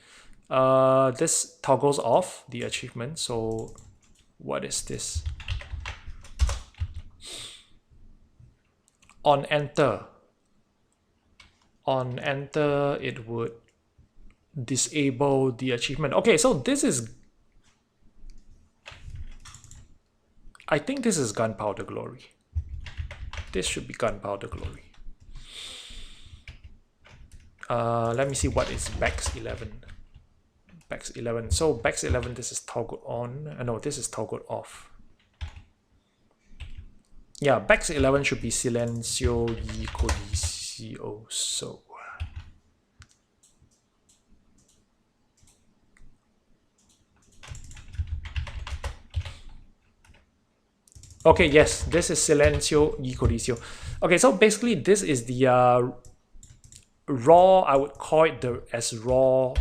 This toggles off the achievement. So what is this? On enter, it would disable the achievement. Okay, so this is, I think this is Gunpowder Glory. This should be Gunpowder Glory. Let me see what is Bex 11. Bex 11. So Bex 11, this is toggled on. No, this is toggled off. Yeah, Bex 11 should be Silencio y Codicio. So okay, yes, this is Silencio y Codicio. Okay, so basically this is the raw, I would call it as raw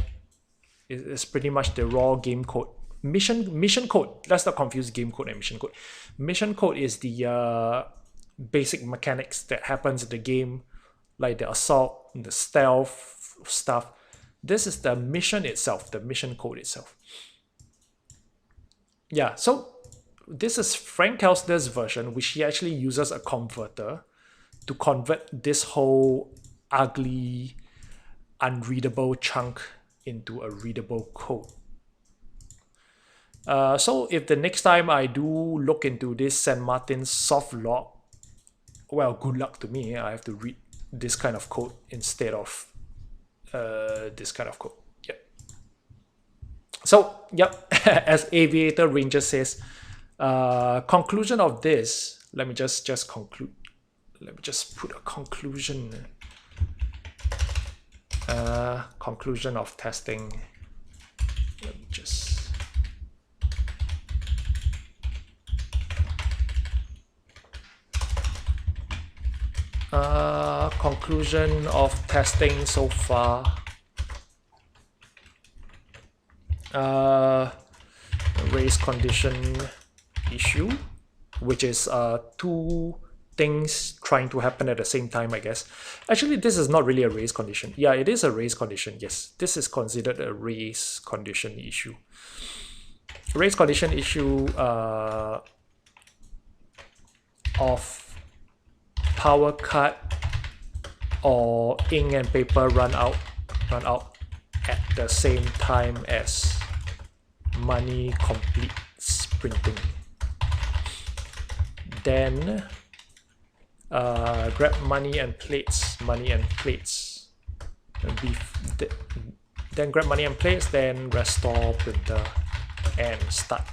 It's pretty much the raw game code. Mission code. Let's not confuse game code and mission code. Mission code is the basic mechanics that happens in the game, like the assault, the stealth stuff. This is the mission itself, the mission code itself. Yeah, so this is Frank Kelster's version, which he actually uses a converter to convert this whole ugly, unreadable chunk into a readable code. So if the next time I do look into this San Martin soft lock, well, good luck to me. I have to read this kind of code instead of this kind of code. Yep. So, yep, as Aviator Ranger says, conclusion of this, let me just conclude. Let me just put a conclusion. Conclusion of testing. Let me just... conclusion of testing so far. Race condition issue, which is two things trying to happen at the same time, I guess. Actually, this is not really a race condition. Yeah, it is a race condition. Yes, this is considered a race condition issue. Race condition issue of power cut or ink and paper run out at the same time as money completes printing. Then grab money and plates, then grab money and plates, then restore printer and restart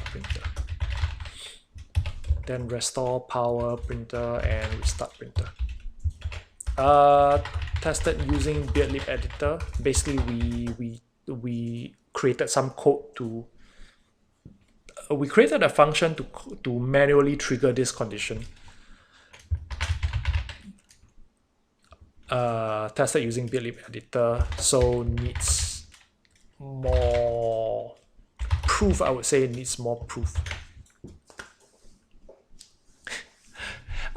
printer. Then restore power printer and restart printer. Tested using Beardlip editor. Basically, we created some code to. We created a function to manually trigger this condition. Tested using Beardlip editor, so needs more proof. I would say it needs more proof.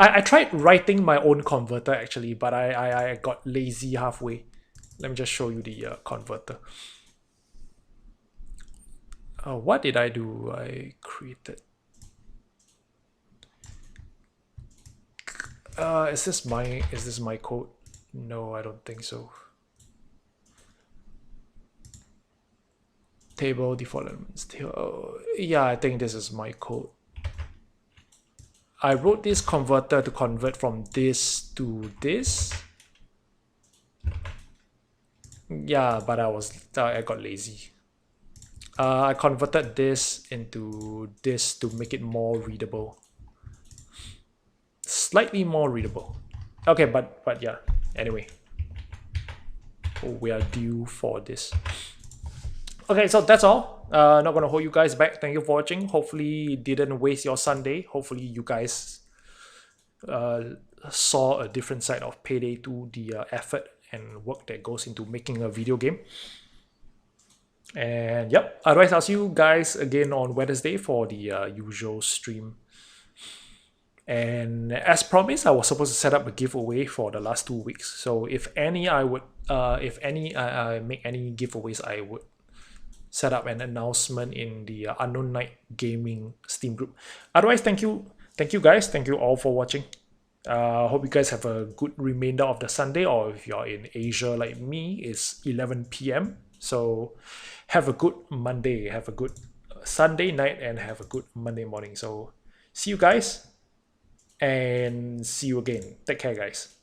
I tried writing my own converter actually, but I got lazy halfway. Let me just show you the converter. What did I do? I created. Is this my code? No, I don't think so. Table default elements. Yeah, I think this is my code. I wrote this converter to convert from this to this. Yeah, but I got lazy. I converted this into this to make it more readable. Slightly more readable. Okay, but yeah, anyway. We are due for this. Okay, so that's all. Not gonna hold you guys back. Thank you for watching. Hopefully it didn't waste your Sunday. Hopefully you guys saw a different side of Payday 2, the effort and work that goes into making a video game. And yep, otherwise I'll see you guys again on Wednesday for the usual stream. And as promised, I was supposed to set up a giveaway for the last 2 weeks. So if any, I would make any giveaways, I would set up an announcement in the Unknown Night Gaming Steam group. Otherwise, thank you guys. Thank you all for watching. Hope you guys have a good remainder of the Sunday, or if you're in Asia like me, it's 11 p.m. So have a good Monday, have a good Sunday night, and have a good Monday morning. So see you guys, and see you again. Take care, guys.